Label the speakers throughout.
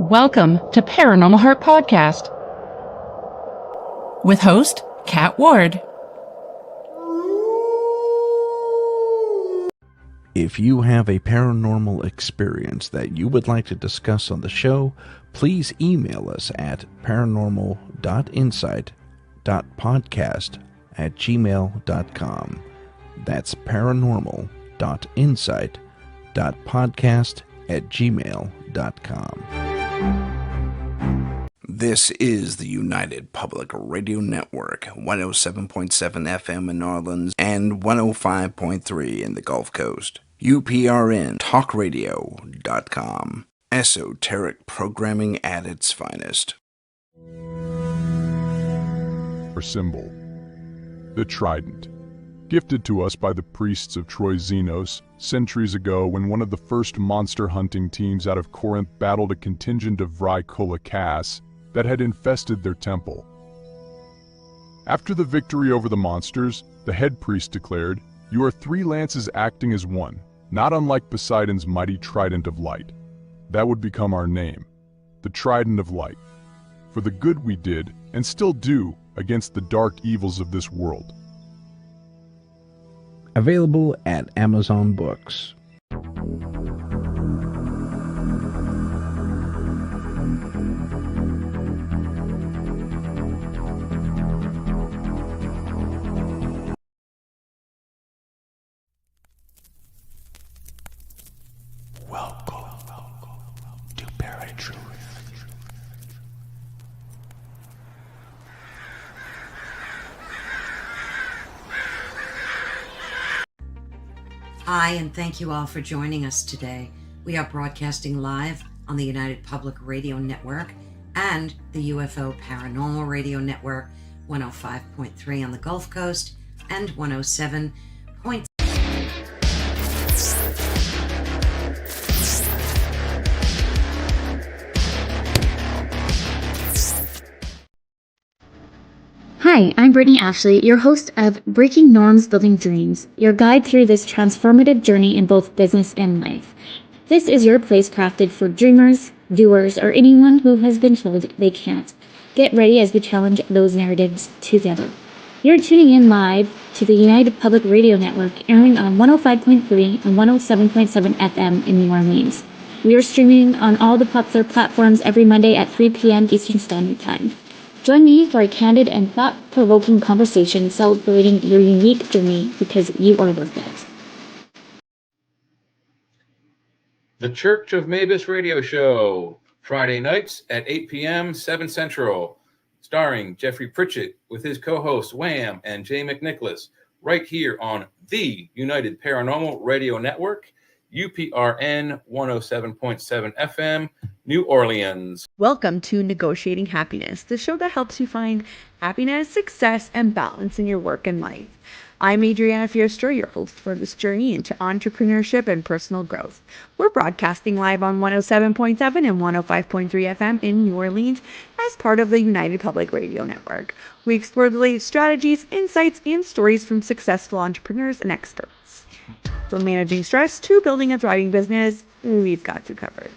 Speaker 1: Welcome to Paranormal Heart Podcast with host Kat Ward.
Speaker 2: If you have a paranormal experience that you would like to discuss on the show, please email us at paranormal.insight.podcast@gmail.com. That's paranormal.insight.podcast@gmail.com. This is the United Public Radio Network, 107.7 FM in New Orleans and 105.3 in the Gulf Coast. UPRN talkradio.com. Esoteric programming at its finest.
Speaker 3: Our symbol, the trident, gifted to us by the priests of Troy Xenos centuries ago when one of the first monster hunting teams out of Corinth battled a contingent of Vrykolakas that had infested their temple. After the victory over the monsters, the head priest declared, "You are three lances acting as one, not unlike Poseidon's mighty trident of light. That would become our name, the Trident of Light, for the good we did and still do against the dark evils of this world."
Speaker 2: Available at Amazon Books.
Speaker 4: Hi, and thank you all for joining us today. We are broadcasting live on the United Public Radio Network and the UFO Paranormal Radio Network, 105.3 on the Gulf Coast and 107.
Speaker 5: Hi, I'm Brittany Ashley, your host of Breaking Norms Building Dreams, your guide through this transformative journey in both business and life. This is your place crafted for dreamers, doers, or anyone who has been told they can't. Get ready as we challenge those narratives together. You're tuning in live to the United Public Radio Network, airing on 105.3 and 107.7 FM in New Orleans. We are streaming on all the popular platforms every Monday at 3 p.m. Eastern Standard Time. Join me for a candid and thought-provoking conversation celebrating your unique journey because you are worth it.
Speaker 6: The Church of Mavis Radio Show, Friday nights at 8 p.m., 7 Central, starring Jeffrey Pritchett with his co-hosts Wham and Jay McNicholas, right here on the United Paranormal Radio Network, UPRN 107.7 FM, New Orleans.
Speaker 7: Welcome to Negotiating Happiness, the show that helps you find happiness, success, and balance in your work and life. I'm Adriana Fiestra, your host for this journey into entrepreneurship and personal growth. We're broadcasting live on 107.7 and 105.3 FM in New Orleans as part of the United Public Radio Network. We explore the latest strategies, insights, and stories from successful entrepreneurs and experts. From managing stress to building a thriving business, we've got you covered.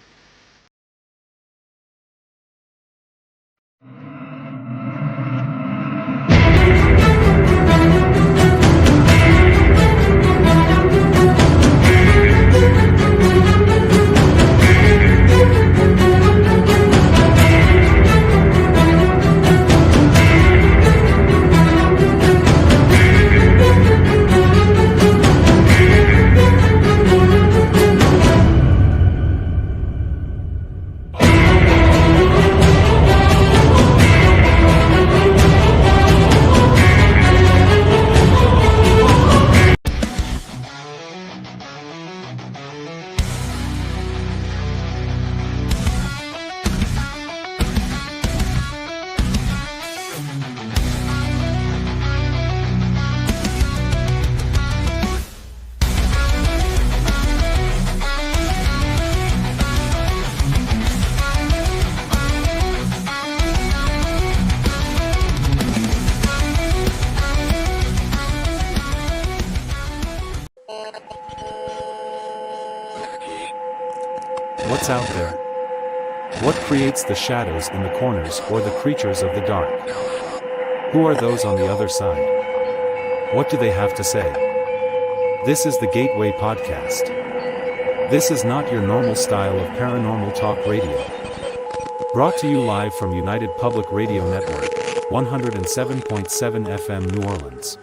Speaker 8: What's out there? What creates the shadows in the corners or the creatures of the dark? Who are those on the other side? What do they have to say? This is the Gateway Podcast. This is not your normal style of paranormal talk radio. Brought to you live from United Public Radio Network, 107.7 FM New Orleans.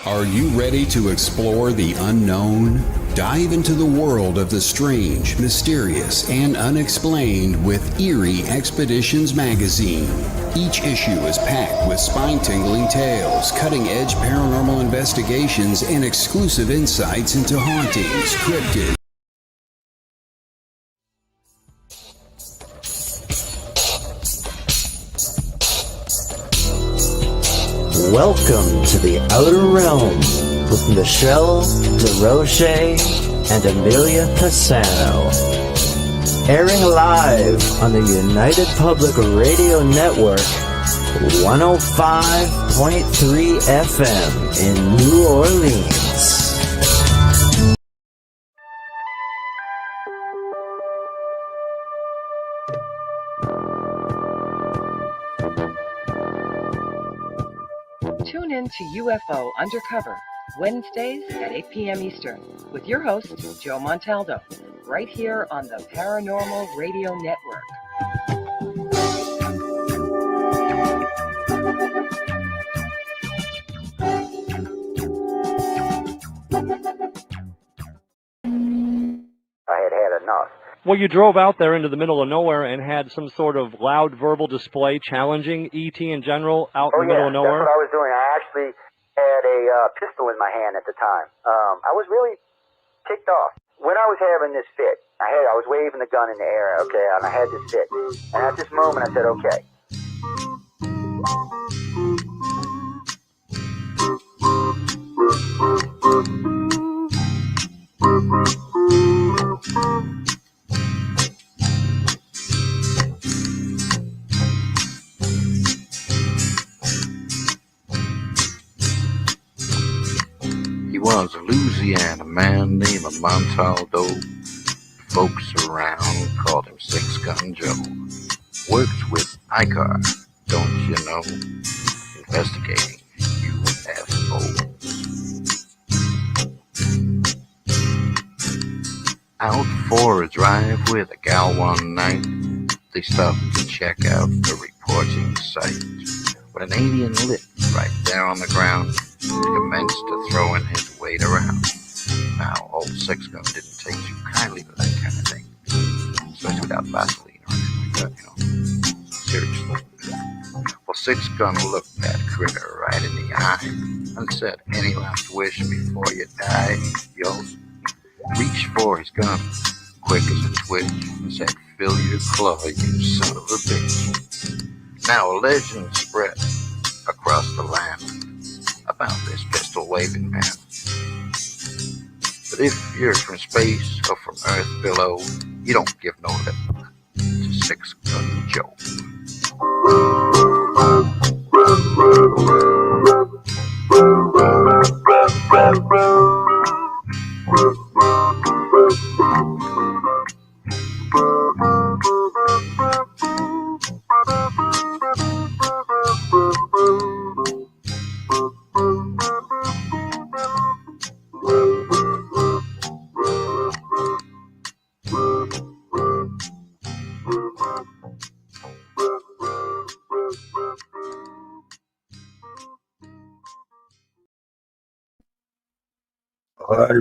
Speaker 9: Are you ready to explore the unknown? Dive into the world of the strange, mysterious, and unexplained with Eerie Expeditions magazine. Each issue is packed with spine-tingling tales, cutting-edge paranormal investigations, and exclusive insights into hauntings, cryptids,
Speaker 10: Welcome to the Outer Realm with Michelle DeRoche and Amelia Pisano. Airing live on the United Public Radio Network, 105.3 FM in New Orleans.
Speaker 11: Tune in to UFO Undercover, Wednesdays at 8 p.m. Eastern, with your host, Joe Montaldo, right here on the Paranormal Radio Network.
Speaker 12: I had enough.
Speaker 13: Well, you drove out there into the middle of nowhere and had some sort of loud verbal display challenging ET in general out in the middle of nowhere?
Speaker 12: That's what I was doing. I actually had a pistol in my hand at the time. I was really ticked off. When I was having this fit, I was waving the gun in the air, okay, and I had this fit. And at this moment, I said, okay.
Speaker 14: He was a Louisiana man named Montaldo. Folks around called him Six Gun Joe. Worked with ICAR, don't you know? Investigating UFOs. Out for a drive with a gal one night, they stopped to check out the reporting site. When an alien lit right there on the ground, he commenced to throwing his weight around. Now, old Six Gun didn't take too kindly to that kind of thing, especially without Vaseline or anything like that, Seriously. Well, Six Gun looked that critter right in the eye and said, "Any last wish before you die, yo?" Reached for his gun, quick as a twitch, and said, "Fill your claw, you son of a bitch." Now a legend spread across the land about this pistol-waving man. But if you're from space or from Earth below, you don't give no lip to Six Gun Joe.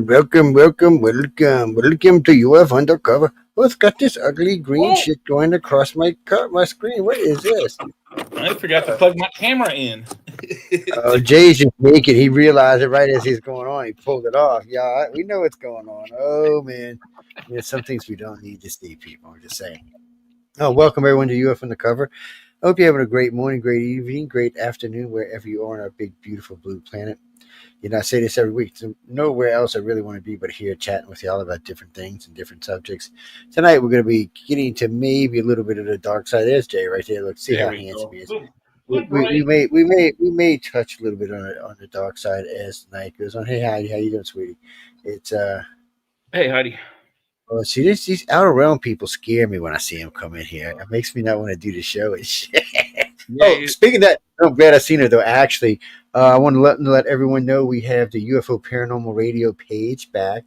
Speaker 15: Welcome to UF Undercover. What's got this ugly green shit going across my screen? What is this?
Speaker 6: I forgot to plug my camera in.
Speaker 15: Jay's just naked. He realized it right as he's going on. He pulled it off. Yeah, we know what's going on. Oh, man. There's some things we don't need to see, people. I'm just saying. Oh, welcome everyone to UF Undercover. I hope you're having a great morning, great evening, great afternoon, wherever you are on our big, beautiful blue planet. You know, I say this every week. So nowhere else I really want to be but here chatting with y'all about different things and different subjects. Tonight we're going to be getting to maybe a little bit of the dark side. There's Jay right there. Look, see how handsome he is. we may touch a little bit on the dark side as the night goes on. Hey, Heidi, how you doing, sweetie? It's
Speaker 6: Hey, Heidi.
Speaker 15: Oh, see, these outer realm people scare me when I see them come in here. It makes me not want to do the show and shit. Speaking of that, I'm glad I seen her though. Actually, I want to let everyone know we have the UFO Paranormal Radio page back.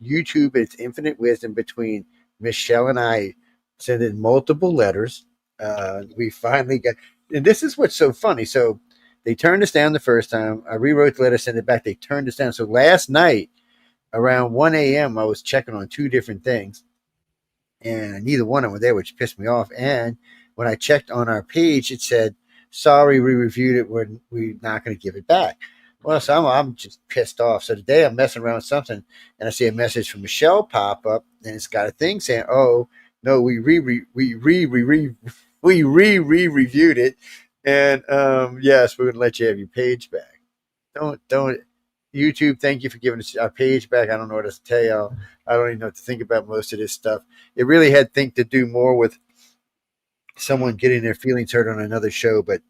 Speaker 15: YouTube, it's infinite wisdom between Michelle and I sending multiple letters. We finally got, and this is what's so funny. So they turned us down the first time. I rewrote the letter, sent it back. They turned us down. So last night around 1 a.m., I was checking on two different things, and neither one of them were there, which pissed me off. And when I checked on our page, it said, "Sorry, we reviewed it. We're not going to give it back." Well, so I'm just pissed off. So today I'm messing around with something, and I see a message from Michelle pop up, and it's got a thing saying, "Oh no, we reviewed it, and yes, we're going to let you have your page back." Don't YouTube, thank you for giving us our page back. I don't know what else to tell y'all. I don't even know what to think about most of this stuff. It really had to do more with someone getting their feelings hurt on another show, but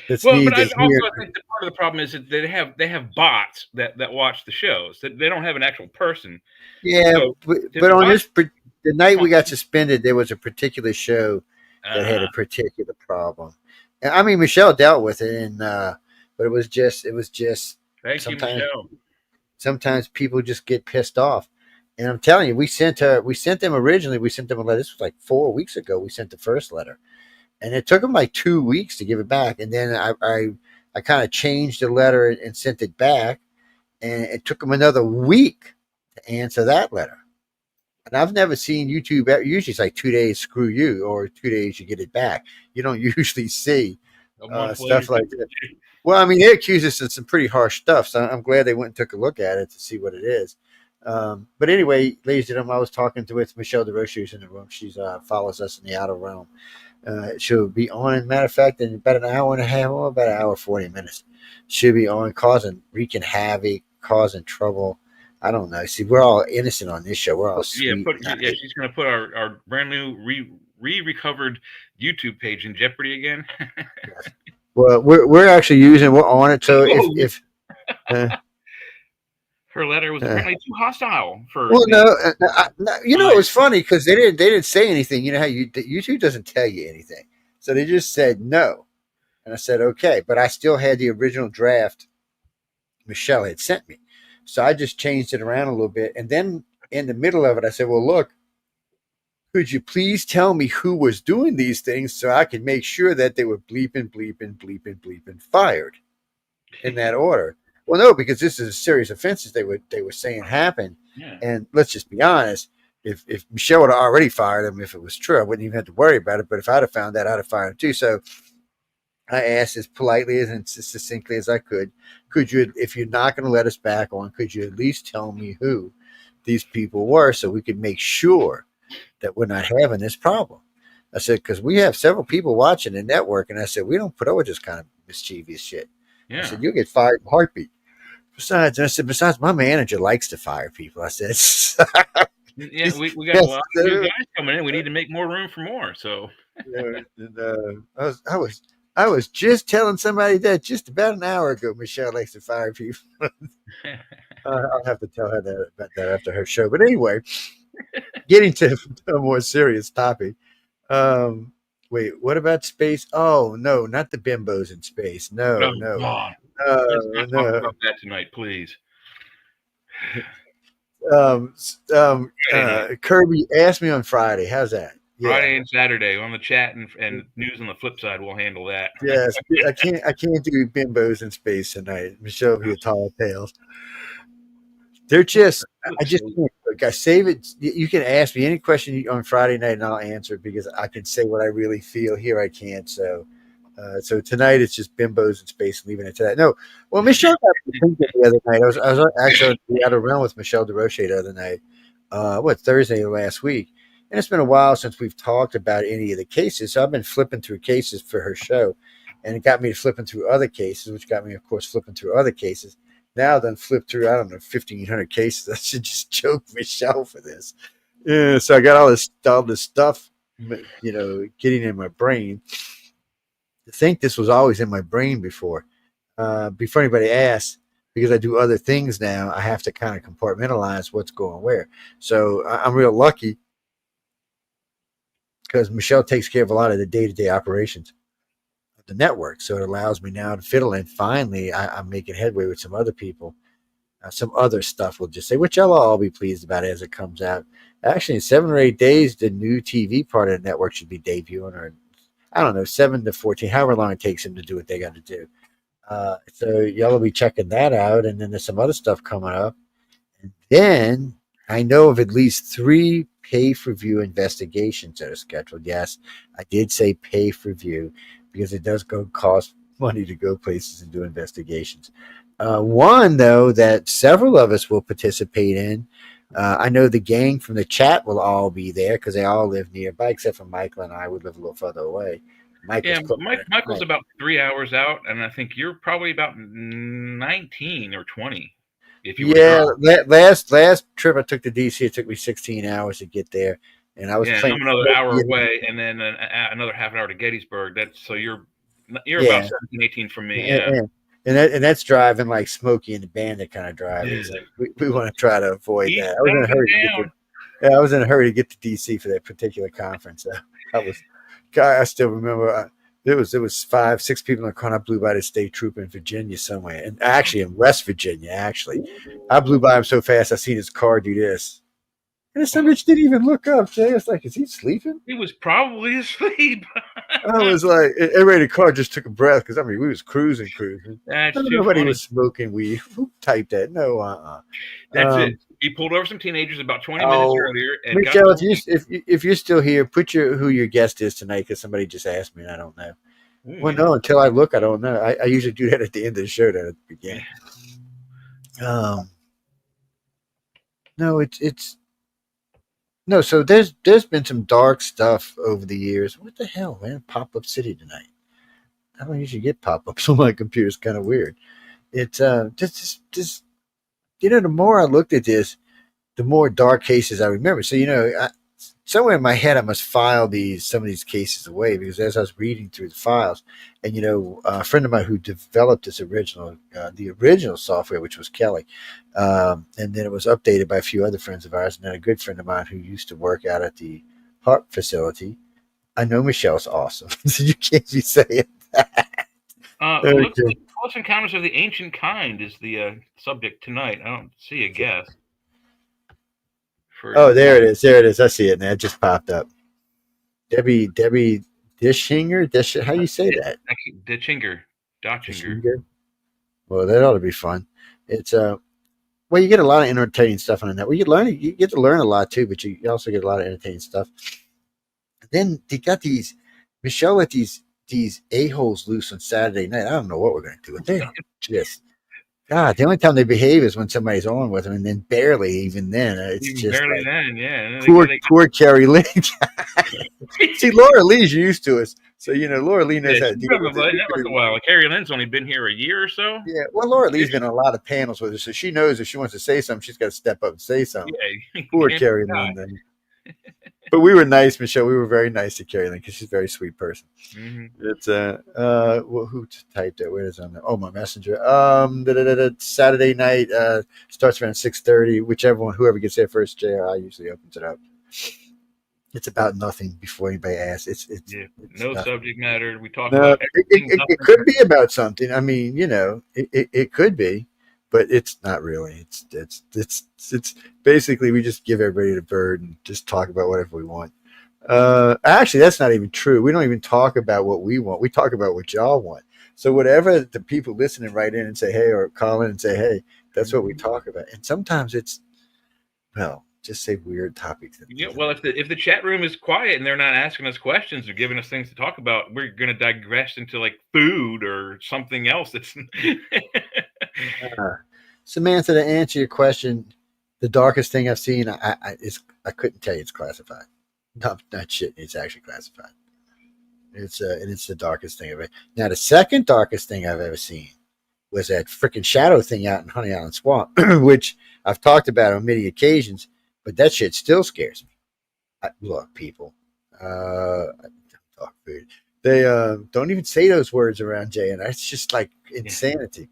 Speaker 15: it's
Speaker 6: Well,
Speaker 15: neither
Speaker 6: but I
Speaker 15: here.
Speaker 6: also think that part of the problem is that they have bots that watch the shows. That they don't have an actual person.
Speaker 15: Yeah,
Speaker 6: So,
Speaker 15: but on the night we got suspended, there was a particular show that had a
Speaker 6: Uh-huh.
Speaker 15: particular problem. And, I mean, Michelle dealt with it, and but it was just
Speaker 6: Thank you, Michelle.
Speaker 15: sometimes people just get pissed off. And I'm telling you, we sent them originally. We sent them a letter. This was like 4 weeks ago. We sent the first letter, and it took them like 2 weeks to give it back. And then I kind of changed the letter and sent it back, and it took them another week to answer that letter. And I've never seen YouTube. Usually it's like 2 days, screw you, or 2 days you get it back. You don't usually see
Speaker 6: A month
Speaker 15: stuff
Speaker 6: later.
Speaker 15: like that. Well, I mean, they accused us of some pretty harsh stuff, so I'm glad they went and took a look at it to see what it is. But anyway, ladies and gentlemen, I was talking with Michelle DeRoche, who's in the room. She's follows us in the outer realm. She'll be on. Matter of fact, in about an hour and a half, or about an hour 40 minutes, she'll be on, wreaking havoc, causing trouble. I don't know. See, we're all innocent on this show. We're all sweet.
Speaker 6: She's going to put our brand new recovered YouTube page in jeopardy again.
Speaker 15: Well, we're actually we're on it. So if
Speaker 6: her letter was apparently too hostile for.
Speaker 15: Well, no, it was funny because they didn't say anything. You know how YouTube doesn't tell you anything, so they just said no, and I said okay, but I still had the original draft Michelle had sent me, so I just changed it around a little bit, and then in the middle of it, I said, well, look, could you please tell me who was doing these things so I can make sure that they were bleeping fired in that order? Well, no, because this is a serious offenses they were saying happened.
Speaker 6: Yeah.
Speaker 15: And let's just be honest, if Michelle would have already fired him, if it was true, I wouldn't even have to worry about it. But if I'd have found that, I'd have fired him too. So I asked as politely and as succinctly as I could you, if you're not going to let us back on, could you at least tell me who these people were so we could make sure that we're not having this problem? I said, because we have several people watching the network, and I said, we don't put up with this kind of mischievous shit.
Speaker 6: Yeah.
Speaker 15: I said, you'll get fired in a heartbeat. Besides, my manager likes to fire people. I said,
Speaker 6: yeah, we got a lot of new guys coming in. We need to make more room for more. So,
Speaker 15: I was just telling somebody that just about an hour ago. Michelle likes to fire people. I'll have to tell her about that after her show. But anyway, getting to a more serious topic. Wait, what about space? Oh no, not the bimbos in space. No.
Speaker 6: God. Let's not talk about that tonight, please.
Speaker 15: Kirby asked me on Friday. How's that?
Speaker 6: Yeah. Friday and Saturday on the chat and news on the flip side. We'll handle that.
Speaker 15: Yes, I can't do bimbos in space tonight. Michelle via tall tales. They're just. I just can't. Look, I save it. You can ask me any question on Friday night, and I'll answer it because I can say what I really feel. Here, I can't. So tonight it's just bimbos in space, and leaving it to that. No, well, Michelle got me thinking the other night. I was actually out around with Michelle DeRoche the other night. Thursday last week, and it's been a while since we've talked about any of the cases. So I've been flipping through cases for her show, and it got me flipping through other cases, which got me, of course, flipping through other cases. Now then flip through, I don't know, 1,500 cases. I should just choke Michelle for this. Yeah, so I got all this stuff, getting in my brain. to think this was always in my brain before. Before anybody asks, because I do other things now, I have to kind of compartmentalize what's going where. So I'm real lucky because Michelle takes care of a lot of the day-to-day operations of the network. So it allows me now to fiddle in. Finally, I'm making headway with some other people. Some other stuff we'll just say, which I'll all be pleased about as it comes out. Actually, in 7 or 8 days, the new TV part of the network should be debuting, or I don't know, 7 to 14, however long it takes them to do what they got to do. So y'all will be checking that out, and then there's some other stuff coming up. And then I know of at least 3 pay-for-view investigations that are scheduled. Yes, I did say pay-for-view because it does cost money to go places and do investigations. One, though, that several of us will participate in. I know the gang from the chat will all be there because they all live nearby, except for Michael and I would live a little further away.
Speaker 6: Michael's about 3 hours out, and I think you're probably about 19 or 20. If you
Speaker 15: last trip I took to DC, it took me 16 hours to get there, and I was
Speaker 6: I'm
Speaker 15: playing
Speaker 6: another hour away, and then another half an hour to Gettysburg. You're about 17, 18 from me. Yeah.
Speaker 15: And that's driving like Smokey and the Bandit kind of driving. So we want to try to avoid that. I was in a hurry to get to DC for that particular conference. I still remember there was 5, 6 people in the car. I blew by the state trooper in Virginia somewhere, and actually in West Virginia. I blew by him so fast I seen his car do this. And some bitch didn't even look up. Jay, it's like, is he sleeping?
Speaker 6: He was probably asleep.
Speaker 15: I was like, everybody in the car just took a breath because we was cruising. Nobody was smoking weed. Who typed that? No,
Speaker 6: That's it. He pulled over some teenagers about 20 minutes earlier. And
Speaker 15: Michelle, if you're still here, put who your guest is tonight because somebody just asked me and I don't know. Well, no, until I look, I don't know. I usually do that at the end of the show, not at the beginning. No, no. So there's been some dark stuff over the years. What the hell, man? Pop-up city tonight. I don't usually get pop-ups on my computer. It's kind of weird. It's just the more I looked at this, the more dark cases I remember. So somewhere in my head, I must file some of these cases away because as I was reading through the files, and a friend of mine who developed this the original software, which was Kelly, and then it was updated by a few other friends of ours, and then a good friend of mine who used to work out at the HARP facility. I know Michelle's awesome, so you can't be saying that.
Speaker 6: Close Encounters of the Ancient Kind is the subject tonight. I don't see a guest.
Speaker 15: There it is. I see it now. It just popped up. Debbie Dishinger? How do you say that?
Speaker 6: Dishinger.
Speaker 15: Well, that ought to be fun. It's well, you get a lot of entertaining stuff on the network. You get to learn a lot too, but you also get a lot of entertaining stuff. Then they got Michelle let these a-holes loose on Saturday night. I don't know what we're going to do with them. Just God, the only time they behave is when somebody's on with them, and then barely even then. It's
Speaker 6: even
Speaker 15: just
Speaker 6: barely then, yeah.
Speaker 15: Poor Carrie Lynn. See, Laura Lee's used to us, so Laura Lee knows how to deal with it.
Speaker 6: Network a while. Carrie Lynn's only been here a year or so.
Speaker 15: Yeah, well, Laura Lee's been on a lot of panels with her, so she knows if she wants to say something, she's got to step up and say something.
Speaker 6: Yeah,
Speaker 15: poor Carrie Lynn. Then. But we were nice, Michelle. We were very nice to Carrie Lynn because she's a very sweet person.
Speaker 6: Mm-hmm.
Speaker 15: It's who typed it? Where is it on there? Oh, my messenger. Saturday night starts around 6:30. Whoever gets there first, JRI usually opens it up. It's about nothing before anybody asks. It's
Speaker 6: no
Speaker 15: nothing.
Speaker 6: Subject matter. We talk about
Speaker 15: it could be about something. I mean, it could be, but it's not really. It's basically we just give everybody the bird and just talk about whatever we want. Actually, that's not even true. We don't even talk about what we want. We talk about what y'all want. So whatever the people listening write in and say, hey, or call in and say, hey, that's what we talk about. And sometimes it's, just say weird topics.
Speaker 6: Yeah, well, if the chat room is quiet and they're not asking us questions or giving us things to talk about, we're going to digress into like food or something else. That's
Speaker 15: Samantha, to answer your question, the darkest thing I've seen, I couldn't tell you it's classified. Not shit. It's actually classified. It's the darkest thing ever. Now, the second darkest thing I've ever seen was that freaking shadow thing out in Honey Island Swamp, which I've talked about on many occasions, but that shit still scares me. Look, people, They don't even say those words around Jay, and that's just like insanity.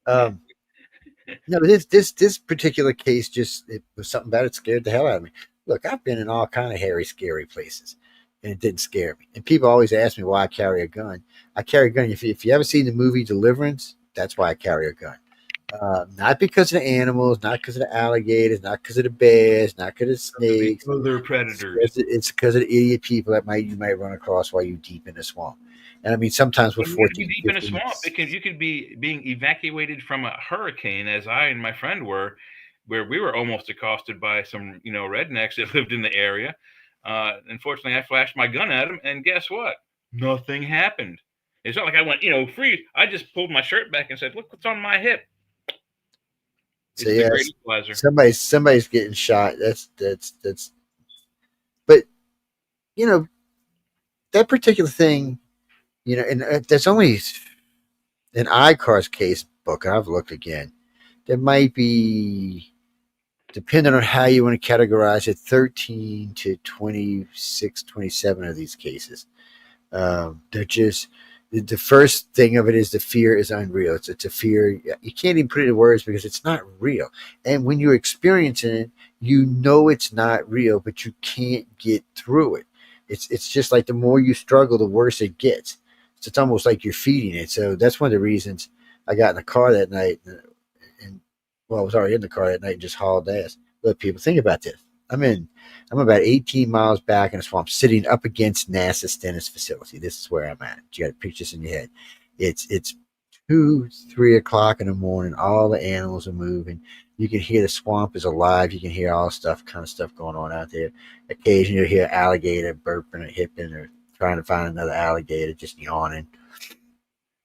Speaker 15: No, this particular case it was something about it scared the hell out of me. Look, I've been in all kind of hairy, scary places, and it didn't scare me. And people always ask me why I carry a gun. I carry a gun. If you ever seen the movie Deliverance, that's why I carry a gun. Not because of the animals, not because of the alligators, not because of the bears, not because of the snakes.
Speaker 6: They're predators.
Speaker 15: It's because of the idiot people that you might run across while you're deep in the swamp. And I mean, sometimes with 14,
Speaker 6: deep in a swamp, you could be being evacuated from a hurricane, as I and my friend were, where we were almost accosted by some rednecks that lived in the area. Unfortunately, I flashed my gun at them, and guess what? Nothing happened. It's not like I went freeze. I just pulled my shirt back and said, "Look what's on my hip."
Speaker 15: So yes, somebody's getting shot. That's. But that particular thing, and there's only an ICAR's case book. I've looked again. There might be, depending on how you want to categorize it, 13 to 26, 27 of these cases. They're just, the first thing of it is the fear is unreal. It's a fear. You can't even put it in words because it's not real. And when you're experiencing it, it's not real, but you can't get through it. It's just like the more you struggle, the worse it gets. So it's almost like you're feeding it. So that's one of the reasons I got in the car that night, and I was already in the car that night and just hauled ass. Look, people, think about this. I'm about 18 miles back in a swamp, sitting up against NASA's Stennis facility. This is where I'm at. You got to picture this in your head. It's 2-3 o'clock in the morning. All the animals are moving. You can hear the swamp is alive. You can hear all kind of stuff going on out there. Occasionally you'll hear alligator burping or hipping or trying to find another alligator just yawning.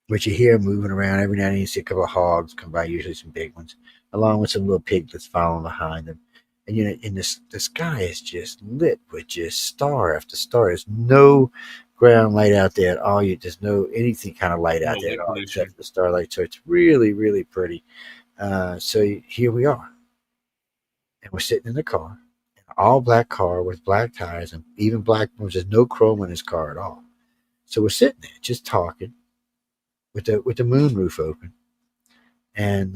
Speaker 15: But you hear them moving around. Every now and then you see a couple of hogs come by, usually some big ones, along with some little piglets following behind them. And and the sky is just lit with just star after star. There's no ground light out there at all. There's no anything kind of light out there at all except for the starlight. So it's really, really pretty. So here we are, and we're sitting in the car, an all black car with black tires and even black. There's no chrome in his car at all. So we're sitting there just talking with the moon roof open, and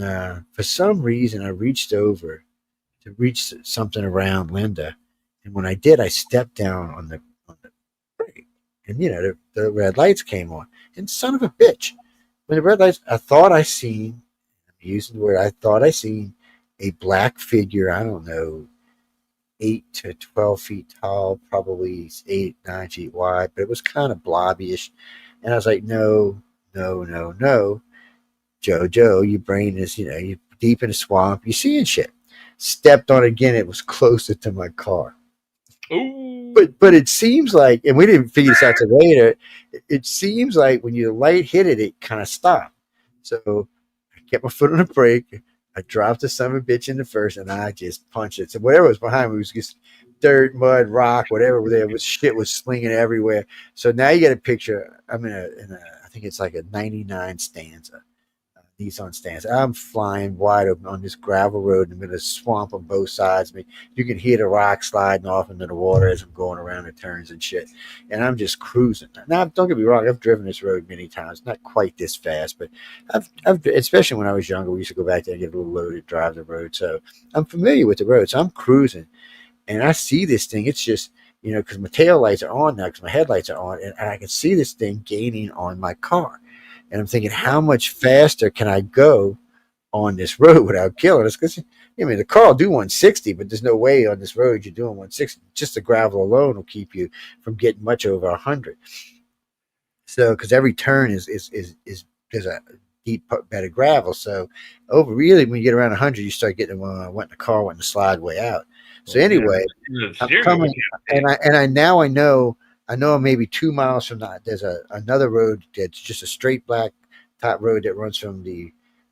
Speaker 15: for some reason I reached over to reach something around Linda, and when I did, I stepped down on the brake, and the red lights came on, and son of a bitch, when the red lights, I thought I seen a black figure. I don't know, 8 to 12 feet tall, probably 8-9 feet wide, but it was kind of blobbyish, and I was like, no, Joe, your brain is, you're deep in the swamp, you're seeing shit. Stepped on it again, it was closer to my car.
Speaker 6: Ooh.
Speaker 15: But it seems like, and we didn't figure this out till later, it seems like when your light hit it, it kind of stopped. So I kept my foot on the brake, I dropped the son of a bitch in the first, and I just punched it. So whatever was behind me was just dirt, mud, rock, whatever there was, shit was slinging everywhere. So now you get a picture. I'm in a I think it's like a 99 Stanza. Nissan Stanza. I'm flying wide open on this gravel road in the middle of the swamp on both sides of me. You can hear the rock sliding off into the water as I'm going around the turns and shit. And I'm just cruising. Now, don't get me wrong, I've driven this road many times, not quite this fast, but I've especially when I was younger, we used to go back there and get a little loaded, drive the road. So I'm familiar with the road. So I'm cruising, and I see this thing. It's just, because my tail lights are on now, because my headlights are on, and I can see this thing gaining on my car. And I'm thinking, how much faster can I go on this road without killing us? Because, the car will do 160, but there's no way on this road you're doing 160. Just the gravel alone will keep you from getting much over 100. So, because every turn is there's a deep bed of gravel. So, when you get around 100, you start getting wanting the car wanting to slide way out. So anyway, I'm coming, and I know I'm maybe 2 miles from that. There's another road that's just a straight black top road that runs from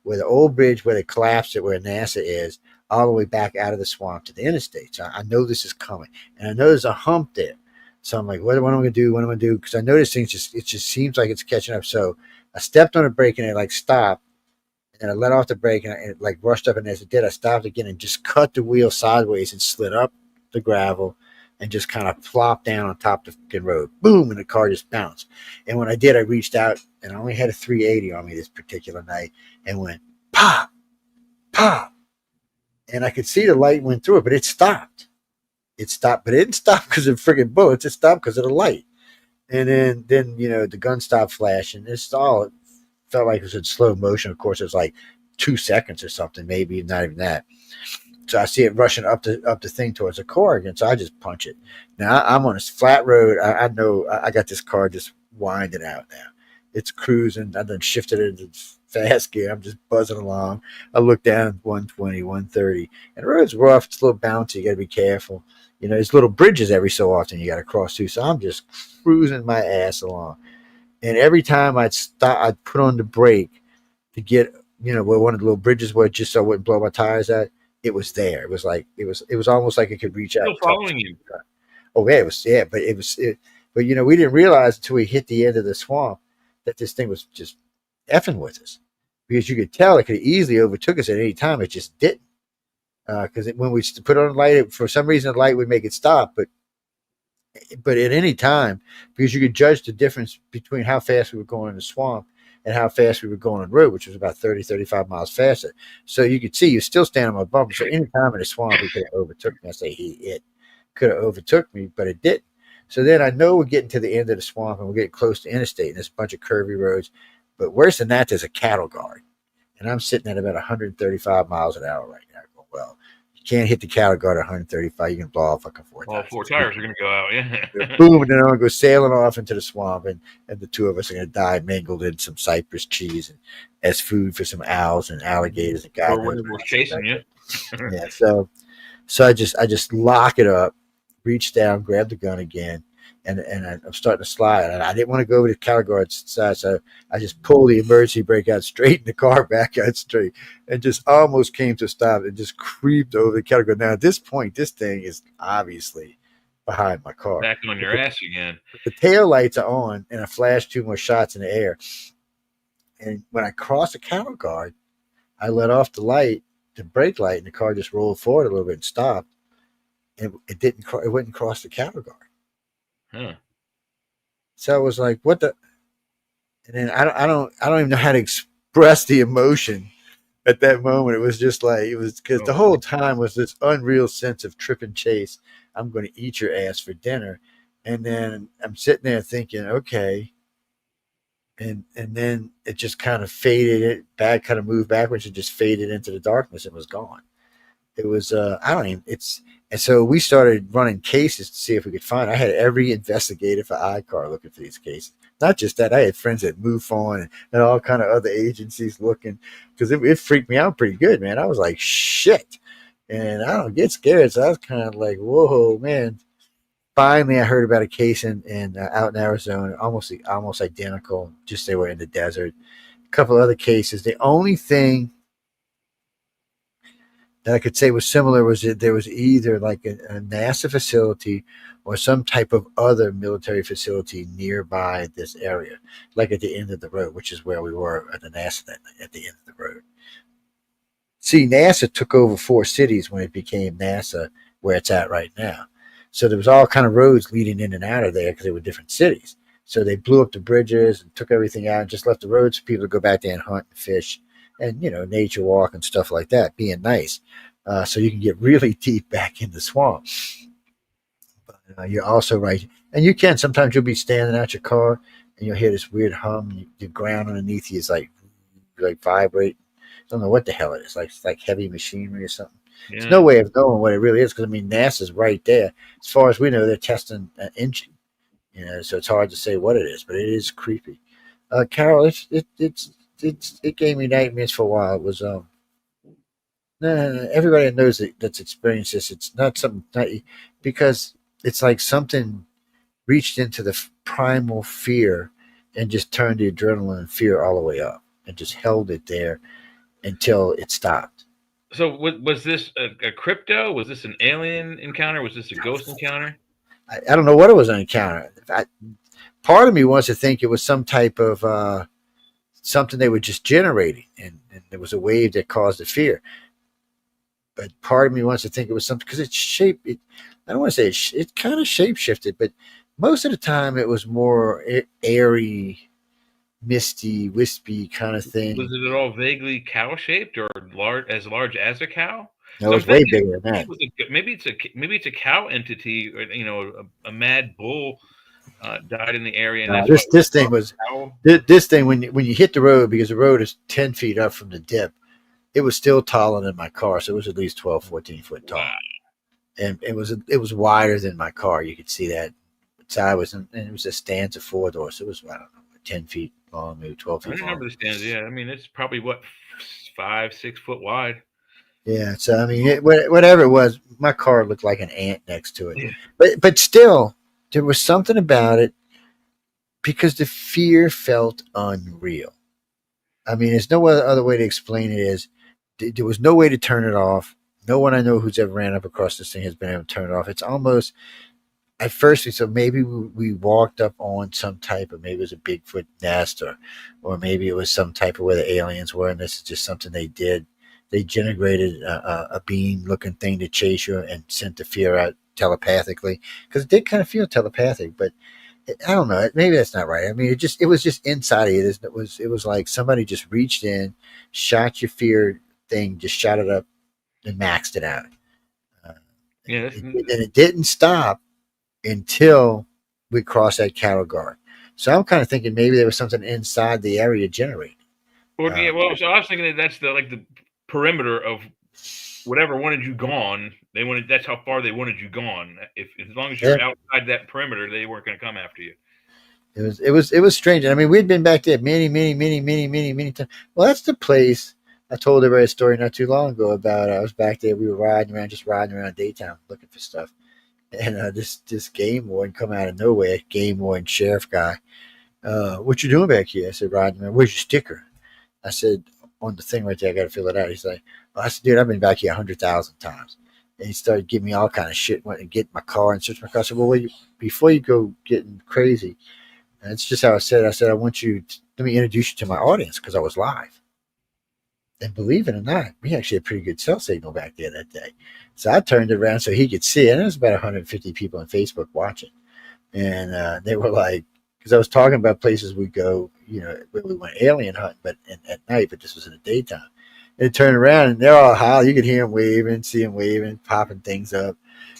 Speaker 15: where the old bridge, where they collapsed it, where NASA is, all the way back out of the swamp to the interstate. So I know this is coming, and I know there's a hump there. So I'm like, what am I going to do? What am I going to do? Because I know this thing it just seems like it's catching up. So I stepped on a brake and it stopped, and I let off the brake and it rushed up, and as it did, I stopped again and just cut the wheel sideways and slid up the gravel and just kind of plopped down on top of the fucking road. Boom, and the car just bounced. And when I did, I reached out, and I only had a 380 on me this particular night, and went pop, pop. And I could see the light went through it, but it stopped. It stopped, but it didn't stop because of friggin' bullets. It stopped because of the light. And then the gun stopped flashing. It felt like it was in slow motion. Of course, it was like 2 seconds or something, maybe not even that. So I see it rushing up the thing towards the car again. So I just punch it. Now I'm on a flat road. I know I got this car just winding out now. It's cruising. I done shifted it into fast gear. I'm just buzzing along. I look down 120, 130, and the road's rough. It's a little bouncy. You got to be careful. There's little bridges every so often you got to cross through. So I'm just cruising my ass along. And every time I'd stop, I'd put on the brake to get, where one of the little bridges was, just so I wouldn't blow my tires out. It was there. It was like it was almost like it could reach out.
Speaker 6: Still following you.
Speaker 15: Oh yeah, but we didn't realize until we hit the end of the swamp that this thing was just effing with us, because you could tell it could easily overtook us at any time. It just didn't, because when we put on the light, for some reason the light would make it stop, but at any time, because you could judge the difference between how fast we were going in the swamp and how fast we were going on the road, which was about 30, 35 miles faster. So you could see you're still standing on my bumper. So any time in the swamp, it could have overtook me. I say it could have overtook me, but it didn't. So then I know we're getting to the end of the swamp and we're getting close to interstate, and there's a bunch of curvy roads. But worse than that, there's a cattle guard. And I'm sitting at about 135 miles an hour right now. Well, you can't hit the cattle guard at 135. You can blow off fucking four tires.
Speaker 6: All four tires are going to go out, yeah.
Speaker 15: Boom, and then I'm going to go sailing off into the swamp, and the two of us are going to die mangled in some Cypress cheese and as food for some owls and alligators and God
Speaker 6: or when we're chasing you.
Speaker 15: Yeah, so I just lock it up, reach down, grab the gun again, and I'm starting to slide. And I didn't want to go over to the cattle guard's side, so I just pulled the emergency brake out, straightened the car back out straight, and just almost came to a stop and just creeped over the cattle guard. Now at this point, this thing is obviously behind my car.
Speaker 6: Back on your ass again.
Speaker 15: The tail lights are on, and I flash 2 more shots in the air. And when I crossed the cattle guard, I let off the brake light, and the car just rolled forward a little bit and stopped. And it wouldn't cross the cattle guard.
Speaker 6: Huh.
Speaker 15: So I was like, "What the?" And then I don't even know how to express the emotion at that moment. It was just like because the whole time was this unreal sense of trip and chase. I'm going to eat your ass for dinner, and then I'm sitting there thinking, okay. And then it just kind of faded. Kind of moved backwards and just faded into the darkness and was gone. It was and so we started running cases to see if we could find. I had every investigator for ICAR looking for these cases. Not just that, I had friends at MUFON and all kind of other agencies looking, because it freaked me out pretty good, man. I was like, shit, and I don't get scared, so I was kind of like, whoa, man. Finally, I heard about a case in out in Arizona, almost identical. Just they were in the desert. A couple other cases. The only thing that I could say was similar was that there was either like a NASA facility or some type of other military facility nearby this area, like at the end of the road, which is where we were at the NASA at the end of the road. See, NASA took over 4 cities when it became NASA, where it's at right now. So there was all kind of roads leading in and out of there because they were different cities. So they blew up the bridges and took everything out and just left the roads for people to go back there and hunt and fish and, nature walk and stuff like that, being nice. So you can get really deep back in the swamp. But you're also right. And you can, sometimes you'll be standing out your car and you'll hear this weird hum. The ground underneath you is like vibrate. I don't know what the hell it is. It's like heavy machinery or something. Yeah. There's no way of knowing what it really is because, NASA's right there. As far as we know, they're testing an engine. So it's hard to say what it is, but it is creepy. Carol, it gave me nightmares for a while. It was no, everybody knows that's experienced this. It's not something because it's like something reached into the primal fear and just turned the adrenaline and fear all the way up and just held it there until it stopped.
Speaker 6: So was this a crypto? Was this an alien encounter? Was this a ghost encounter?
Speaker 15: I don't know what it was an encounter. Part of me wants to think it was some type of something they were just generating, and there was a wave that caused the fear. but part of me wants to think it was something because it's shaped. I don't want to say it kind of shape shifted, but most of the time it was more airy, misty, wispy kind of thing.
Speaker 6: Was it at all vaguely cow shaped or large as a cow?
Speaker 15: No,
Speaker 6: So
Speaker 15: it
Speaker 6: I'm
Speaker 15: was way
Speaker 6: thinking
Speaker 15: bigger than that.
Speaker 6: maybe it's a cow entity, or a mad bull died in the area, and that's why
Speaker 15: This thing was
Speaker 6: cow.
Speaker 15: this thing when you hit the road, because the road is 10 feet up from the dip, it was still taller than my car, so it was at least 12, 14 foot tall.
Speaker 6: Wow.
Speaker 15: And it was wider than my car. You could see that sideways, and it was a stanza 4-door, so it was, I don't know, 10 feet long, maybe 12
Speaker 6: I
Speaker 15: feet long.
Speaker 6: remember the stands. Yeah, I mean it's probably what 5-6 foot wide.
Speaker 15: Yeah, so I mean, whatever it was, my car looked like an ant next to it.
Speaker 6: Yeah.
Speaker 15: But still, there was something about it because the fear felt unreal. I mean, there's no other way to explain it. Is there was no way to turn it off. No one I know who's ever ran up across this thing has been able to turn it off. It's almost at first we thought maybe we walked up on some type of, maybe it was a Bigfoot nest, or maybe it was some type of where the aliens were, and this is just something they did. They generated a being looking thing to chase you and sent the fear out telepathically, because it did kind of feel telepathic, but I don't know. Maybe that's not right. I mean, it was just inside of you. It was like somebody just reached in, shot your fear thing, just shot it up and maxed it out.
Speaker 6: Yeah,
Speaker 15: And it didn't stop until we crossed that cattle guard. So I'm kind of thinking maybe there was something inside the area generated.
Speaker 6: So I was thinking that's the perimeter of whatever wanted you gone. That's how far they wanted you gone. If as long as you're outside that perimeter, they weren't going to come after you.
Speaker 15: It was strange. I mean, we'd been back there many times. Well, that's the place I told everybody a story not too long ago about. I was back there. We were riding around daytime looking for stuff, and this game warden come out of nowhere. Game warden sheriff guy. What you doing back here? I said, riding around. Where's your sticker? I said, on the thing right there, I got to fill it out. He's like, I said, dude, I've been back here 100,000 times. And he started giving me all kind of shit, went and get my car and search my car. I said, well, before you go getting crazy, and it's just how I said, I want you to, let me introduce you to my audience, because I was live. And believe it or not, we actually had pretty good cell signal back there that day. So I turned it around so he could see it. And there was about 150 people on Facebook watching. And they were like, because I was talking about places we go, where we went alien hunting, but at night, but this was in the daytime. And it turned around and they're all howling. You could hear them waving, see them waving, popping things up.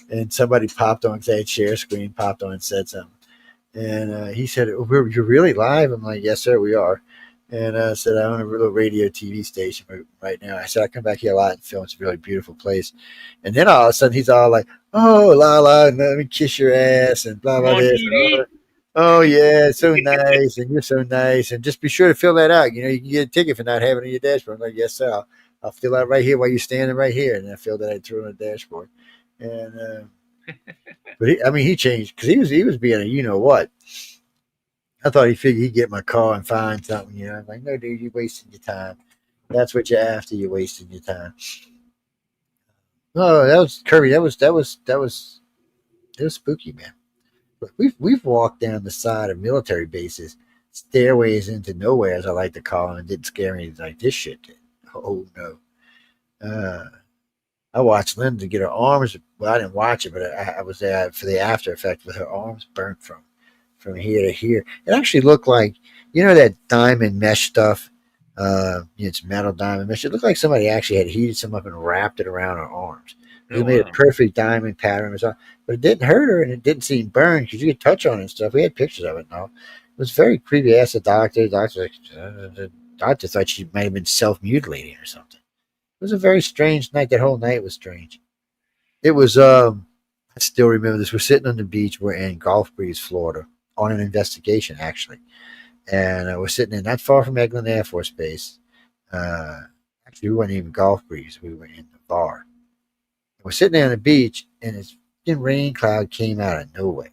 Speaker 15: And somebody popped on, because I had share screen, popped on and said something. And he said, you're really live? I'm like, yes, sir, we are. And I said, I own a little radio TV station right now. I said, I come back here a lot and film. It's a really beautiful place. And then all of a sudden, he's all like, oh, Lala, let me kiss your ass and blah, blah, this. Oh, yeah, it's so nice. And you're so nice. And just be sure to fill that out. You can get a ticket for not having it on your dashboard. I'm like, yes, sir. I'll fill out right here while you're standing right here. And I filled it out and threw it on the dashboard. And, but he changed, because he was being a you-know-what. I thought he figured he'd get my car and find something, I'm like, no, dude, you're wasting your time. That's what you're after. You're wasting your time. Oh, that was Kirby. That was spooky, man. But we've walked down the side of military bases, stairways into nowhere, as I like to call them, and it didn't scare me like this shit did. Oh no. I watched Linda get her arms. Well, I didn't watch it, but I was there for the after effect with her arms burnt from here to here. It actually looked like, that diamond mesh stuff. It's metal diamond mesh. It looked like somebody actually had heated some up and wrapped it around her arms. It made a perfect diamond pattern, but it didn't hurt her and it didn't seem burned, because you could touch on it and stuff. We had pictures of it and all. It was very creepy. I asked the doctor. The doctor thought she might have been self-mutilating or something. It was a very strange night. That whole night was strange. It was, I still remember this. We're sitting on the beach. We're in Gulf Breeze, Florida, on an investigation, actually. And we're sitting in not far from Eglin Air Force Base. Actually, we weren't even Gulf Breeze. We were in the bar. And we're sitting there on the beach, and this rain cloud came out of nowhere.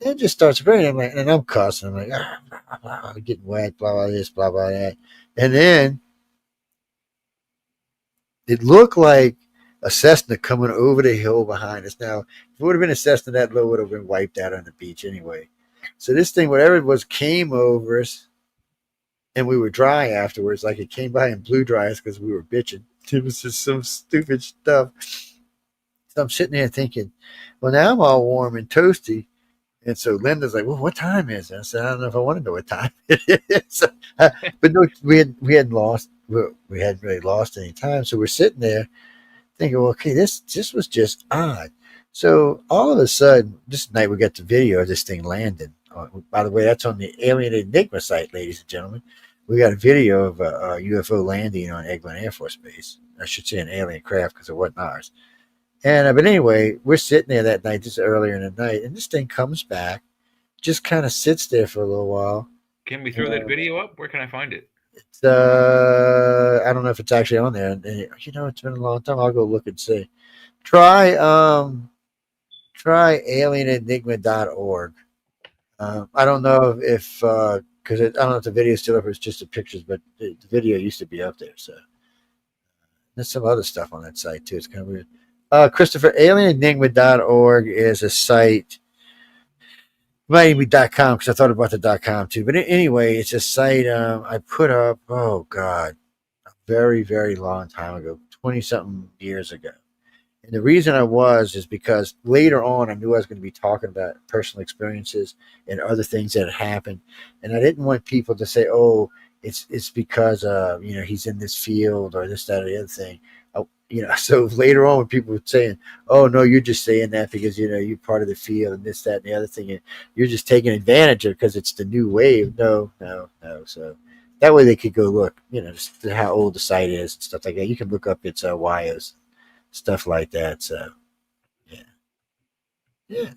Speaker 15: Then it just starts raining, and I'm cussing. I'm like, blah, blah, blah, getting wet, blah, blah, this, blah, blah, that. And then it looked like a Cessna coming over the hill behind us. Now, if it would have been a Cessna that low, it would have been wiped out on the beach anyway. So this thing, whatever it was, came over us, and we were dry afterwards. Like it came by and blew dry us because we were bitching. It was just some stupid stuff. So I'm sitting there thinking, well, now I'm all warm and toasty. And so Linda's like, well, what time is it? I said, I don't know if I want to know what time it is. But no, we hadn't lost, we hadn't really lost any time. So we're sitting there thinking, well, okay, this was just odd. So all of a sudden, this night we got the video of this thing landing. By the way, that's on the Alien Enigma site, ladies and gentlemen. We got a video of a UFO landing on Eglin Air Force Base. I should say an alien craft because it wasn't ours. And but anyway, we're sitting there that night, just earlier in the night, and this thing comes back, just kind of sits there for a little while.
Speaker 6: Can we throw that video up? Where can I find it?
Speaker 15: It's I don't know if it's actually on there. And, it's been a long time. I'll go look and see. Try alienenigma.org. I don't know if because I don't know if the video is still up or it's just the pictures, but the video used to be up there. So there's some other stuff on that site too. It's kind of weird. Christopher, alienenigma.org is a site. It might even be .com because I thought about the .com too. But anyway, it's a site I put up, oh God, a very, very long time ago, 20-something years ago. And the reason I is because later on I knew I was going to be talking about personal experiences and other things that had happened. And I didn't want people to say, oh, it's because he's in this field or this, that, or the other thing. So later on when people were saying, oh no, you're just saying that because you're part of the field and this, that, and the other thing, and you're just taking advantage of it because it's the new wave. No. So that way they could go look, just how old the site is and stuff like that. You can look up its WIOs, stuff like that. So yeah.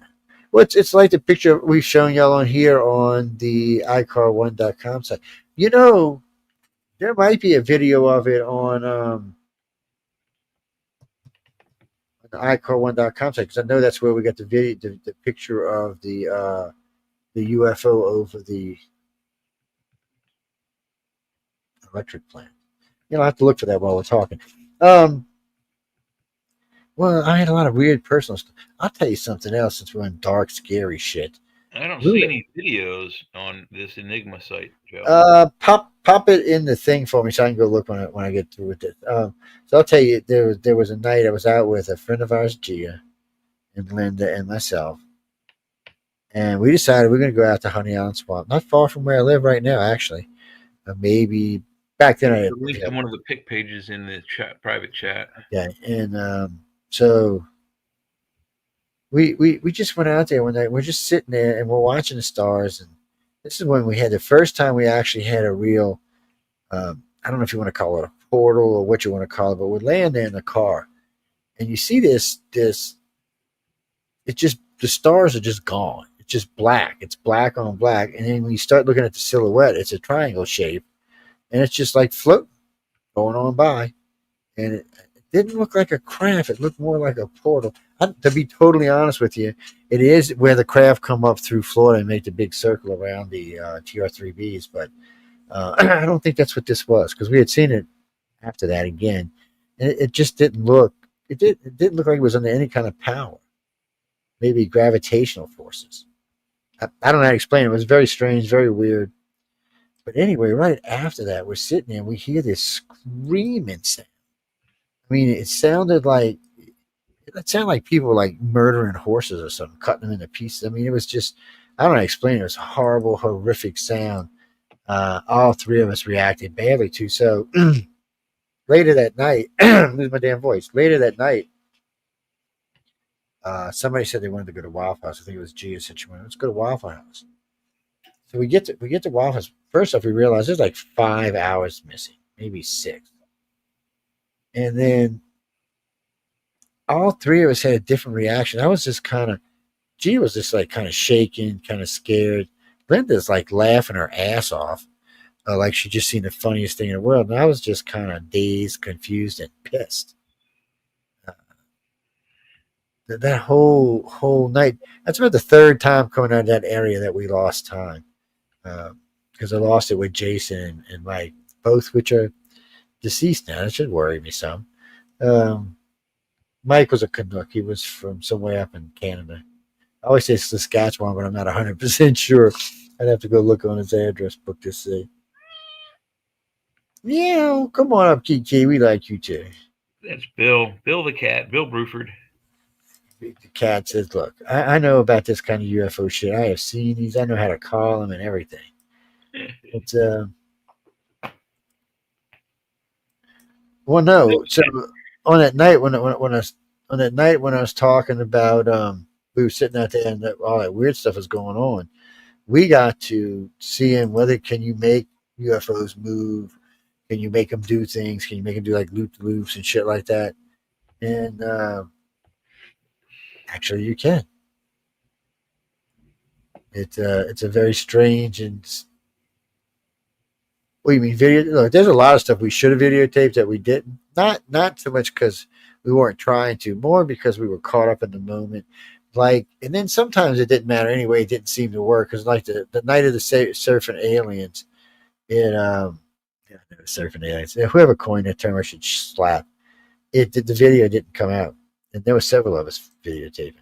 Speaker 15: Well, it's like the picture we've shown y'all on here on the ICAR1.com site. There might be a video of it on the ICAR1.com site because I know that's where we got the video, the picture of the UFO over the electric plant. I have to look for that while we're talking. Well, I had a lot of weird personal stuff. I'll tell you something else since we're in dark, scary shit.
Speaker 6: I don't see any videos on this Enigma site, Joe.
Speaker 15: Pop it in the thing for me so I can go look when I get through with it. So I'll tell you, there was a night I was out with a friend of ours, Gia, and Linda, and myself, and we decided we're going to go out to Honey Island Swamp, not far from where I live right now, actually. Maybe back then.
Speaker 6: I link to one of the pic pages in the private chat.
Speaker 15: Yeah, and so we just went out there one night. We're just sitting there and we're watching the stars, and this is when we had the first time we actually had a real, I don't know if you want to call it a portal or what you want to call it, but we're laying there in the car, and you see this, the stars are just gone. It's just black. It's black on black, and then when you start looking at the silhouette, it's a triangle shape, and it's just like floating, going on by, and it didn't look like a craft. It looked more like a portal. To be totally honest with you, it is where the craft come up through Florida and make the big circle around the TR-3Bs. But I don't think that's what this was because we had seen it after that again, and it just didn't look. It didn't look like it was under any kind of power. Maybe gravitational forces. I don't know how to explain it. It was very strange, very weird. But anyway, right after that, we're sitting there and we hear this screaming sound. I mean, it sounded like people like murdering horses or something, cutting them into pieces. I mean, it was just, I don't know how to explain it. It was a horrible, horrific sound. All three of us reacted badly to. So later that night, lose my damn voice. Later that night, somebody said they wanted to go to Waffle House. I think it was Gia said she wanted, let's go to Waffle House. So we get to Waffle House. First off, we realize there's like 5 hours missing, maybe 6. And then all three of us had a different reaction. I was just Gia was just like kind of shaking, kind of scared. Linda's like laughing her ass off, like she just seen the funniest thing in the world. And I was just kind of dazed, confused, and pissed. That whole night. That's about the third time coming out of that area that we lost time. Because I lost it with Jason and Mike, both which are deceased now. That should worry me some. Mike was a Canuck. He was from somewhere up in Canada. I always say Saskatchewan, but I'm not 100% sure. I'd have to go look on his address book to see. Yeah, come on up, Kiki. We like you too.
Speaker 6: That's Bill. Bill the cat. Bill Bruford.
Speaker 15: The cat says, "Look, I know about this kind of UFO shit. I have seen these. I know how to call them and everything." It's well, no. So on that night when I was on that night when I was talking about we were sitting out there and all that weird stuff was going on. We got to seeing whether can you make UFOs move? Can you make them do things? Can you make them do like loop loops and shit like that? And actually, you can. It's a very strange and what do you mean video? Look, there's a lot of stuff we should have videotaped that we didn't. Not so much because we weren't trying to, more because we were caught up in the moment. Like, and then sometimes it didn't matter anyway. It didn't seem to work because, like the night of the surfing aliens, it yeah, no, surfing aliens. Whoever coined that term, I should slap. The video didn't come out, and there were several of us videotaping.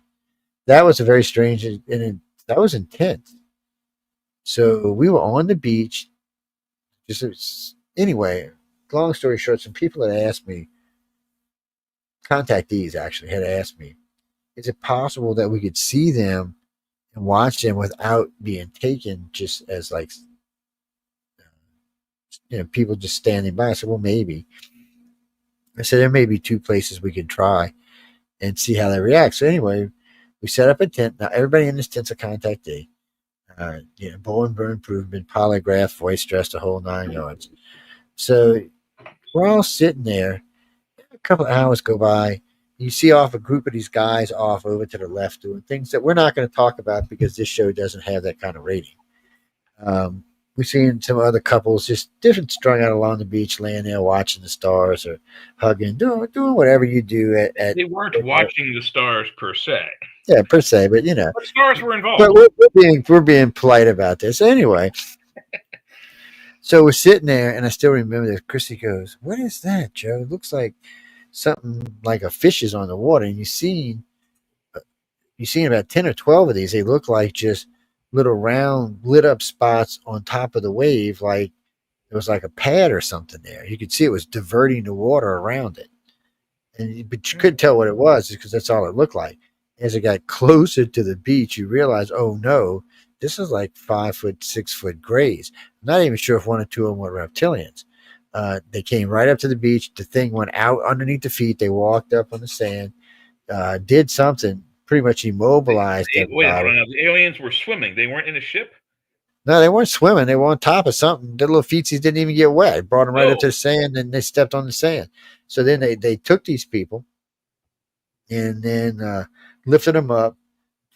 Speaker 15: That was a very strange and that was intense. So we were on the beach. Anyway, long story short, some people had asked me, contactees actually had asked me, is it possible that we could see them and watch them without being taken just as like, people just standing by? I said, well, maybe. I said, there may be two places we could try and see how they react. So anyway, we set up a tent. Now everybody in this tent's a contactee. Bow and burn proof, been polygraphed, voice stressed, the whole 9 yards. So we're all sitting there. A couple of hours go by. You see off a group of these guys off over to the left doing things that we're not going to talk about because this show doesn't have that kind of rating. We've seen some other couples just different strung out along the beach, laying there watching the stars or hugging, doing whatever you do at
Speaker 6: They weren't watching the stars per se.
Speaker 15: Yeah, per se, but
Speaker 6: But stars were involved.
Speaker 15: But we're being polite about this anyway. So we're sitting there, and I still remember this. Chrissy goes, "What is that, Joe? It looks like something like a fish is on the water." And you've seen about 10 or 12 of these. They look like just little round lit up spots on top of the wave, like it was like a pad or something there. You could see it was diverting the water around it, but you couldn't tell what it was because that's all it looked like. As it got closer to the beach, you realize, oh no, this is like 5 foot, 6 foot grays. I'm not even sure if one or two of them were reptilians. They came right up to the beach. The thing went out underneath the feet. They walked up on the sand, did something, pretty much immobilized
Speaker 6: Wait, hold
Speaker 15: everybody.
Speaker 6: on. The aliens were swimming. They weren't in a ship?
Speaker 15: No, they weren't swimming. They were on top of something. The little feetsies didn't even get wet. It brought them right up to the sand, and they stepped on the sand. So then they took these people and then lifted them up,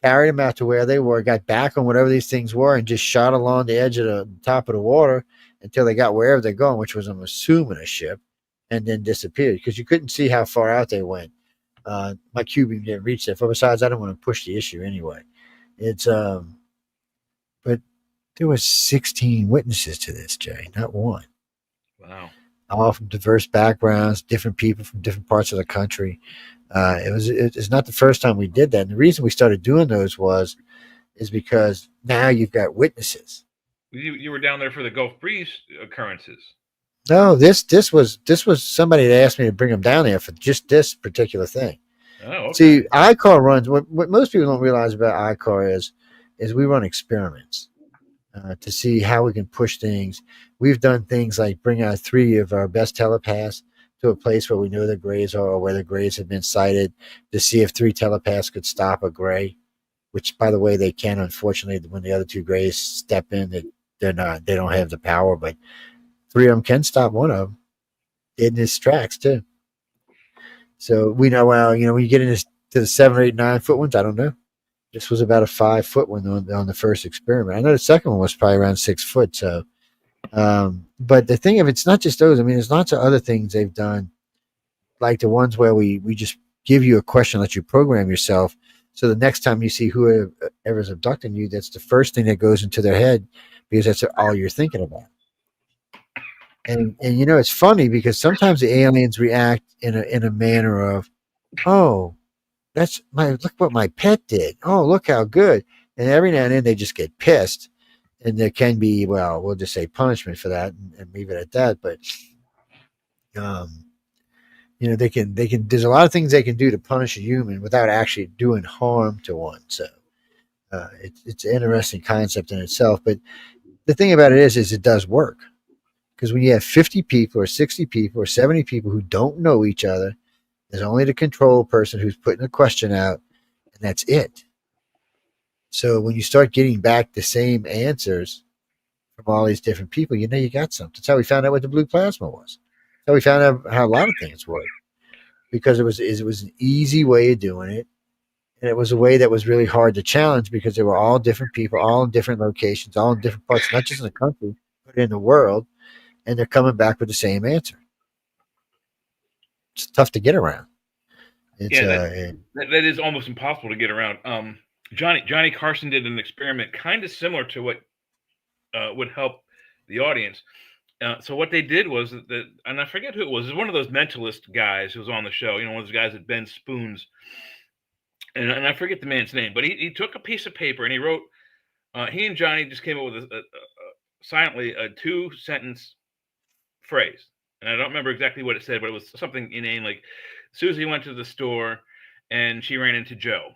Speaker 15: carried them out to where they were, got back on whatever these things were, and just shot along the edge of the top of the water until they got wherever they're going, which was, I'm assuming, a ship, and then disappeared because you couldn't see how far out they went. My cubing didn't reach that far. Besides, I don't want to push the issue anyway. It's but there was 16 witnesses to this, Jay, not one.
Speaker 6: Wow.
Speaker 15: All from diverse backgrounds, different people from different parts of the country. It's not the first time we did that. And the reason we started doing those is because now you've got witnesses.
Speaker 6: You were down there for the Gulf Breeze occurrences.
Speaker 15: No, this was somebody that asked me to bring them down there for just this particular thing.
Speaker 6: Oh, okay.
Speaker 15: See, ICAR runs what most people don't realize about ICAR is we run experiments to see how we can push things. We've done things like bring out 3 of our best telepaths to a place where we know the grays are or where the grays have been sighted to see if 3 telepaths could stop a gray, which, by the way, they can. Unfortunately, when the other 2 grays step in, they don't have the power, but 3 of them can stop one of them in his tracks too. So we know, well, when you get into the 7 or 8, 9 foot ones, I don't know. This was about a 5 foot one on the first experiment. I know the second one was probably around 6 foot. So, but the thing of it's not just those. I mean, there's lots of other things they've done, like the ones where we just give you a question, let you program yourself. So the next time you see whoever's abducting you, that's the first thing that goes into their head because that's all you're thinking about. And it's funny because sometimes the aliens react in a manner of, oh, look what my pet did. Oh, look how good. And every now and then they just get pissed. And there can be, well, we'll just say punishment for that and leave it at that. But They can there's a lot of things they can do to punish a human without actually doing harm to one. So it's an interesting concept in itself. But the thing about it is it does work, because when you have 50 people or 60 people or 70 people who don't know each other, there's only the control person who's putting a question out, and that's it. So when you start getting back the same answers from all these different people, you got something. That's how we found out what the blue plasma was. That's how we found out how a lot of things work, because it was an easy way of doing it, and it was a way that was really hard to challenge, because they were all different people, all in different locations, all in different parts, not just in the country, but in the world, and they're coming back with the same answer. It's tough to get around. It's,
Speaker 6: that is almost impossible to get around. Johnny Carson did an experiment kind of similar to what would help the audience. So what they did was that, and I forget who it was one of those mentalist guys who was on the show, one of those guys that bends spoons, and I forget the man's name, but he took a piece of paper and he wrote, he and Johnny just came up with silently a 2-sentence phrase, and I don't remember exactly what it said, but it was something inane like, Susie went to the store and she ran into Joe.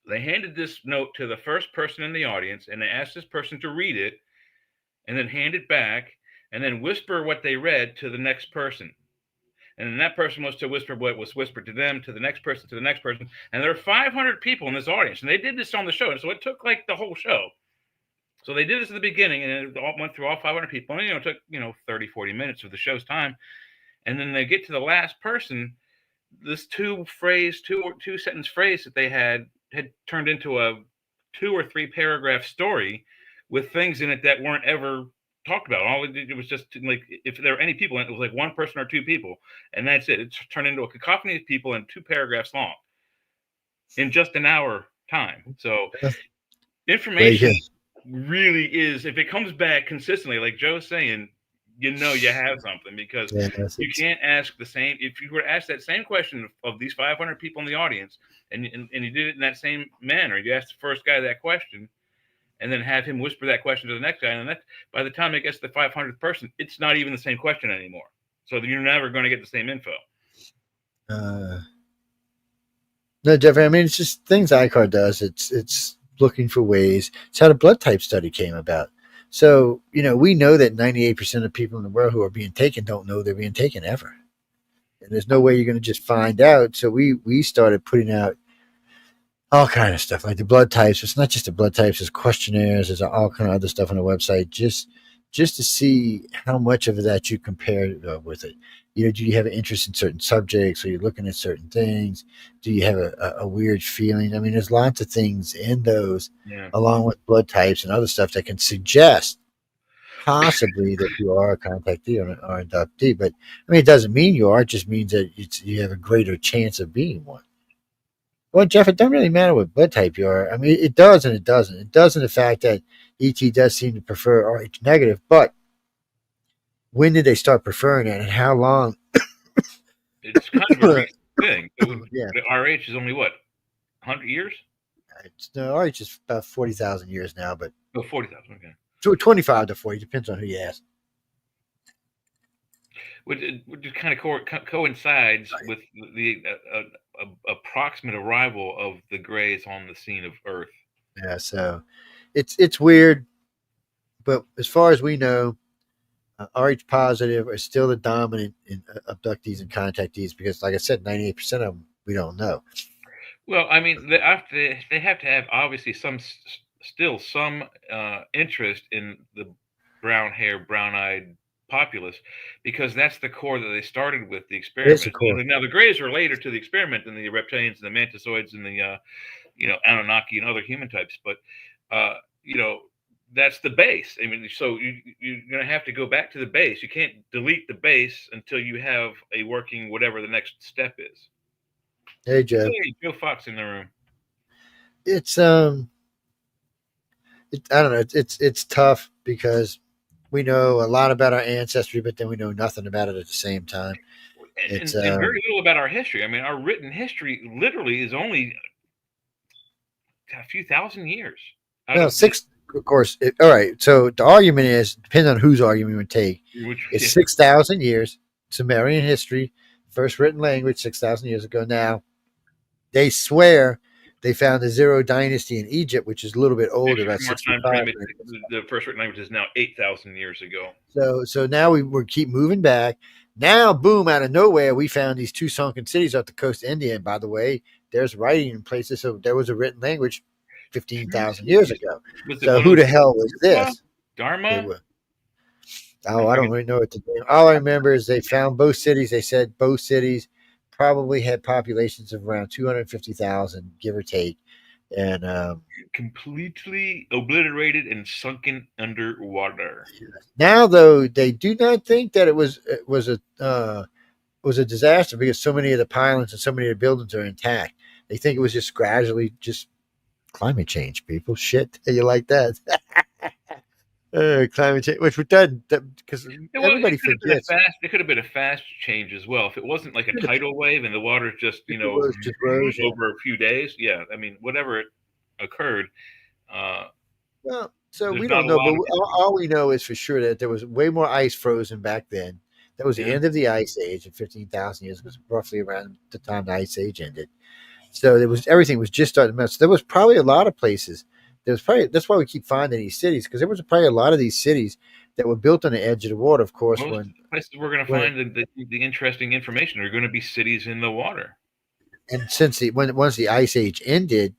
Speaker 6: They handed this note to the first person in the audience, and they asked this person to read it and then hand it back and then whisper what they read to the next person. And then that person was to whisper what was whispered to them, to the next person, to the next person. And there are 500 people in this audience, and they did this on the show. And so it took like the whole show. So they did this at the beginning, and it all went through all 500 people. And, it took, 30, 40 minutes of the show's time. And then they get to the last person. This two-sentence phrase that they had turned into a 2 or 3 paragraph story with things in it that weren't ever talked about. All it was just like, if there were any people in it, it was like one person or 2 people, and that's it. It turned into a cacophony of people and 2 paragraphs long in just an hour time. So information really is, if it comes back consistently, like Joe's saying, you have something, because you can't ask the same. If you were to ask that same question of these 500 people in the audience, and you did it in that same manner, you asked the first guy that question, and then have him whisper that question to the next guy, and by the time it gets to the 500th person, it's not even the same question anymore. So you're never going to get the same info.
Speaker 15: No, Jeffrey. I mean, it's just things ICAR does. It's looking for ways. It's how the blood type study came about. So, we know that 98% of people in the world who are being taken don't know they're being taken ever. And there's no way you're going to just find out. So we started putting out all kind of stuff, like the blood types. It's not just the blood types. There's questionnaires. There's all kind of other stuff on the website, just to see how much of that you compare with it. Do you have an interest in certain subjects? Are you looking at certain things? Do you have a weird feeling? I mean, there's lots of things in those, along with blood types and other stuff, that can suggest possibly that you are a contactee or adoptee. But I mean, it doesn't mean you are. It just means that you have a greater chance of being one. Well, Jeff, it doesn't really matter what blood type you are. I mean, it does and it doesn't. It does in the fact that ET does seem to prefer RH negative, but when did they start preferring it, and how long?
Speaker 6: It's kind of a recent thing. The RH is only what, 100 years?
Speaker 15: No, RH is about 40,000 years now, but
Speaker 6: 40,000. Okay.
Speaker 15: 25 to 40, depends on who you ask.
Speaker 6: Which kind of coincides with the approximate arrival of the Greys on the scene of Earth.
Speaker 15: Yeah, so it's weird, but as far as we know, RH positive are still the dominant in abductees and contactees, because, like I said, 98% of them we don't know.
Speaker 6: Well, I mean, they have to have obviously some interest in the brown hair, brown eyed populace, because that's the core that they started with the experiment. Now the Greys are later to the experiment than the reptilians and the mantisoids and the Anunnaki and other human types, but that's the base. I mean, so you're going to have to go back to the base. You can't delete the base until you have a working whatever the next step is.
Speaker 15: Hey, Joe.
Speaker 6: Hey, Joe Fox in the room.
Speaker 15: It's I don't know. It's tough, because we know a lot about our ancestry, but then we know nothing about it at the same time.
Speaker 6: And very little about our history. I mean, our written history literally is only a few thousand years.
Speaker 15: No, of course, all right. So the argument is, depends on whose argument you would take. It's 6,000 years, Sumerian history, first written language 6,000 years ago. Now, they swear they found the Zero Dynasty in Egypt, which is a little bit older, about 65.
Speaker 6: The first written language is now 8,000 years ago.
Speaker 15: So now we keep moving back. Now, boom, out of nowhere, we found these two sunken cities off the coast of India. And by the way, there's writing in places. So there was a written language 15,000 years ago. So who the hell was this?
Speaker 6: Dharma?
Speaker 15: Oh, I don't really know what to do. All I remember is they found both cities. They said both cities probably had populations of around 250,000, give or take. And
Speaker 6: completely obliterated and sunken underwater.
Speaker 15: Now, though, they do not think that it was a disaster because so many of the pylons and so many of the buildings are intact. They think it was just gradually just climate change. People, shit, you like that? Climate change, which doesn't, because everybody forgets.
Speaker 6: It could have been a fast change as well. If it wasn't like a tidal wave and the water just
Speaker 15: rose
Speaker 6: over a few days. Yeah, I mean, whatever occurred.
Speaker 15: Well, so we don't know, but all we know is for sure that there was way more ice frozen back then. That was the end of the Ice Age of 15,000 years. It was roughly around the time the Ice Age ended. So everything was just starting to melt. So there was probably a lot of places. That's why we keep finding these cities, because there was probably a lot of these cities that were built on the edge of the water. Of course,
Speaker 6: most places we're going to find the interesting information are going to be cities in the water.
Speaker 15: And once the Ice Age ended,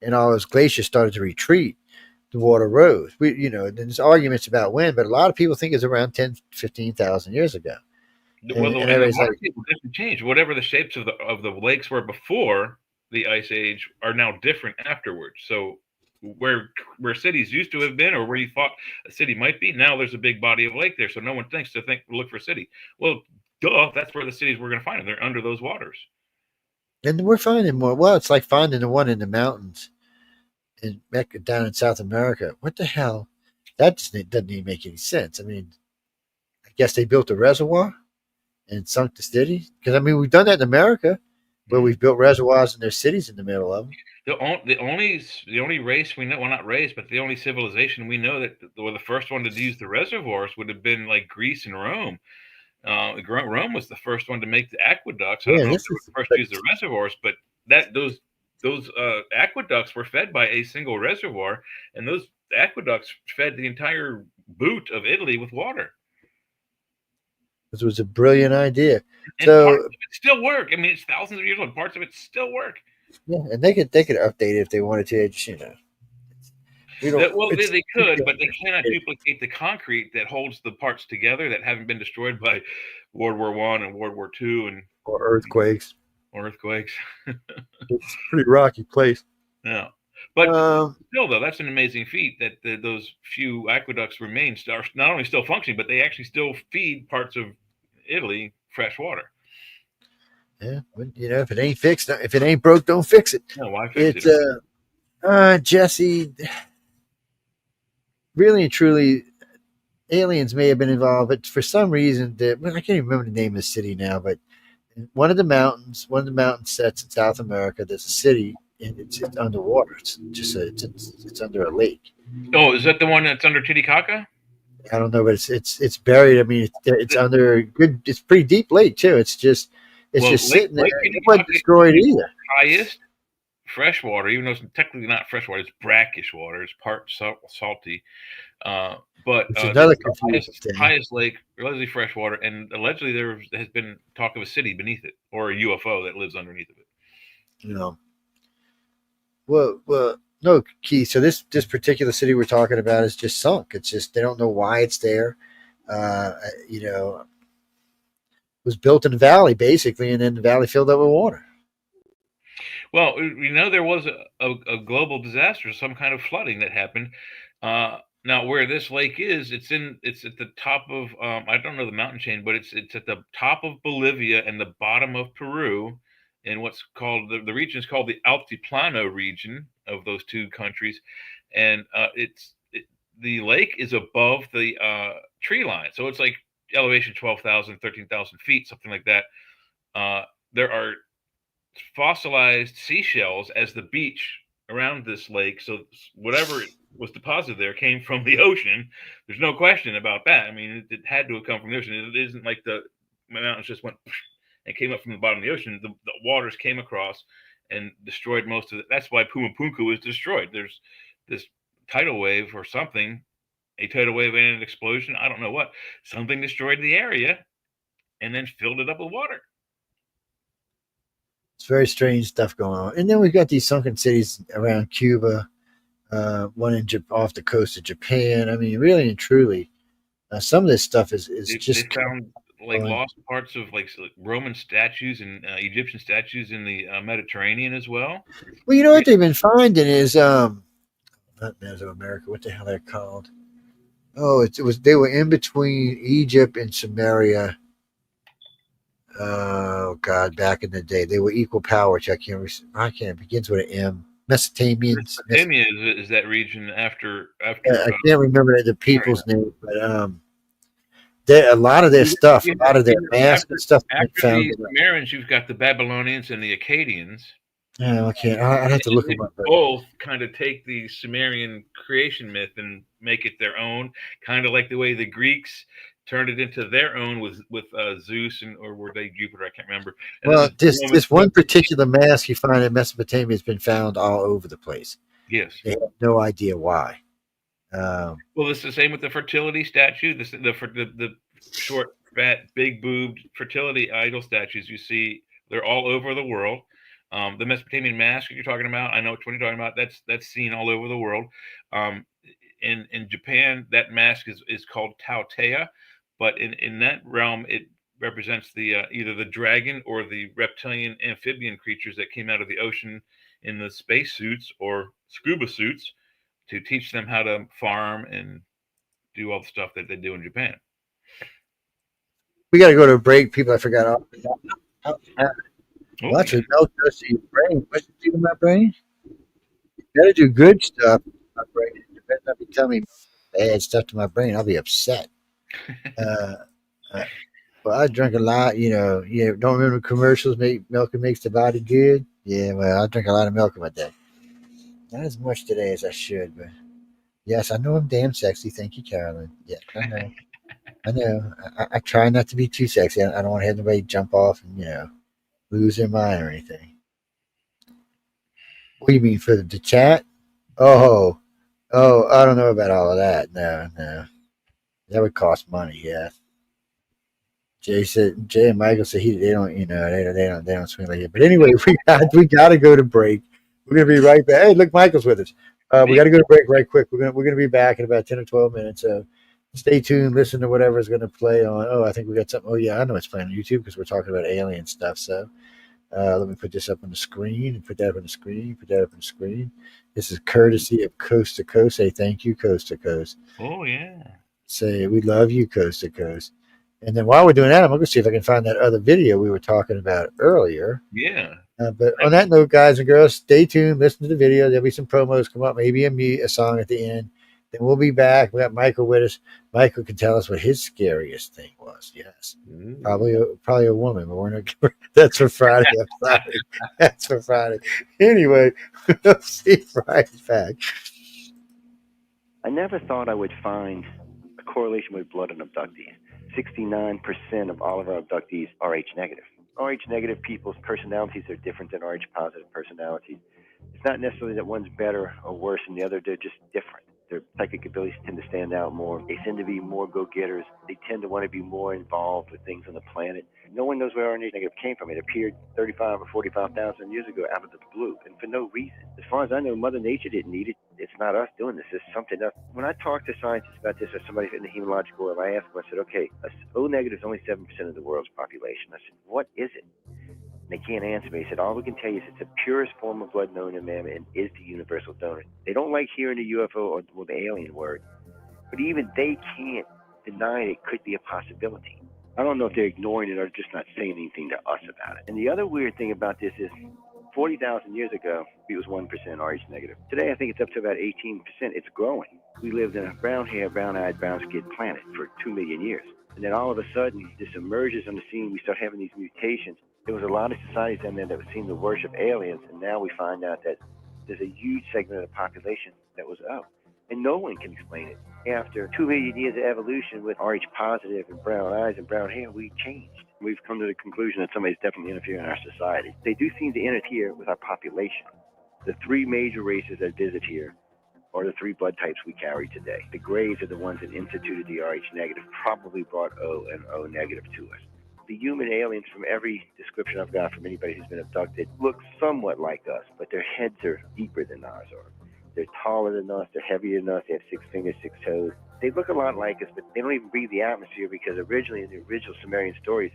Speaker 15: and all those glaciers started to retreat, the water rose. There's arguments about when, but a lot of people think it's around 10, 15,000 years ago.
Speaker 6: Well, and the water table doesn't change. Whatever the shapes of the lakes were before the Ice Age are now different afterwards. So where cities used to have been, or where you thought a city might be, now there's a big body of lake there, so no one thinks to look for a city. Well, duh, that's where the cities we're going to find them. They're under those waters.
Speaker 15: And we're finding more. Well, it's like finding the one in the mountains down in South America. What the hell? That doesn't even make any sense. I mean, I guess they built a reservoir and sunk the city, because I mean, we've done that in America, where we've built reservoirs and there's cities in the middle of them.
Speaker 6: The only race we know, well, not race, but the only civilization we know that were the first one to use the reservoirs would have been like Greece and Rome. Rome was the first one to make the aqueducts. I don't know if they were the first to use the reservoirs, but those aqueducts were fed by a single reservoir, and those aqueducts fed the entire boot of Italy with water.
Speaker 15: This was a brilliant idea.
Speaker 6: And parts of it still work. I mean, it's thousands of years old. Parts of it still work.
Speaker 15: Yeah, and they could update it if they wanted to. Just,
Speaker 6: they could, but they cannot duplicate the concrete that holds the parts together that haven't been destroyed by World War I and World War II
Speaker 15: or earthquakes.
Speaker 6: It's
Speaker 15: a pretty rocky place.
Speaker 6: Yeah. But still, though, that's an amazing feat that those few aqueducts remain, are not only still functioning, but they actually still feed parts of Italy fresh water.
Speaker 15: Yeah, but, if it ain't fixed, if it ain't broke, don't fix it.
Speaker 6: No, why fix it?
Speaker 15: Jesse, really and truly, aliens may have been involved, but for some reason, I can't even remember the name of the city now, but one of the mountain sets in South America, there's a city, and it's underwater. It's just it's under a lake.
Speaker 6: Oh, is that the one that's under Titicaca?
Speaker 15: I don't know, but it's buried. I mean, it's under good. It's pretty deep lake too. It's just sitting there. It wasn't destroyed either.
Speaker 6: Highest freshwater, even though it's technically not freshwater, it's brackish water. It's part salty. But
Speaker 15: it's another
Speaker 6: highest lake, allegedly freshwater, and allegedly there has been talk of a city beneath it, or a UFO that lives underneath of it.
Speaker 15: Well, no, Keith. So this particular city we're talking about is just sunk. It's just they don't know why it's there. It was built in a valley basically, and then the valley filled up with water.
Speaker 6: Well, there was a global disaster, some kind of flooding that happened. Now, where this lake is, it's at the top of I don't know the mountain chain, but it's at the top of Bolivia and the bottom of Peru, in what's called the region is called the Altiplano region of those two countries, and the lake is above the tree line, so it's like elevation 12,000, 13,000 feet, something like that. There are fossilized seashells as the beach around this lake, so whatever was deposited there came from the ocean. There's no question about that. I mean, it had to have come from the ocean. It isn't like the mountains just went and came up from the bottom of the ocean. The waters came across and destroyed most of it. That's why Pumapunku was destroyed. There's this tidal wave or something, a tidal wave and an explosion. I don't know what. Something destroyed the area and then filled it up with water.
Speaker 15: It's very strange stuff going on. And then we've got these sunken cities around Cuba, one off the coast of Japan. I mean, really and truly, some of this stuff is just
Speaker 6: They found like lost parts of like Roman statues and Egyptian statues in the Mediterranean as well.
Speaker 15: Well, you know what they've been finding is not Mesoamerica. What the hell they're called? Oh, it was they were in between Egypt and Samaria. Oh God, back in the day, they were equal power. Which I can't. It begins with an M. Mesopotamians.
Speaker 6: Mesopotamia is that region after.
Speaker 15: I can't remember the people's name, but a lot of their stuff, a lot of their masks and stuff.
Speaker 6: After the Sumerians, you've got the Babylonians and the Akkadians.
Speaker 15: No, I can't. I'd have to look them up.
Speaker 6: Both kind of take the Sumerian creation myth and make it their own, kind of like the way the Greeks turned it into their own with Zeus or were they Jupiter? I can't remember. And
Speaker 15: well, this one particular mask you find in Mesopotamia has been found all over the place.
Speaker 6: Yes,
Speaker 15: they have no idea why.
Speaker 6: Well, it's the same with the fertility statue. The short, fat, big boobed fertility idol statues you see. They're all over the world. The Mesopotamian mask that you're talking about, I know which one you're talking about. That's seen all over the world. In Japan, that mask is called Tautea, but in that realm, it represents the either the dragon or the reptilian amphibian creatures that came out of the ocean in the space suits or scuba suits to teach them how to farm and do all the stuff that they do in Japan.
Speaker 15: We got to go to a break, people. I forgot. Watch it melt goes to your brain. What's it do to my brain? You got to do good stuff to my brain. You better not be telling me bad stuff to my brain. I'll be upset. Well, I drink a lot. Don't remember commercials. Milk makes the body good. Yeah, well, I drink a lot of milk in my day. Not as much today as I should, but yes, I know I'm damn sexy. Thank you, Carolyn. Yeah, I know. I know. I try not to be too sexy. I don't want to have anybody jump off and lose their mind or anything. What do you mean for the chat? Oh, I don't know about all of that. No, that would cost money. Yeah. Jay and Michael said they don't swing like it. But anyway, we got to go to break. We're gonna be right back. Hey, look, Michael's with us. We got to go to break right quick. We're gonna be back in about 10 or 12 minutes. So stay tuned. Listen to whatever's gonna play on. Oh, I think we got something. Oh yeah, I know it's playing on YouTube because we're talking about alien stuff. So let me put this up on the screen and put that up on the screen. Put that up on the screen. This is courtesy of Coast to Coast. Say thank you, Coast to Coast.
Speaker 6: Oh yeah.
Speaker 15: Say we love you, Coast to Coast. And then while we're doing that, I'm going to see if I can find that other video we were talking about earlier.
Speaker 6: Yeah.
Speaker 15: But on that note, guys and girls, stay tuned. Listen to the video. There'll be some promos come up, maybe a song at the end. Then we'll be back. We got Michael with us. Michael can tell us what his scariest thing was. Yes. Probably a woman, but we're not. That's for Friday. That's for Friday. Anyway, we'll see Friday's back.
Speaker 16: I never thought I would find a correlation with blood and abductees. 69% of all of our abductees are Rh negative. Rh negative people's personalities are different than Rh positive personalities. It's not necessarily that one's better or worse than the other. They're just different. Their psychic abilities tend to stand out more. They tend to be more go-getters. They tend to want to be more involved with things on the planet. No one knows where Rh negative came from. It appeared 35 or 45,000 years ago out of the blue, and for no reason. As far as I know, Mother Nature didn't need it. It's not us doing this. It's something else. When I talk to scientists about this, or somebody in the hematological world, I ask them, I said, okay, O negative is only 7% of the world's population. I said, what is it? And they can't answer me. He said, all we can tell you is it's the purest form of blood known to man and is the universal donor. They don't like hearing the UFO or the alien word, but even they can't deny it could be a possibility. I don't know if they're ignoring it or just not saying anything to us about it. And the other weird thing about this is 40,000 years ago, it was 1% Rh negative. Today, I think it's up to about 18%. It's growing. We lived in a brown-haired, brown-eyed, brown-skinned planet for 2 million years. And then all of a sudden, this emerges on the scene. We start having these mutations. There was a lot of societies down there that seemed to worship aliens, and now we find out that there's a huge segment of the population that was, and no one can explain it. After 2 million years of evolution with Rh positive and brown eyes and brown hair, we changed. We've come to the conclusion that somebody's definitely interfering in our society. They do seem to interfere with our population. The three major races that visit here are the three blood types we carry today. The Greys are the ones that instituted the Rh negative, probably brought O and O negative to us. The human aliens, from every description I've got from anybody who's been abducted, look somewhat like us, but their heads are deeper than ours are. They're taller than us, they're heavier than us, they have 6 fingers, 6 toes. They look a lot like us, but they don't even breathe the atmosphere, because originally in the original Sumerian stories,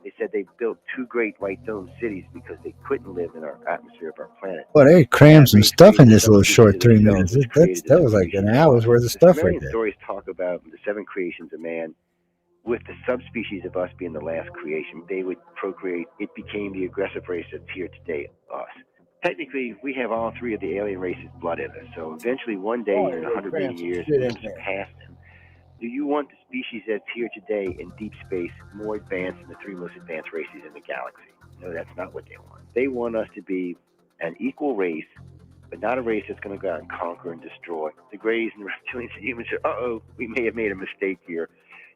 Speaker 16: they said they built 2 great white dome cities because they couldn't live in our atmosphere of our planet.
Speaker 15: Well, they crammed some stuff in this little short 3 minutes. That was like an hour's worth of stuff right there.
Speaker 16: Stories talk about the 7 creations of man, with the subspecies of us being the last creation. They would procreate. It became the aggressive race that's here today, us. Technically, we have all 3 of the alien races' blood in us. So eventually, one day in 100 million years, we're going to surpass them. Do you want the species that's here today in deep space more advanced than the 3 most advanced races in the galaxy? No, that's not what they want. They want us to be an equal race, but not a race that's going to go out and conquer and destroy. The Greys and the reptilians and humans say, uh-oh, we may have made a mistake here.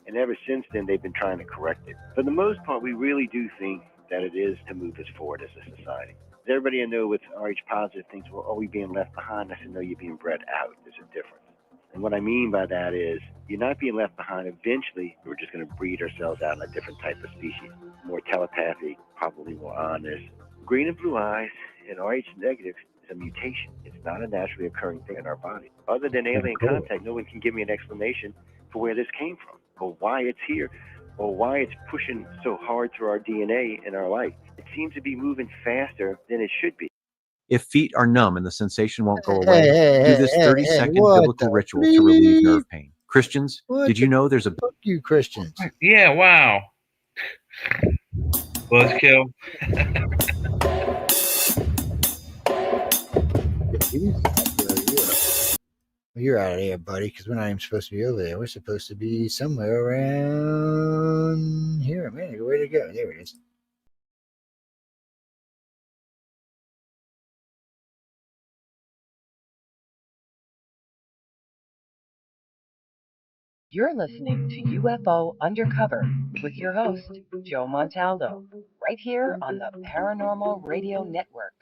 Speaker 16: And ever since then, they've been trying to correct it. For the most part, we really do think that it is to move us forward as a society. Everybody I know with Rh positive thinks, well, are we being left behind? I said, no, you're being bred out. There's a difference. And what I mean by that is, you're not being left behind. Eventually, we're just going to breed ourselves out in a different type of species. More telepathic, probably more honest. Green and blue eyes and Rh negative is a mutation. It's not a naturally occurring thing in our body. Other than alien contact, no one can give me an explanation for where this came from, or why it's here, or why it's pushing so hard through our DNA in our life. It seems to be moving faster than it should be.
Speaker 17: If feet are numb and the sensation won't go away, do this 30-second biblical ritual to relieve nerve pain. Christians, did you know there's a...
Speaker 15: Fuck you, Christians.
Speaker 6: Yeah, wow. Buzzkill.
Speaker 15: You're out of there, buddy, because we're not even supposed to be over there. We're supposed to be somewhere around here. Man, where'd it go? There it is.
Speaker 11: You're listening to UFO Undercover with your host, Joe Montaldo, right here on the Paranormal Radio Network.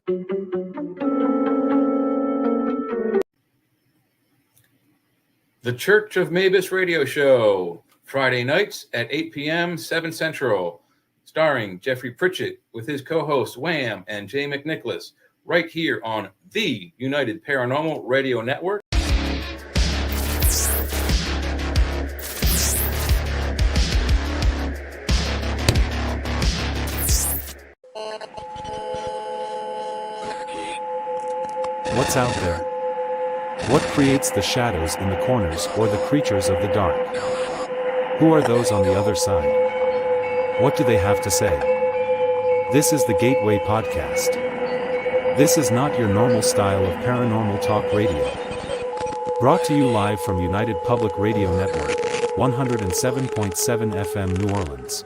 Speaker 6: The Church of Mavis Radio Show, Friday nights at 8 p.m., 7 Central, starring Jeffrey Pritchett with his co-hosts Wham and Jay McNicholas, right here on the United Paranormal Radio Network.
Speaker 8: What's out there? What creates the shadows in the corners or the creatures of the dark? Who are those on the other side? What do they have to say? This is the Gateway Podcast. This is not your normal style of paranormal talk radio. Brought to you live from United Public Radio Network, 107.7 FM New Orleans.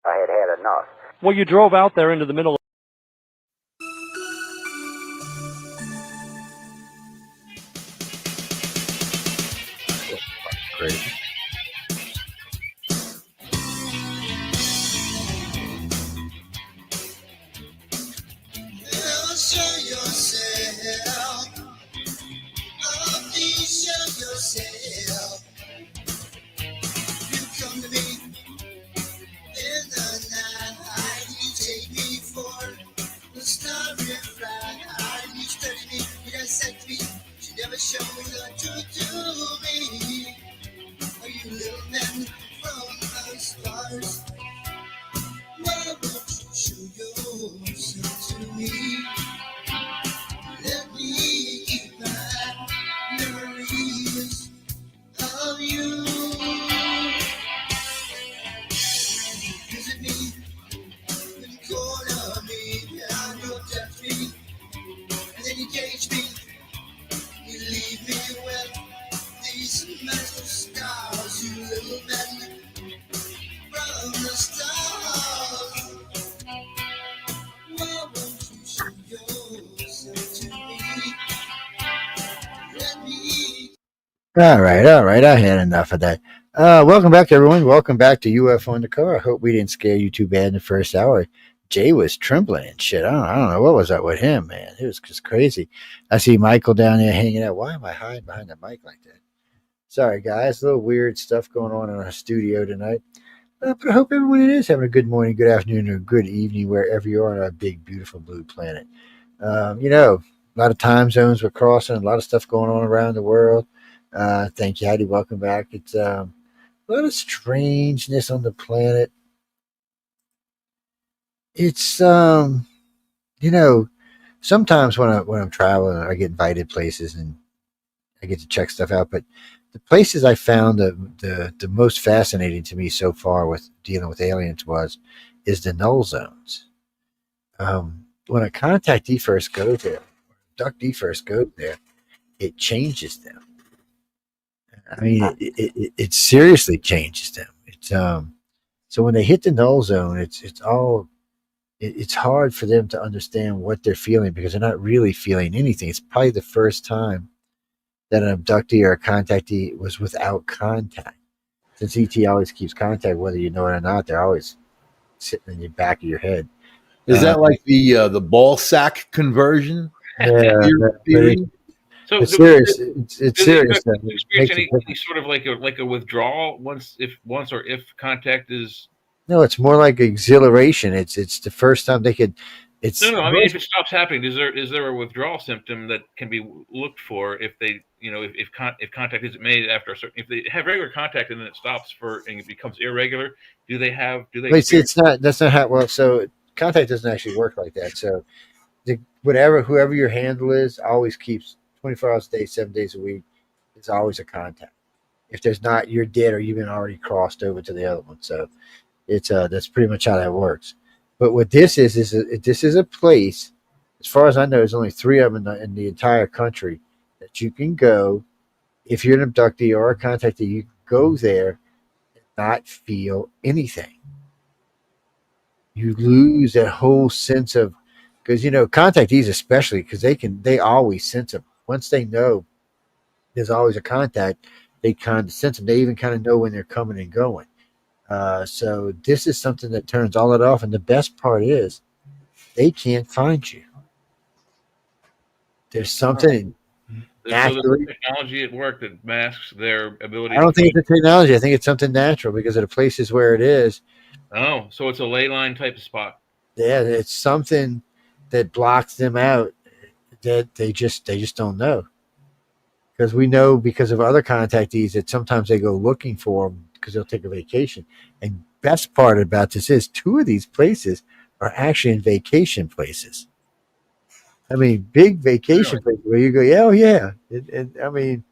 Speaker 12: I had enough.
Speaker 13: Well, you drove out there into the middle of...
Speaker 15: Crazy.
Speaker 18: Show yourself. Oh, please show yourself. You come to me in the night. You take me for the starry ride. You study me, you dissect me. You never show me the truth to me. Are you little man from the stars? Why won't you show yourself to me? Let me keep my memories of you. Visit me in the corner of me, and you'll touch me, and then you cage me. You leave me with these massive scars, you little man from the stars.
Speaker 15: All right. I had enough of that. Welcome back, everyone. Welcome back to UFO Undercover. I hope we didn't scare you too bad in the first hour. Jay was trembling and shit. I don't know what was up with him, man. It was just crazy. I see Michael down there hanging out. Why am I hiding behind the mic like that? Sorry, guys. A little weird stuff going on in our studio tonight. But I hope everyone is having a good morning, good afternoon, or good evening wherever you are on our big, beautiful blue planet. A lot of time zones we're crossing, a lot of stuff going on around the world. Thank you, Heidi. Welcome back. It's a lot of strangeness on the planet. It's sometimes when I'm traveling, I get invited places and I get to check stuff out. But the places I found the most fascinating to me so far with dealing with aliens is the null zones. When a contactee first goes there, abductee first goes there, it changes them. I mean, it seriously changes them. So when they hit the null zone, it's hard for them to understand what they're feeling because they're not really feeling anything. It's probably the first time that an abductee or a contactee was without contact. Since ET always keeps contact, whether you know it or not, they're always sitting in the back of your head.
Speaker 19: Is that like the ball sack conversion?
Speaker 15: Yeah,
Speaker 6: So
Speaker 15: it's serious. It's serious.
Speaker 6: Experience any sort of like a withdrawal once or if contact is.
Speaker 15: No, it's more like exhilaration. It's the first time they could.
Speaker 6: No. I mean, if it stops happening, is there a withdrawal symptom that can be looked for if they if contact isn't made after a certain, if they have regular contact and then it stops and it becomes irregular? Do they?
Speaker 15: Wait, it's not. That's not how. Well, so contact doesn't actually work like that. So whoever your handle is, always keeps 24 hours a day, 7 days a week. Is always a contact. If there's not, you're dead or you've been already crossed over to the other one. So it's that's pretty much how that works. But what this is this is a place, as far as I know, there's only 3 of them in the entire country that you can go if you're an abductee or a contactee. You go there and not feel anything. You lose that whole sense of, because contactees especially, because they always sense them. Once they know there's always a contact, they kind of sense them. They even kind of know when they're coming and going. So this is something that turns all that off. And the best part is they can't find you. There's something
Speaker 6: There's technology at work that masks their ability.
Speaker 15: I don't think it's a technology. I think it's something natural because of the places where it is.
Speaker 6: Oh, so it's a ley line type of spot.
Speaker 15: Yeah, it's something that blocks them out that they just don't know. Because we know because of other contactees that sometimes they go looking for them because they'll take a vacation. And best part about this is 2 of these places are actually in vacation places. I mean, big vacation places where you go, yeah. I mean,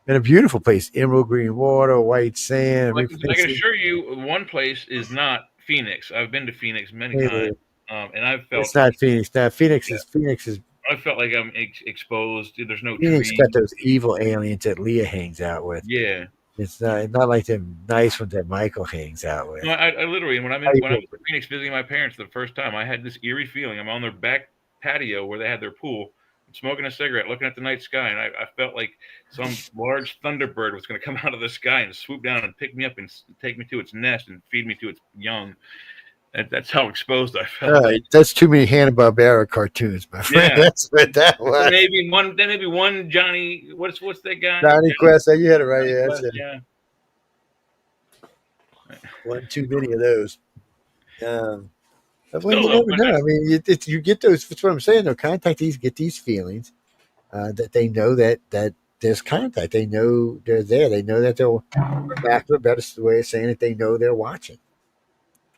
Speaker 15: in a beautiful place, emerald green water, white sand.
Speaker 6: I can assure you, one place is not Phoenix. I've been to Phoenix many times, and I've felt
Speaker 15: it's not Phoenix. Now, Phoenix is.
Speaker 6: I felt like I'm exposed. There's no
Speaker 15: Phoenix
Speaker 6: trees.
Speaker 15: got those evil aliens that Leah hangs out with.
Speaker 6: Yeah,
Speaker 15: it's not like the nice ones that Michael hangs out with.
Speaker 6: No, I literally when I was in Phoenix visiting my parents the first time, I had this eerie feeling. I'm on their back patio where they had their pool, smoking a cigarette, looking at the night sky, and I felt like some large thunderbird was going to come out of the sky and swoop down and pick me up and take me to its nest and feed me to its young. That's how exposed I felt.
Speaker 15: That's too many Hanna-Barbera cartoons, my friend. Yeah. That's what that was.
Speaker 6: Maybe one Johnny. What's that guy?
Speaker 15: Johnny Quest. You had it right. Yeah, that's it.
Speaker 6: Yeah.
Speaker 15: One too many of those. But you never know. I mean, you get those. That's what I'm saying. Though contactees get these feelings that they know that there's contact. They know they're there. They know that they're back to a better way of saying it. They know they're watching.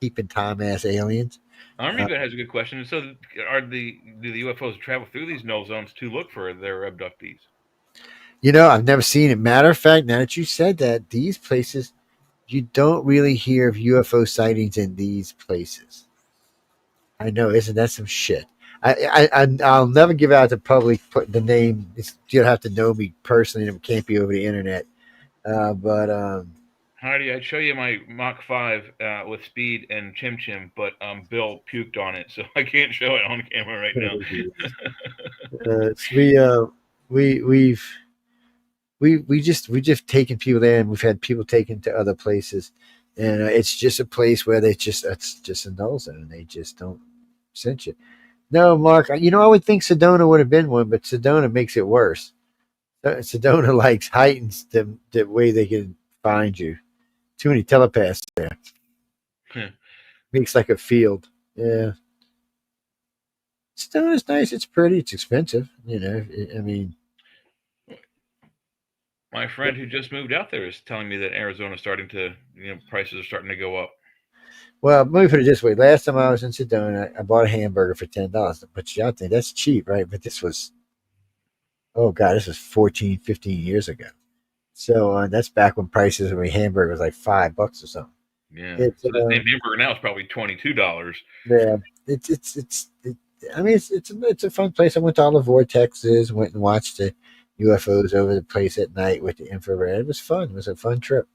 Speaker 15: Keeping time-ass aliens.
Speaker 6: Army Vet has a good question. So, do the UFOs travel through these null zones to look for their abductees?
Speaker 15: I've never seen it. Matter of fact, now that you said that, these places, you don't really hear of UFO sightings in these places. I know, isn't that some shit? I'll never give out the public the name. You'll have to know me personally, and it can't be over the internet.
Speaker 6: Heidi, I'd show you my Mach 5 with speed and Chim Chim, but Bill puked on it, so I can't show it on camera right now.
Speaker 15: we just taken people there, and we've had people taken to other places, and it's just a place where it's just a null zone, and they just don't send you. No, Mark, I would think Sedona would have been one, but Sedona makes it worse. Sedona likes heightens the way they can find you. Too many telepaths there. Makes like a field. Yeah. Sedona's nice. It's pretty. It's expensive. I mean,
Speaker 6: My friend who just moved out there is telling me that Arizona's starting to, prices are starting to go up.
Speaker 15: well, let me put it this way. Last time I was in Sedona, I bought a hamburger for $10. But y'all think that's cheap, right? But this was, oh God, this was 14, 15 years ago. So that's back when prices of a hamburger was like $5 or something.
Speaker 6: Yeah.
Speaker 15: It's,
Speaker 6: So the same hamburger now is probably $22.
Speaker 15: Yeah, I mean, it's a fun place. I went to all the vortexes, went and watched the UFOs over the place at night with the infrared. It was fun. It was a fun trip.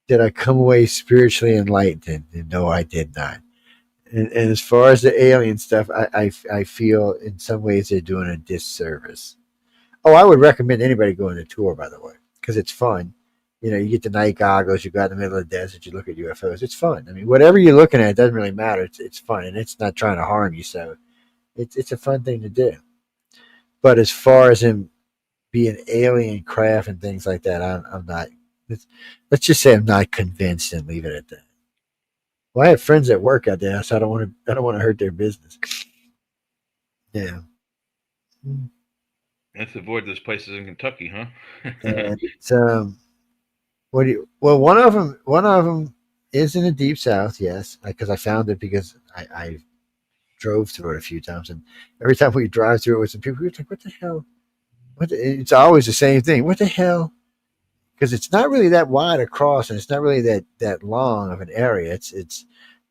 Speaker 15: Did I come away spiritually enlightened? And no, I did not. And as far as the alien stuff, I feel in some ways they're doing a disservice. Oh, I would recommend anybody go on a tour, by the way, because it's fun. You get the night goggles, you go out in the middle of the desert, you look at UFOs. It's fun. I mean, whatever you're looking at, it doesn't really matter. It's fun, and it's not trying to harm you. So it's a fun thing to do. But as far as him being alien craft and things like that, I'm not. Let's just say I'm not convinced, and leave it at that. Well, I have friends that work out there, so I don't want to hurt their business. Yeah.
Speaker 6: Let's avoid those places in Kentucky, huh?
Speaker 15: And it's well, one of them is in the deep south, yes, because I found it because I drove through it a few times, and every time we drive through it with some people, we're like, "What the hell?" It's always the same thing. What the hell? Because it's not really that wide across, and it's not really that long of an area. It's a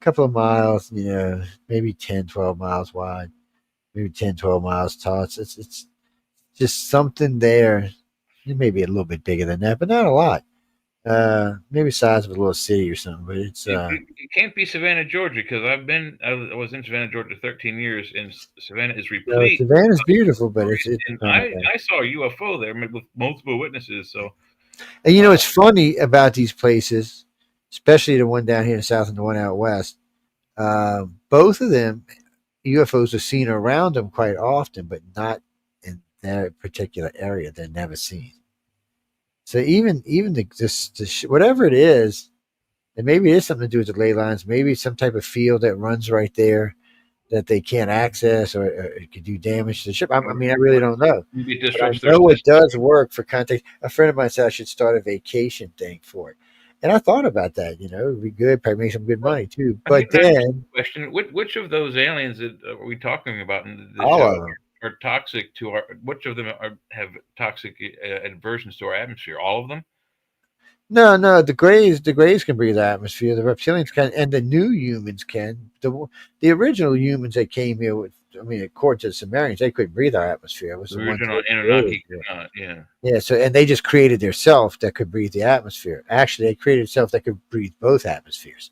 Speaker 15: couple of miles, maybe 10, 12 miles wide, maybe 10, 12 miles tall. It's just something there. It may be a little bit bigger than that, but not a lot. Maybe size of a little city or something, but it's
Speaker 6: It can't be Savannah, Georgia, because I was in Savannah, Georgia 13 years, and Savannah is replete.
Speaker 15: Savannah's beautiful, but it's
Speaker 6: And I saw a UFO there with multiple witnesses. So,
Speaker 15: and it's funny about these places, especially the one down here in the south and the one out west. Both of them, UFOs are seen around them quite often, but not in that particular area. They're never seen. So even whatever it is, and maybe it is something to do with the ley lines, maybe some type of field that runs right there that they can't access, or it could do damage to the ship. I mean, I really don't know.
Speaker 6: Maybe it
Speaker 15: But I
Speaker 6: disrupts their
Speaker 15: know it
Speaker 6: system.
Speaker 15: does work for contact. A friend of mine said I should start a vacation thing for it, and I thought about that. It would be good, probably make some good money too.
Speaker 6: I
Speaker 15: But
Speaker 6: think that's
Speaker 15: then
Speaker 6: the question: which of those aliens that are we talking about in the
Speaker 15: all
Speaker 6: show
Speaker 15: of them.
Speaker 6: are toxic to our? Which of them have toxic aversions to our atmosphere? All of them?
Speaker 15: No, the grays can breathe the atmosphere. The reptilians can, and the new humans can. The original humans that came here with, according to the Sumerians, they couldn't breathe our atmosphere. It was
Speaker 6: The
Speaker 15: the ones
Speaker 6: original
Speaker 15: that
Speaker 6: Anunnaki
Speaker 15: created
Speaker 6: could not. Yeah.
Speaker 15: Yeah, so and they just created their self that could breathe the atmosphere. Actually, they created a self that could breathe both atmospheres.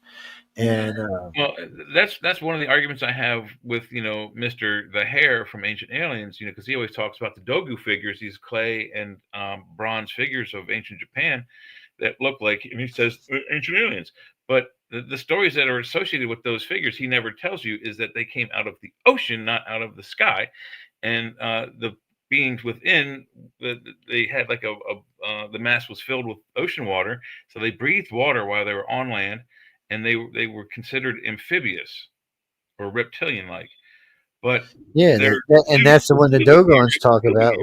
Speaker 15: And
Speaker 6: Well, that's one of the arguments I have with Mr. the Hare from Ancient Aliens, because he always talks about the Dogu figures, these clay and bronze figures of ancient Japan that look like, and he says ancient aliens, but the stories that are associated with those figures he never tells you is that they came out of the ocean, not out of the sky, and the beings within they had like the mass was filled with ocean water, so they breathed water while they were on land, and they were considered amphibious or reptilian like. But
Speaker 15: yeah, and that's the one the Dogons talk about.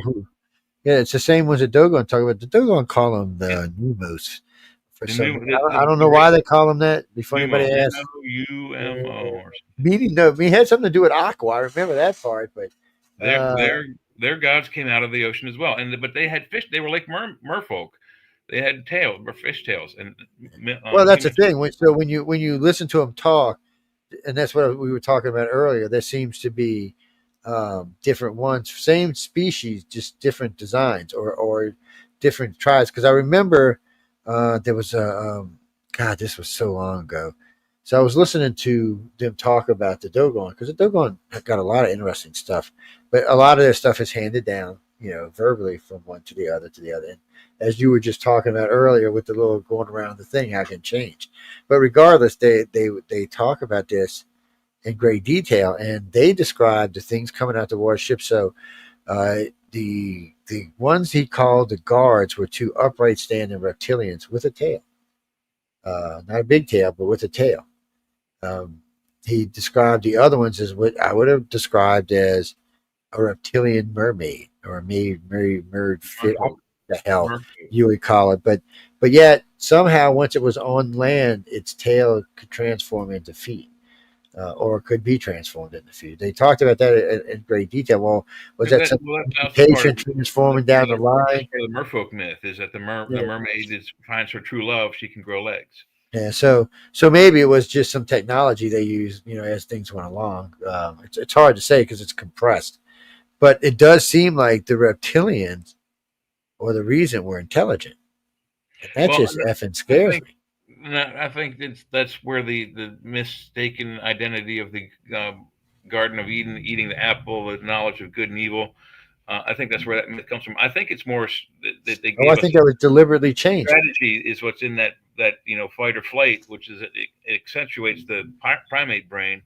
Speaker 15: Yeah, it's the same ones the Dogon talk about. The Dogon call them the Numos. For some, I don't know why they call them that. Before anybody asks,
Speaker 6: Numo.
Speaker 15: meaning no, it had something to do with aqua. I remember that part, but
Speaker 6: their gods came out of the ocean as well, but they had fish. They were like merfolk. They had tails, or fish tails, and
Speaker 15: well, that's the thing. When you listen to them talk, and that's what we were talking about earlier. There seems to be different ones, same species, just different designs or different tribes. Because I remember there was a God, this was so long ago. So I was listening to them talk about the Dogon, because the Dogon got a lot of interesting stuff, but a lot of their stuff is handed down. verbally from one to the other to the other. And as you were just talking about earlier with the little going around the thing, how it can change. But regardless, they talk about this in great detail, and they describe the things coming out the warship. So the ones he called the guards were two upright standing reptilians with a tail, not a big tail, but with a tail. He described the other ones as what I would have described as a reptilian mermaid or a mermaid fit. The hell you would call it, but yet somehow once it was on land, its tail could transform into feet. Or could be transformed into feet. They talked about that in great detail. Well, was that some mutation transforming down the line?
Speaker 6: The merfolk myth is that the mermaid finds her true love. She can grow legs.
Speaker 15: Yeah, so maybe it was just some technology they used, as things went along. It's hard to say because it's compressed, but it does seem like the reptilians, or the reason, were intelligent, and that just effing scares me.
Speaker 6: I think that's where the mistaken identity of the Garden of Eden, eating the apple, the knowledge of good and evil. I think that's where that myth comes from. I think it's more that they gave
Speaker 15: I think that was deliberately changed.
Speaker 6: Strategy is what's in that fight or flight, which is it accentuates the primate brain,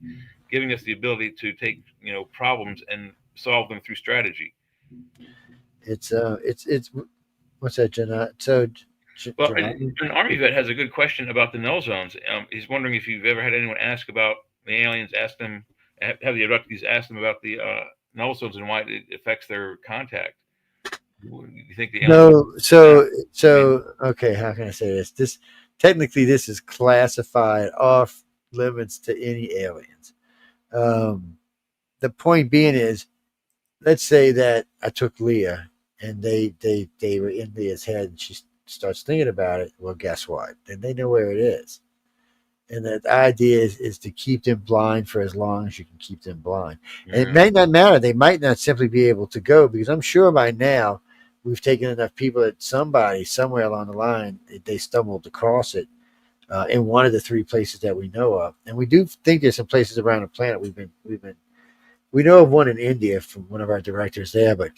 Speaker 6: giving us the ability to take problems and solve them through strategy.
Speaker 15: It's what's that, Jenna? So.
Speaker 6: Well, an Army vet has a good question about the null zones. He's wondering if you've ever had anyone ask about the aliens, have the abductees ask them about the null zones and why it affects their contact. You think the aliens
Speaker 15: okay, how can I say this? This technically this is classified off limits to any aliens. The point being is, let's say that I took Leah and they were in Leah's head and she starts thinking about it. Well, guess what? Then they know where it is. And the idea is to keep them blind for as long as you can keep them blind. And it may not matter. They might not simply be able to go, because I'm sure by now we've taken enough people that somebody somewhere along the line, they stumbled across it in one of the three places that we know of. And we do think there's some places around the planet we know of one in India from one of our directors there, but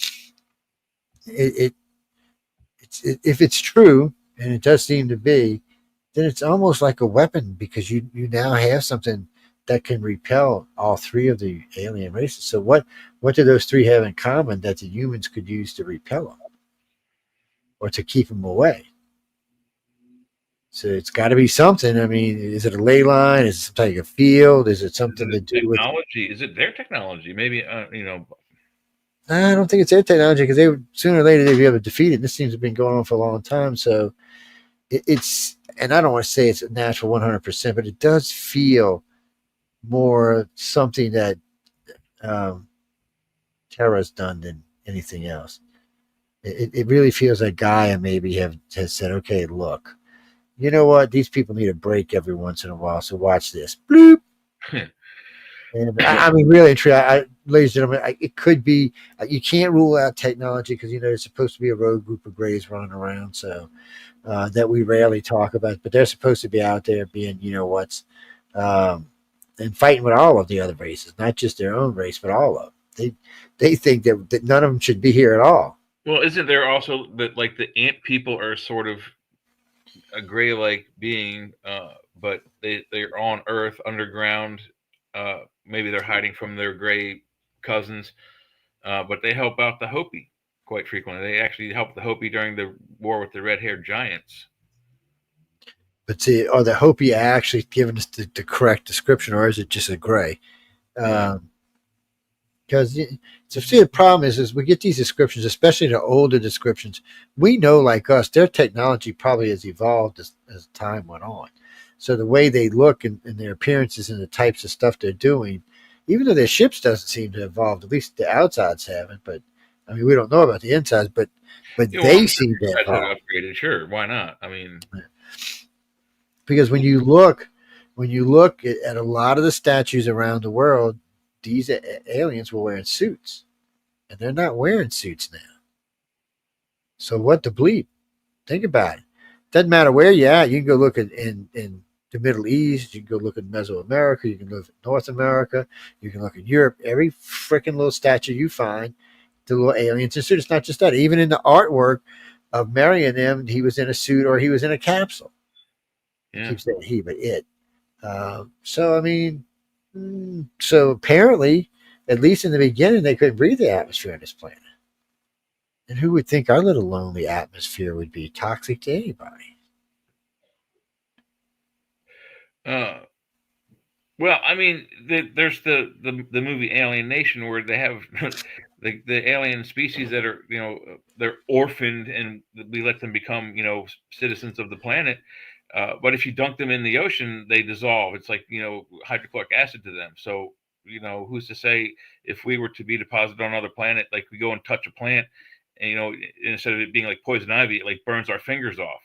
Speaker 15: if it's true, and it does seem to be, then it's almost like a weapon, because you now have something that can repel all three of the alien races. So what do those three have in common that the humans could use to repel them or to keep them away? So it's got to be something. I mean, is it a ley line? Is it some type of field? Is it something to do with
Speaker 6: technology? Is it their technology? Maybe
Speaker 15: I don't think it's their technology, because they would sooner or later they'd be able to defeat it. This seems to have been going on for a long time. So it's, and I don't want to say it's a natural 100%, but it does feel more something that Terra's done than anything else. It really feels like Gaia maybe has said, okay, look, you know what? These people need a break every once in a while. So watch this. Bloop. And I mean, really, ladies and gentlemen, it could be, you can't rule out technology, because, there's supposed to be a rogue group of Greys running around. So that we rarely talk about, but they're supposed to be out there being, and fighting with all of the other races, not just their own race, but all of them. They think that none of them should be here at all.
Speaker 6: Well, isn't there also that, like, the ant people are sort of a Grey-like being, but they're on Earth underground. Maybe they're hiding from their Grey cousins, but they help out the Hopi quite frequently. They actually helped the Hopi during the war with the red-haired giants.
Speaker 15: But see, are the Hopi actually giving us the correct description, or is it just a Grey? Because the problem is we get these descriptions, especially the older descriptions. We know, like us, their technology probably has evolved as time went on. So the way they look and their appearances and the types of stuff they're doing, even though their ships doesn't seem to have evolved, at least the outsides haven't. But I mean, we don't know about the insides, but they seem to have
Speaker 6: upgraded. Sure, why not? I mean,
Speaker 15: because when you look at a lot of the statues around the world, these aliens were wearing suits, and they're not wearing suits now. So what the bleep? Think about it. Doesn't matter where you're at. You can go look in the Middle East. You can go look at Mesoamerica. You can look at North America. You can look at Europe. Every freaking little statue you find the little aliens in suit. It's not just that. Even in the artwork of marrying them, he was in a suit or he was in a capsule.
Speaker 6: Yeah.
Speaker 15: I keep saying he, but it. So I mean, so apparently, at least in the beginning, they couldn't breathe the atmosphere on this planet. And who would think our little lonely atmosphere would be toxic to anybody?
Speaker 6: Well, I mean, there's the movie Alien Nation where they have the alien species that are, they're orphaned and we let them become, citizens of the planet. But if you dunk them in the ocean, they dissolve. It's like, hydrochloric acid to them. So, who's to say if we were to be deposited on another planet, like we go and touch a plant and, instead of it being like poison ivy, it like burns our fingers off.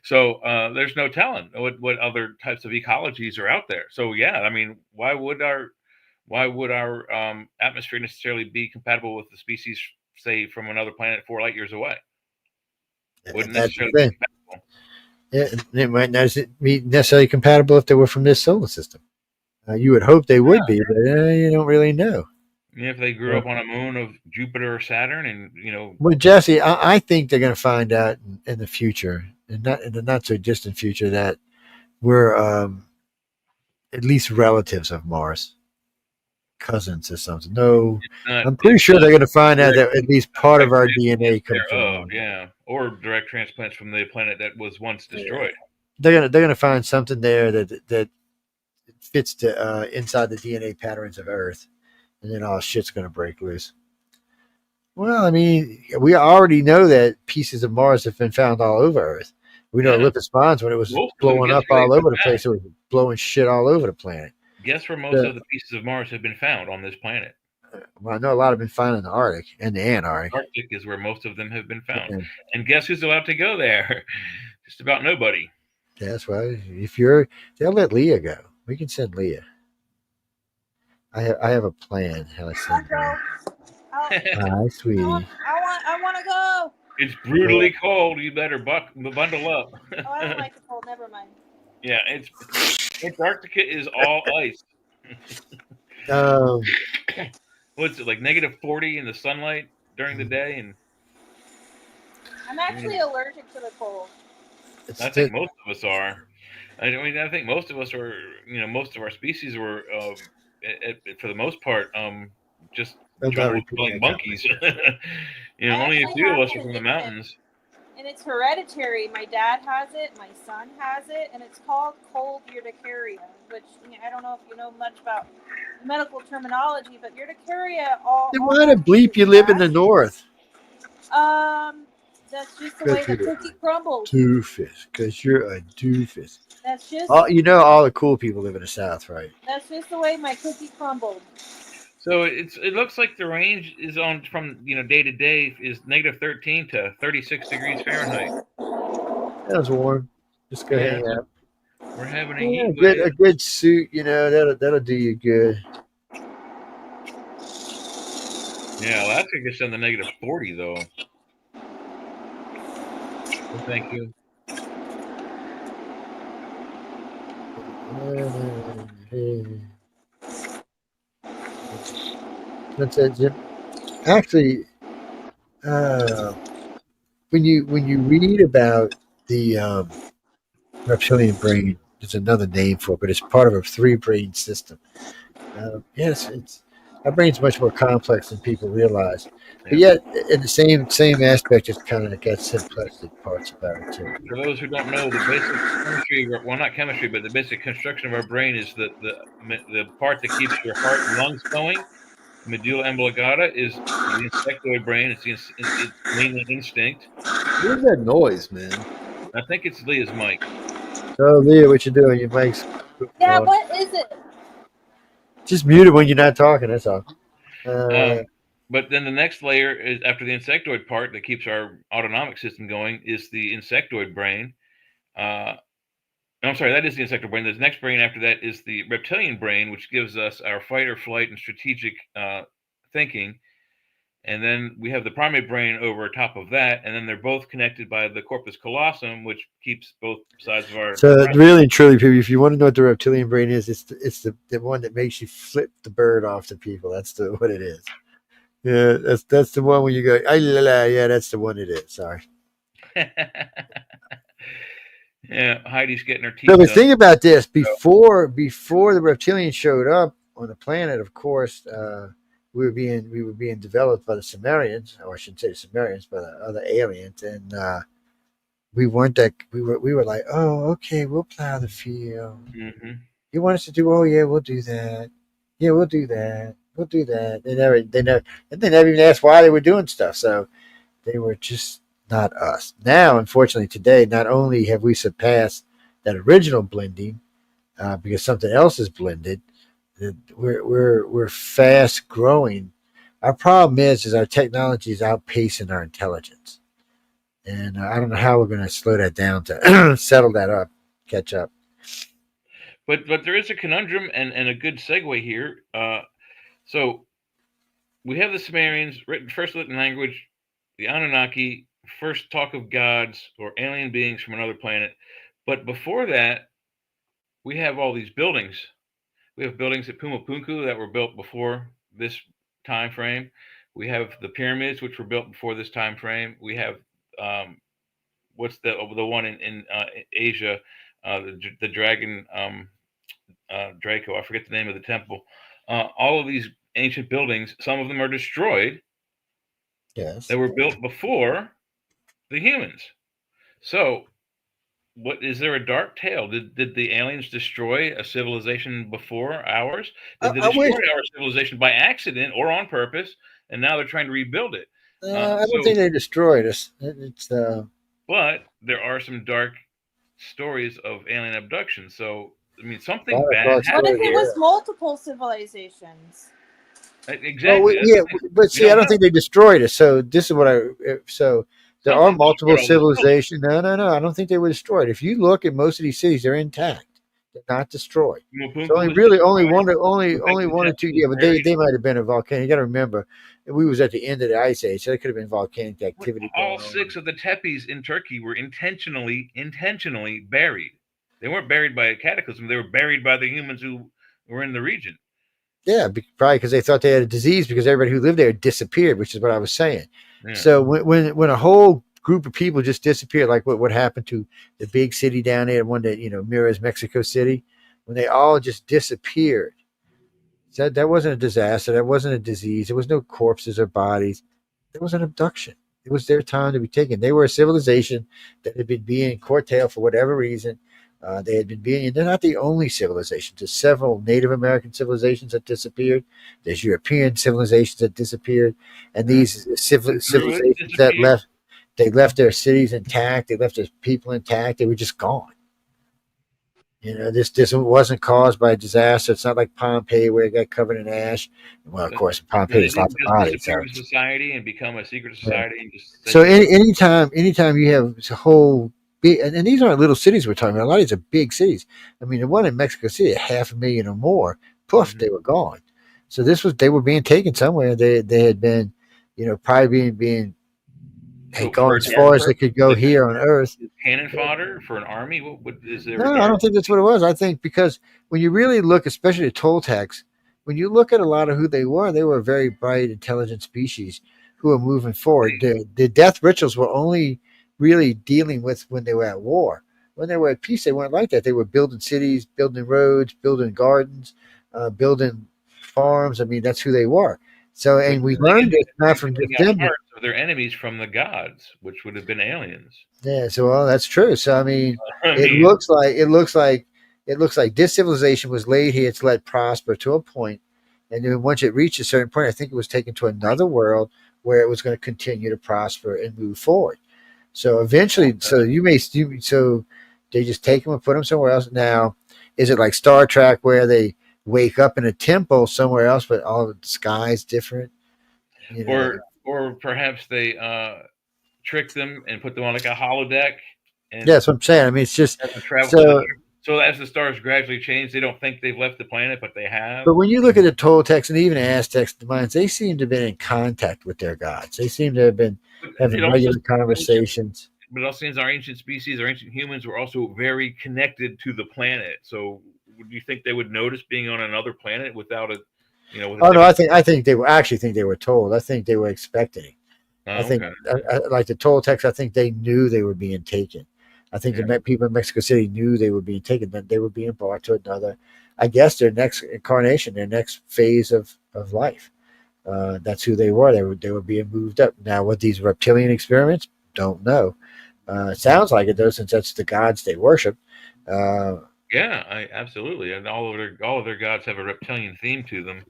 Speaker 6: So there's no telling what other types of ecologies are out there. So yeah, I mean, why would our atmosphere necessarily be compatible with the species, say, from another planet 4 light years away? Wouldn't necessarily be compatible.
Speaker 15: Yeah, it might not be necessarily compatible if they were from this solar system. You would hope they would be, but you don't really know.
Speaker 6: If they grew up on a moon of Jupiter or Saturn, and
Speaker 15: Well, Jesse, I think they're going to find out in the future, and not in the not so distant future, that we're at least relatives of Mars, cousins or something. No, I'm pretty sure they're going to find out that at least part of our DNA comes from Mars.
Speaker 6: Yeah, or direct transplants from the planet that was once destroyed.
Speaker 15: They're gonna find something there that fits the inside the DNA patterns of Earth, and then all shit's gonna break loose. Well, I mean, we already know that pieces of Mars have been found all over Earth. We know Olympus Mons, when it was blowing up all over the place, it was blowing shit all over the planet.
Speaker 6: Guess where most of the pieces of Mars have been found on this planet?
Speaker 15: Well, I know a lot have been found in the Arctic and the Antarctic.
Speaker 6: Arctic is where most of them have been found. Yeah. And guess who's allowed to go there? Just about nobody.
Speaker 15: Yeah, that's why. They'll let Leah go. We can send Leah. I have a plan how I send her. Hi, sweetie.
Speaker 20: I want to go.
Speaker 6: It's brutally cold. You better bundle up.
Speaker 20: Oh, I don't like the cold. Never mind.
Speaker 6: Yeah, Antarctica is all ice. What's it like? -40 in the sunlight during the day, and
Speaker 20: I'm actually allergic to the cold.
Speaker 6: I think most of us are. I mean, I think most of us are. Most of our species were, for the most part, just jungle-dwelling monkeys. Only a few of us are from the mountains.
Speaker 20: And it's hereditary. My dad has it. My son has it, and it's called cold urticaria. Which I don't know if you know much about medical terminology, but urticaria.
Speaker 15: Then why the bleep you live in the north?
Speaker 20: That's just the way the cookie crumbles.
Speaker 15: Doofus, because you're a doofus.
Speaker 20: That's just.
Speaker 15: All the cool people live in the south, right?
Speaker 20: That's just the way my cookie crumbled.
Speaker 6: So it looks like the range is on from day to day is -13 to 36 degrees Fahrenheit.
Speaker 15: That was warm. Just go hang out.
Speaker 6: We're having a
Speaker 15: good suit, that'll do you good.
Speaker 6: Yeah, well, that's gonna get down to -40 though. Well, thank you.
Speaker 15: That's it, Jim. Actually, when you read about the reptilian brain, there's another name for it, but it's part of a 3-brain system. Yes, our brain's much more complex than people realize. But yet, in the same aspect, it's kind of got simplistic parts about it too.
Speaker 6: For those who don't know, the basic chemistry, well, not chemistry, but the basic construction of our brain is the part that keeps your heart and lungs going. Medulla oblongata is the insectoid brain. It's mainly instinct.
Speaker 19: What is that noise, man?
Speaker 6: I think it's Leah's mic.
Speaker 15: So, Leah, what you doing? Your mic's...
Speaker 20: Yeah, what is it?
Speaker 15: Just mute it when you're not talking, that's all.
Speaker 6: But then the next layer is, after the insectoid part that keeps our autonomic system going, is the insectoid brain. I'm sorry, that is the insectoid brain. The next brain after that is the reptilian brain, which gives us our fight or flight and strategic thinking. And then we have the primate brain over top of that, and then they're both connected by the corpus callosum, which keeps both sides of our.
Speaker 15: So really and truly, people, if you want to know what the reptilian brain is, it's the one that makes you flip the bird off to people. That's what it is. Yeah, that's the one where you go, "Ay, la, la," yeah, that's the one it is. Sorry.
Speaker 6: Yeah, Heidi's getting her teeth
Speaker 15: No, but
Speaker 6: done.
Speaker 15: think about this: before the reptilians showed up on the planet, of course, we were being developed by the Sumerians, or I shouldn't say the Sumerians, but other aliens, and we weren't that we were like, oh, okay, we'll plow the field.
Speaker 6: Mm-hmm.
Speaker 15: You want us to do? Oh, yeah, we'll do that. Yeah, we'll do that. We'll do that. They never, and they never even asked why they were doing stuff. So they were just not us. Now, unfortunately, today, not only have we surpassed that original blending, because something else is blended, we're fast growing. Our problem is our technology is outpacing our intelligence, and I don't know how we're going to slow that down to settle that up, catch up.
Speaker 6: But there is a conundrum and a good segue here. So we have the Sumerians, first written language, the Anunnaki, first talk of gods or alien beings from another planet. But before that, we have all these buildings. We have buildings at Pumapunku that were built before this time frame. We have the pyramids, which were built before this time frame. We have what's the one in Asia, the dragon Draco. I forget the name of the temple. All of these ancient buildings, some of them are destroyed.
Speaker 15: Yes,
Speaker 6: they were built before the humans. So, what is there a dark tale? Did the aliens destroy a civilization before ours? Did they
Speaker 15: I
Speaker 6: destroy
Speaker 15: wish.
Speaker 6: our civilization by accident or on purpose? And now they're trying to rebuild it.
Speaker 15: I don't think they destroyed us. It's
Speaker 6: But there are some dark stories of alien abduction. So, I mean, something
Speaker 15: lot of
Speaker 6: bad
Speaker 15: dark
Speaker 20: What if
Speaker 6: happened
Speaker 20: it
Speaker 15: stories.
Speaker 6: here.
Speaker 20: was multiple civilizations?
Speaker 15: Well,
Speaker 6: Exactly.
Speaker 15: yeah, but see, I
Speaker 6: don't
Speaker 15: don't
Speaker 6: know.
Speaker 15: think they destroyed us. So this is what I. So there are
Speaker 6: Something
Speaker 15: multiple
Speaker 6: destroyed all those buildings.
Speaker 15: civilizations. No. I don't think they were destroyed. If you look at most of these cities, they're intact. They're not destroyed. So
Speaker 6: Pumapunku
Speaker 15: only
Speaker 6: was
Speaker 15: really only
Speaker 6: destroyed.
Speaker 15: only one or two. Yeah, but they might have been a volcano. You got to remember, we was at the end of the ice age, so there could have been volcanic activity
Speaker 6: All
Speaker 15: going on.
Speaker 6: 6 of the tepes in Turkey were intentionally buried. They weren't buried by a cataclysm. They were buried by the humans who were in the region.
Speaker 15: Yeah, probably because they thought they had a disease because everybody who lived there disappeared, which is what I was saying.
Speaker 6: Yeah.
Speaker 15: So when a whole group of people just disappeared, like what happened to the big city down there, one that mirrors Mexico City, when they all just disappeared, that wasn't a disaster. That wasn't a disease. There was no corpses or bodies. It was an abduction. It was their time to be taken. They were a civilization that had been being curtailed for whatever reason. They had been being, and they're not the only civilization. There's several Native American civilizations that disappeared. There's European civilizations that disappeared. And these civilizations that left, they left their cities intact. They left their people intact. They were just gone. This wasn't caused by a disaster. It's not like Pompeii where it got covered in ash. Well, of course, in Pompeii
Speaker 6: They
Speaker 15: there's lots
Speaker 6: didn't
Speaker 15: of
Speaker 6: just
Speaker 15: bodies.
Speaker 6: disappear to society and become a secret society. And just
Speaker 15: So anytime you have a whole big, and these aren't little cities we're talking about. A lot of these are big cities. I mean, the one in Mexico City, 500,000 or more. Poof, they were gone. So they were being taken somewhere. They had been, probably being had gone as far as they could go here on Earth.
Speaker 6: Cannon fodder for an army. What is there?
Speaker 15: No, I don't think that's what it was. I think because when you really look, especially at Toltecs, when you look at a lot of who they were a very bright, intelligent species who were moving forward. The death rituals were only really dealing with when they were at war. When they were at peace, they weren't like that. They were building cities, building roads, building gardens, building farms. I mean, that's who they were. So, and we learned this not from just them.
Speaker 6: Hearts of their enemies from the gods, which would have been aliens.
Speaker 15: Yeah, so that's true. So I mean, it looks like this civilization was laid here to let prosper to a point, and then once it reached a certain point, I think it was taken to another world where it was going to continue to prosper and move forward. So eventually, so they just take them and put them somewhere else. Now, is it like Star Trek where they wake up in a temple somewhere else, but all of the sky's different?
Speaker 6: Or perhaps they trick them and put them on like a holodeck. And
Speaker 15: that's what I'm saying. I mean, it's just
Speaker 6: so as the stars gradually change, they don't think they've left the planet, but they have.
Speaker 15: But when you look at the Toltecs and even Aztecs, the Mayans, they seem to have been in contact with their gods. They seem to have been having regular conversations.
Speaker 6: But it also seems our ancient species, our ancient humans, were also very connected to the planet. So, would you think they would notice being on another planet without You know, with
Speaker 15: Oh no, I think they were actually think they were told. I think they were expecting it. I think,
Speaker 6: okay.
Speaker 15: like the Toltecs, I think they knew they were being taken. I think the people in Mexico City knew they were being taken, that they were being brought to another, I guess, their next incarnation, their next phase of life. That's who they were. They were being moved up. Now, what these reptilian experiments, don't know. It sounds like it though, since that's the gods they worship.
Speaker 6: Yeah, absolutely. And all of their gods have a reptilian theme to them.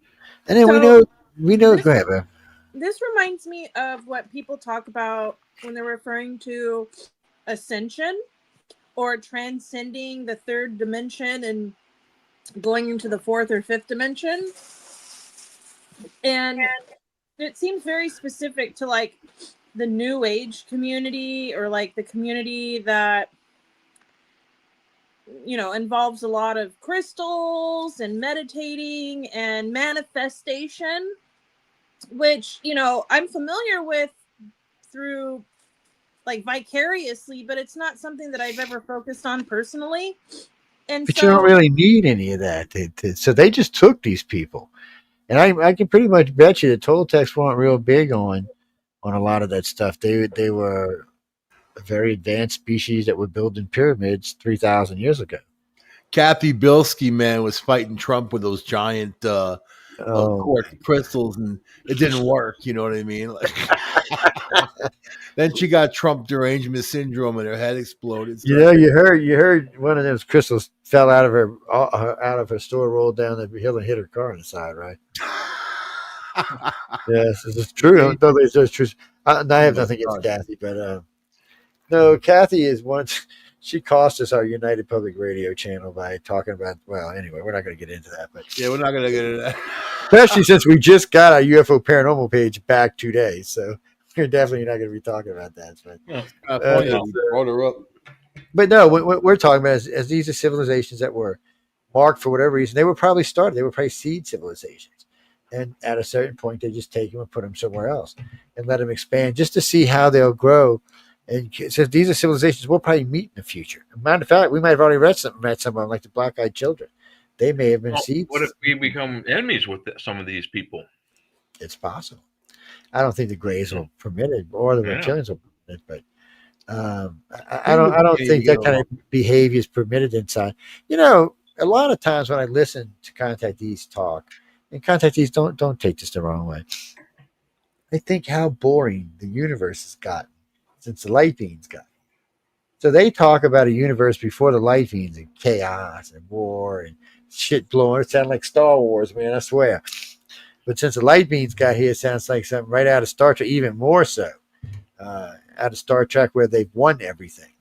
Speaker 15: And then we know. Go ahead, man.
Speaker 20: This reminds me of what people talk about when they're referring to ascension or transcending the third dimension and going into the fourth or fifth dimension. And it seems very specific to like the New Age community, or like the community that, you know, involves a lot of crystals and meditating and manifestation, which, you know, I'm familiar with through like vicariously, but it's not something that I've ever focused on personally. And
Speaker 15: But you don't really need any of that. So they just took these people, and I can pretty much bet you the Toltecs weren't real big on a lot of that stuff. They were a very advanced species that were building pyramids 3,000 years ago.
Speaker 19: Kathy Bilski, man, was fighting Trump with those giant quartz crystals, and it didn't work. You know what I mean? Like, then she got Trump derangement syndrome, and her head exploded.
Speaker 15: You know, you heard one of those crystals fell out of her store, rolled down the hill, and hit her car on the side, right? Yes, this is true. No, it's true. I have nothing against Kathy, but no, Kathy is one. She cost us our United Public Radio channel by talking about. Well, anyway, we're not going to get into that, but
Speaker 19: yeah, we're not going to get into that.
Speaker 15: Especially since we just got our UFO Paranormal page back today, so we're definitely not going to be talking about that. But
Speaker 19: brought her up.
Speaker 15: But no, what we're talking about is, as these are civilizations that were marked for whatever reason, they were probably started. They were probably seed civilizations, and at a certain point, they just take them and put them somewhere else and let them expand just to see how they'll grow. And so these are civilizations we'll probably meet in the future. Matter of fact, we might have already met some of them, like the black-eyed children. They may have been seeds.
Speaker 6: What if we become enemies with some of these people?
Speaker 15: It's possible. I don't think the Greys will permit it, or the reptilians will permit it, but I don't think that kind of behavior is permitted inside. You know, a lot of times when I listen to contactees talk, and contactees don't take this the wrong way, I think how boring the universe has gotten since the light beings got. So they talk about a universe before the light beings and chaos and war and shit blowing. It sounds like Star Wars, man, I swear. But since the light beings got here, it sounds like something right out of Star Trek, even more so. Out of Star Trek, where they've won everything.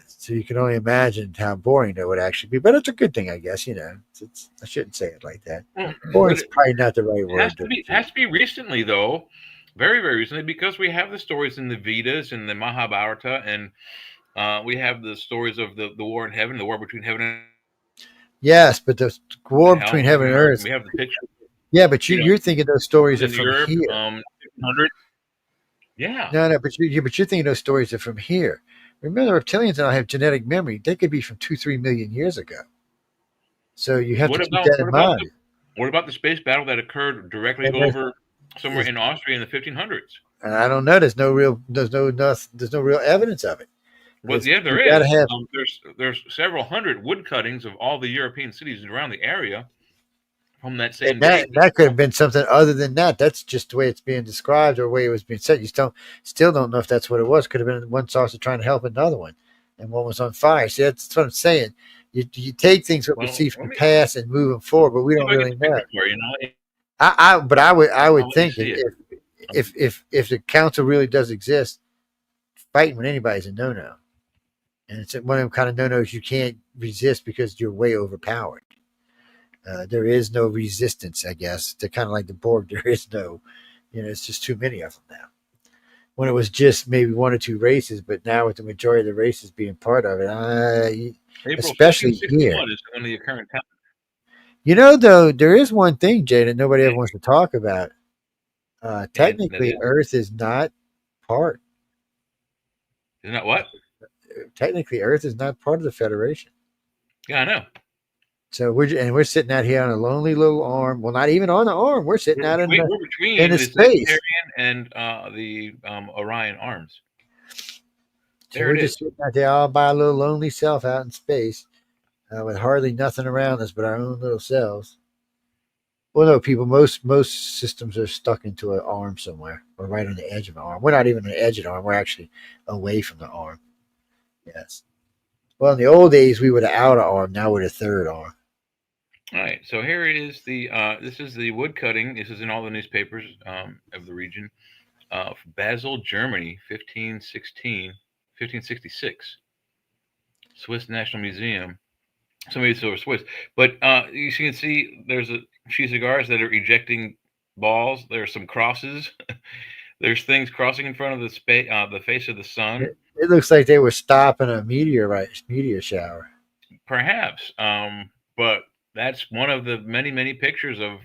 Speaker 15: So you can only imagine how boring that would actually be. But it's a good thing, I guess, you know. I shouldn't say it like that. Boring's probably not the right word.
Speaker 6: It has to be recently, though. Very, very recently, because we have the stories in the Vedas and the Mahabharata, and we have the stories of the war in heaven, the war between heaven and
Speaker 15: yes, but the war between heaven and earth.
Speaker 6: We have the picture.
Speaker 15: Yeah, but you're thinking those stories are from
Speaker 6: Europe,
Speaker 15: here.
Speaker 6: 100. Yeah.
Speaker 15: No, but you're thinking those stories are from here. Remember, reptilians don't have genetic memory. They could be from 2-3 million years ago. So you have to keep that in mind.
Speaker 6: What about the space battle that occurred directly over somewhere in Austria in the 1500s?
Speaker 15: And I don't know. There's no real evidence of it.
Speaker 6: Well, yeah, there is. There's several hundred wood cuttings of all the European cities around the area from that same date.
Speaker 15: That could have been something other than that. That's just the way it's being described or the way it was being said. You still don't know if that's what it was. Could have been one saucer trying to help another one, and one was on fire. See, that's what I'm saying. You take things that we see from the past and move them forward, but we don't really know. I would think if the council really does exist, fighting with anybody is a no-no. And it's one of them kind of no-nos you can't resist because you're way overpowered. There is no resistance, I guess. They're kind of like the Borg. There is no, it's just too many of them now. When it was just maybe one or two races, but now with the majority of the races being part of it, especially here.
Speaker 6: Is one of the current times.
Speaker 15: Though, there is one thing, Jay, that nobody ever wants to talk about. Technically, Earth is not part.
Speaker 6: Isn't that what?
Speaker 15: Technically, Earth is not part of the Federation.
Speaker 6: Yeah, I know.
Speaker 15: So we're sitting out here on a lonely little arm. Well, not even on the arm. We're sitting out
Speaker 6: We're
Speaker 15: in
Speaker 6: between
Speaker 15: the
Speaker 6: the
Speaker 15: space.
Speaker 6: Sagittarian and the Orion arms.
Speaker 15: So
Speaker 6: There
Speaker 15: we're
Speaker 6: it
Speaker 15: just
Speaker 6: is.
Speaker 15: sitting out there all by a little lonely self out in space, with hardly nothing around us but our own little selves. Well, no, people. Most systems are stuck into an arm somewhere, or right on the edge of an arm. We're not even on the edge of the arm. We're actually away from the arm. Yes. Well, in the old days, we were the outer arm. Now we're the third arm.
Speaker 6: All right, so here is the this is the wood cutting. This is in all the newspapers of the region. Basel, Germany, 1566. Swiss National Museum. Somebody said Swiss, but you can see there's a few cigars that are ejecting balls. There's some crosses. There's things crossing in front of the face of the sun.
Speaker 15: It looks like they were stopping a meteor shower.
Speaker 6: Perhaps, but that's one of the many pictures of.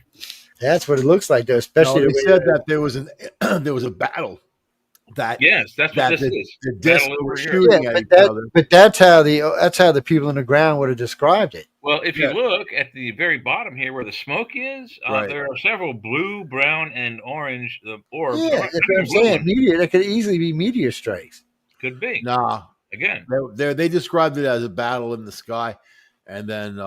Speaker 15: That's what it looks like, though. Especially
Speaker 19: No,
Speaker 15: the
Speaker 19: they
Speaker 15: way
Speaker 19: said that there was there was a battle. That
Speaker 6: yes, that's what this is.
Speaker 19: The discs
Speaker 6: Battle
Speaker 19: were
Speaker 6: over here.
Speaker 19: shooting at each other.
Speaker 15: But that's how the people on the ground would have described it.
Speaker 6: Well, if you look at the very bottom here where the smoke is,
Speaker 19: Right.
Speaker 6: there are several blue, brown, and orange orbs.
Speaker 15: Yeah, that's what I'm saying. Meteor. That could easily be meteor strikes.
Speaker 6: Could be.
Speaker 19: Nah.
Speaker 6: Again.
Speaker 19: They described it as a battle in the sky, and then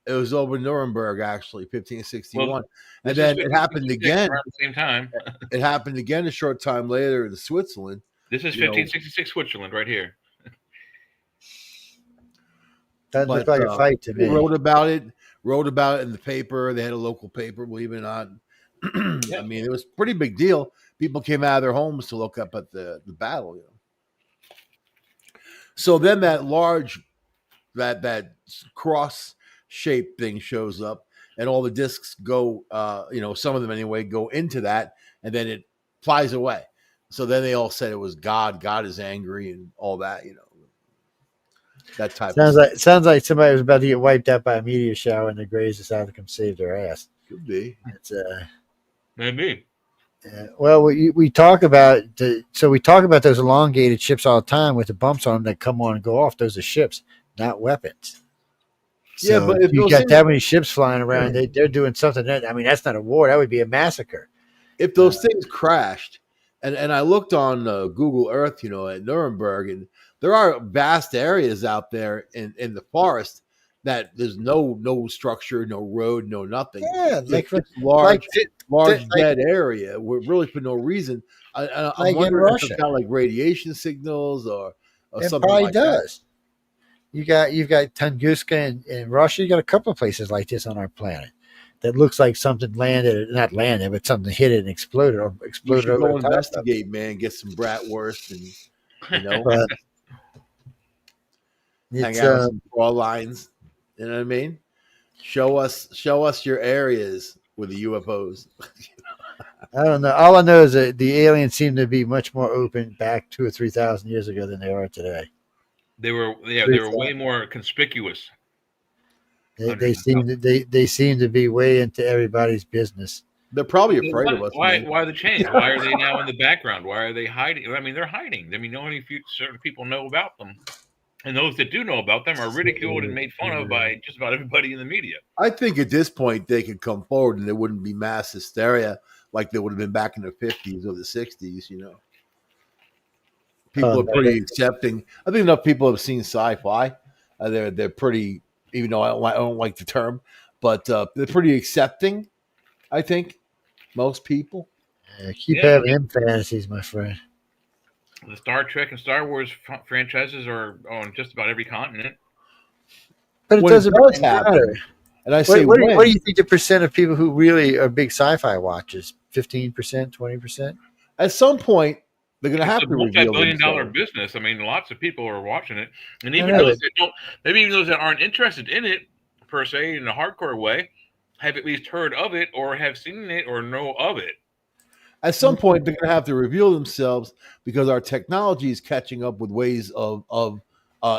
Speaker 19: it was over Nuremberg, actually, 1561.
Speaker 6: Well,
Speaker 19: and
Speaker 6: this is
Speaker 19: then it happened again.
Speaker 6: around the same time.
Speaker 19: It happened again a short time later in Switzerland.
Speaker 6: This is 1566 Switzerland right here.
Speaker 15: Doesn't look like a fight to me.
Speaker 19: They wrote about it in the paper. They had a local paper, believe it or not. I mean, it was a pretty big deal. People came out of their homes to look up at the battle. You know? So then that large, that cross-shaped thing shows up, and all the discs go, some of them anyway, go into that, and then it flies away. So then they all said it was God. God is angry and all that, that type of stuff.
Speaker 15: Sounds like somebody was about to get wiped out by a meteor shower, and the Greys decided to come save their ass.
Speaker 19: Could be.
Speaker 15: It's
Speaker 6: maybe.
Speaker 15: Well, we talk about those elongated ships all the time with the bumps on them that come on and go off. Those are ships, not weapons. So
Speaker 19: Yeah, but
Speaker 15: if you got that many ships flying around, they're doing something. That's not a war. That would be a massacre.
Speaker 19: If those things crashed, and I looked on Google Earth, at Nuremberg, and there are vast areas out there in the forest that there's no structure, no road, no nothing.
Speaker 15: Yeah,
Speaker 19: it's large dead area. We're really for no reason. I'm wondering if it's got like radiation signals or
Speaker 15: it
Speaker 19: something
Speaker 15: probably
Speaker 19: like
Speaker 15: does. That. You've got Tunguska in Russia. You got a couple of places like this on our planet that looks like something not landed, but something hit it and exploded or exploded.
Speaker 19: You should
Speaker 15: over
Speaker 19: go
Speaker 15: the top
Speaker 19: investigate, man. Get some bratwurst and
Speaker 15: But
Speaker 19: hang out with some raw lines. You know what I mean? Show us your areas with the UFOs.
Speaker 15: I don't know. All I know is that the aliens seem to be much more open back 2,000 or 3,000 years ago than they are today.
Speaker 6: They were way more conspicuous.
Speaker 15: They seem to be way into everybody's business.
Speaker 19: They're probably afraid of us.
Speaker 6: Why the change? Why are they now in the background? Why are they hiding? I mean, they're hiding. I mean, only certain people know about them. And those that do know about them are ridiculed and made fun of by just about everybody in the media.
Speaker 19: I think at this point they could come forward and there wouldn't be mass hysteria like there would have been back in the 50s or the 60s, People are pretty accepting. I think enough people have seen sci-fi. They're pretty, even though I don't like the term, but they're pretty accepting, I think, most people.
Speaker 15: Keep having them fantasies, my friend.
Speaker 6: The Star Trek and Star Wars franchises are on just about every continent.
Speaker 15: But it doesn't
Speaker 19: happen.
Speaker 15: matter.
Speaker 19: And I say,
Speaker 15: what do you think the percent of people who really are big sci-fi watchers? 15%, 20%?
Speaker 19: At some point, they're going to have to reveal
Speaker 6: multi-billion-dollar business. I mean, lots of people are watching it, and even those that don't, maybe even those that aren't interested in it per se in a hardcore way, have at least heard of it or have seen it or know of it.
Speaker 19: At some point, they're going to have to reveal themselves because our technology is catching up with ways of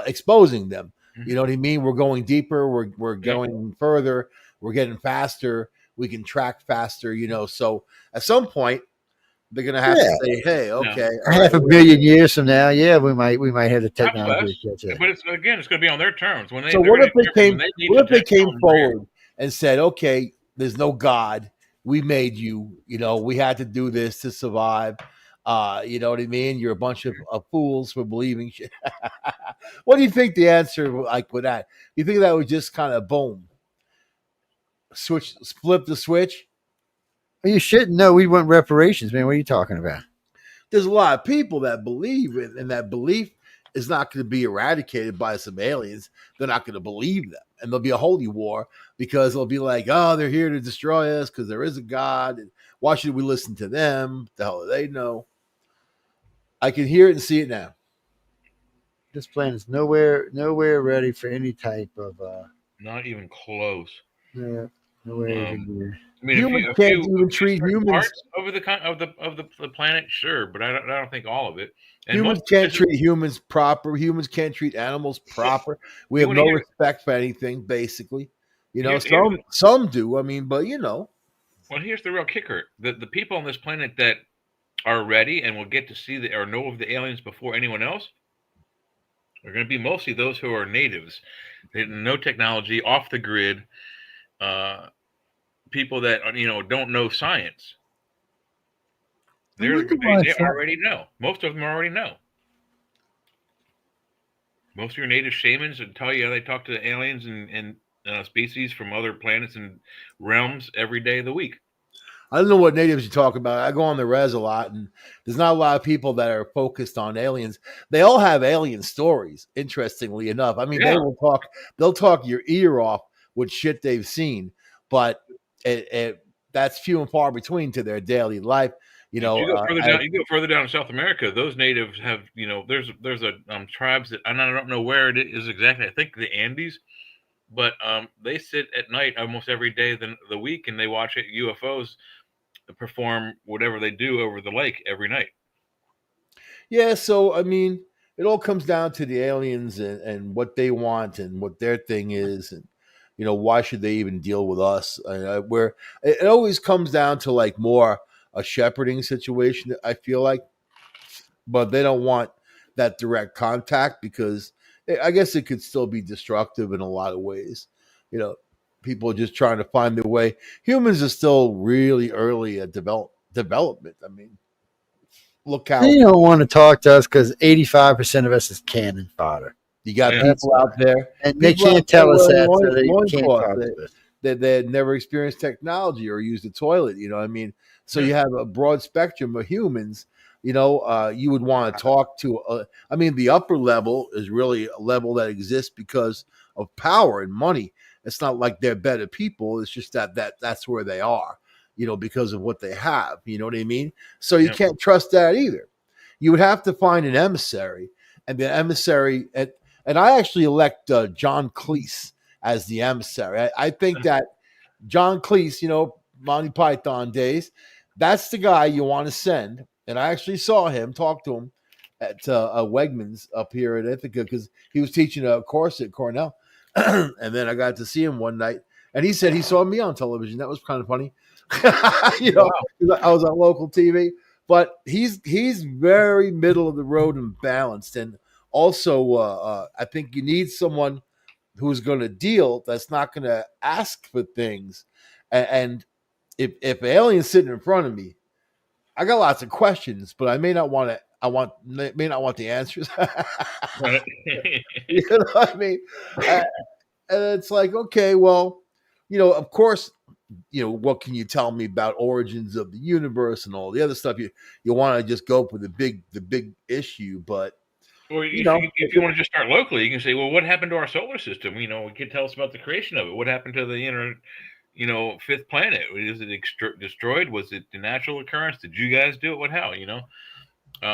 Speaker 19: exposing them. You know what I mean? We're going deeper. We're going further. We're getting faster. We can track faster. So at some point, they're gonna have to say, "Hey, okay, all
Speaker 15: half
Speaker 19: right,
Speaker 15: a billion years from now, yeah, we might have the
Speaker 6: Perhaps
Speaker 15: technology
Speaker 6: less,
Speaker 15: to catch up.
Speaker 6: but it's going to be on their terms when they.
Speaker 19: So
Speaker 6: they're
Speaker 19: what
Speaker 6: gonna
Speaker 19: if they
Speaker 6: determine
Speaker 19: came?
Speaker 6: when they need
Speaker 19: What
Speaker 6: to
Speaker 19: if they came
Speaker 6: tell them where.
Speaker 19: forward and said, "Okay, there's no God. We made you. You know, we had to do this to survive. You know what I mean? You're a bunch of fools for believing shit." What do you think the answer like with that? You think that would just kind of boom, flip the switch?
Speaker 15: Well, you shouldn't know. We want reparations, man. What are you talking about?
Speaker 19: There's a lot of people that believe it, and that belief is not going to be eradicated by some aliens. They're not going to believe them, and there'll be a holy war because they'll be like, "Oh, they're here to destroy us because there is a God. And why should we listen to them? The hell do they know?" I can hear it and see it now.
Speaker 15: This planet's nowhere ready for any type of
Speaker 6: Not even close.
Speaker 15: nowhere even near.
Speaker 6: I mean,
Speaker 19: Humans
Speaker 6: a
Speaker 19: can't
Speaker 6: few
Speaker 19: even treat
Speaker 6: certain
Speaker 19: humans.
Speaker 6: parts of the planet, sure, but I don't think all of it. And
Speaker 19: Humans
Speaker 6: most
Speaker 19: can't treat humans proper. Humans can't treat animals proper. We
Speaker 6: You
Speaker 19: have
Speaker 6: wanna
Speaker 19: no
Speaker 6: hear-
Speaker 19: respect for anything, basically. You know,
Speaker 6: Here's
Speaker 19: some do. I mean, but you know,
Speaker 6: Well, here's the real kicker: the people on this planet that are ready and will get to see or know of the aliens before anyone else are going to be mostly those who are natives, no technology, off the grid, people that don't know science. They already know. Most of them already know. Most of your native shamans would tell you how they talk to aliens and species from other planets and realms every day of the week.
Speaker 19: I don't know what natives you talk about. I go on the res a lot, and there's not a lot of people that are focused on aliens. They all have alien stories, interestingly enough. I mean,
Speaker 6: Yeah.
Speaker 19: they'll talk your ear off with shit they've seen, but that's few and far between to their daily life. You know,
Speaker 6: You go further down in South America. Those natives have, there's a tribes that I don't know where it is exactly. I think the Andes, but they sit at night almost every day the week, and they watch UFOs perform whatever they do over the lake every night.
Speaker 19: Yeah, so I mean, it all comes down to the aliens and what they want and what their thing is, and why should they even deal with us? Where it always comes down to like more a shepherding situation. I feel like, but they don't want that direct contact because I guess it could still be destructive in a lot of ways. People are just trying to find their way. Humans are still really early at development. I mean, look how
Speaker 15: They don't want to talk to us because 85% of us is cannon fodder.
Speaker 19: you got people out there,
Speaker 15: and they can't tell us that, so they can't talk
Speaker 19: that,
Speaker 15: to us.
Speaker 19: that had never experienced technology or used a toilet. You know what I mean? So you have a broad spectrum of humans. You would want to talk to. I mean, the upper level is really a level that exists because of power and money. It's not like they're better people. It's just that's where they are. Because of what they have. You know what I mean? So you can't trust that either. You would have to find an emissary, and the emissary, and I actually elect John Cleese as the emissary. I think that John Cleese, Monty Python days, that's the guy you want to send. And I actually saw him, talk to him at Wegmans up here at Ithaca because he was teaching a course at Cornell. And then I got to see him one night, and he said he saw me on television. That was kind of funny. I was on local TV, but he's very middle of the road and balanced. And also, I think you need someone who's going to deal that's not going to ask for things. And if aliens sitting in front of me, I got lots of questions, but I may not want to. May not want the answers. You know what I mean? And it's like, okay, well, of course, what can you tell me about origins of the universe and all the other stuff? You want to just go for the big issue, but
Speaker 6: Or if you want to just start locally, you can say, well, what happened to our solar system? We can tell us about the creation of it. What happened to the fifth planet? Is it destroyed? Was it a natural occurrence? Did you guys do it? How?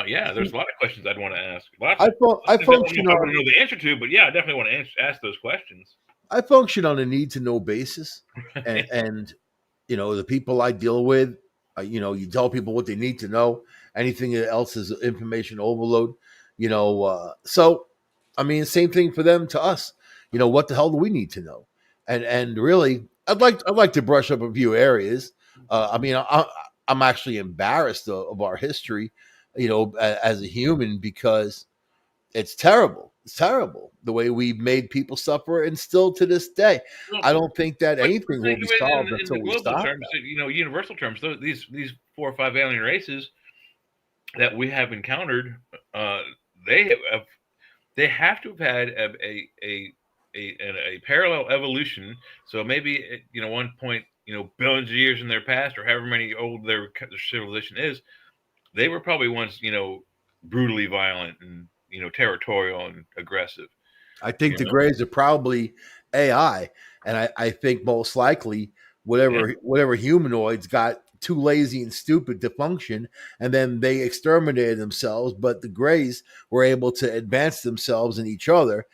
Speaker 6: Yeah, there's a lot of questions I'd want to ask. I don't know the answer to, but yeah, I definitely want to ask those questions.
Speaker 19: I function on a need to know basis, and the people I deal with, you tell people what they need to know. Anything else is information overload. So I mean, same thing for them to us. What the hell do we need to know? And really, I'd like to brush up a few areas. I mean, I'm actually embarrassed of our history, as a human, because it's terrible. It's terrible the way we've made people suffer, and still to this day, I don't think that anything will
Speaker 6: Think
Speaker 19: be
Speaker 6: of it
Speaker 19: solved
Speaker 6: in the
Speaker 19: until we
Speaker 6: global
Speaker 19: stop
Speaker 6: terms,
Speaker 19: that.
Speaker 6: universal terms. These 4 or 5 alien races that we have encountered, they have to have had a parallel evolution. So maybe one point, billions of years in their past, or however many old their civilization is, they were probably once brutally violent and territorial and aggressive.
Speaker 19: I think the Greys are probably AI, and I think most likely whatever humanoids got too lazy and stupid to function, and then they exterminated themselves. But the Greys were able to advance themselves and each other.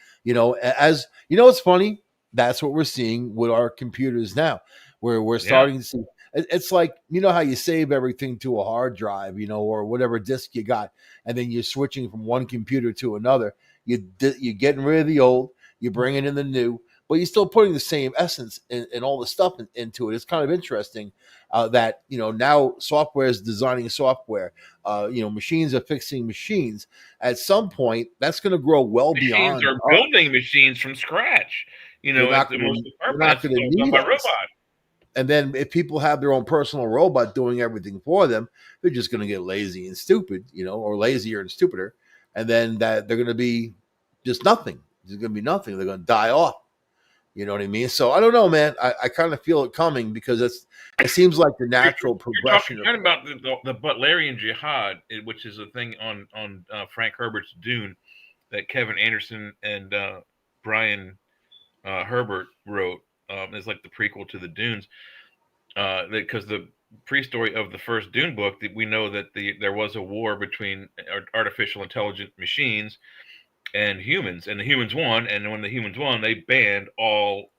Speaker 19: As it's funny. That's what we're seeing with our computers now, where we're starting to see. It's like, how you save everything to a hard drive, or whatever disk you got, and then you're switching from one computer to another. You're getting rid of the old, you're bringing in the new, but you're still putting the same essence and all the stuff into it. It's kind of interesting that now software is designing software. Machines are fixing machines. At some point, that's going to grow well
Speaker 6: Machines
Speaker 19: beyond.
Speaker 6: are building machines from scratch.
Speaker 19: They're not
Speaker 6: At the
Speaker 19: going
Speaker 6: most
Speaker 19: to
Speaker 6: done
Speaker 19: need
Speaker 6: by
Speaker 19: us.
Speaker 6: robot.
Speaker 19: And then if people have their own personal robot doing everything for them, they're just going to get lazy and stupid, or lazier and stupider. And then that they're going to be just nothing. There's going to be nothing. They're going to die off. You know what I mean? So I don't know, man. I kind of feel it coming, because it seems like the natural progression.
Speaker 6: You're talking about the Butlerian Jihad, which is a thing on Frank Herbert's Dune that Kevin Anderson and Brian Herbert wrote. It's like the prequel to the Dunes, because the pre-story of the first Dune book, we know that there was a war between artificial intelligent machines and humans, and the humans won. And when the humans won, they banned all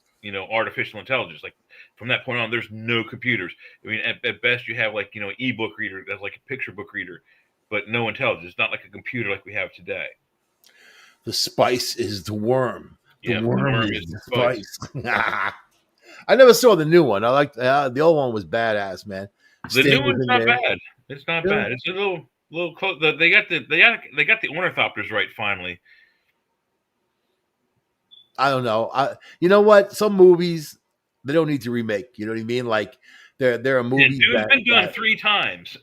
Speaker 6: artificial intelligence. Like, from that point on, there's no computers. I mean, at best you have like ebook reader, that's like a picture book reader, but no intelligence. It's not like a computer like we have today.
Speaker 19: The spice is the worm. The worm is the spice. I never saw the new one. I like the old one was badass, man.
Speaker 6: The new one's not bad. It's not bad. It's a little close. They got the ornithopters right finally.
Speaker 19: I don't know. You know what? Some movies they don't need to remake. You know what I mean? Like there are movies
Speaker 6: Dune's been done 3 times.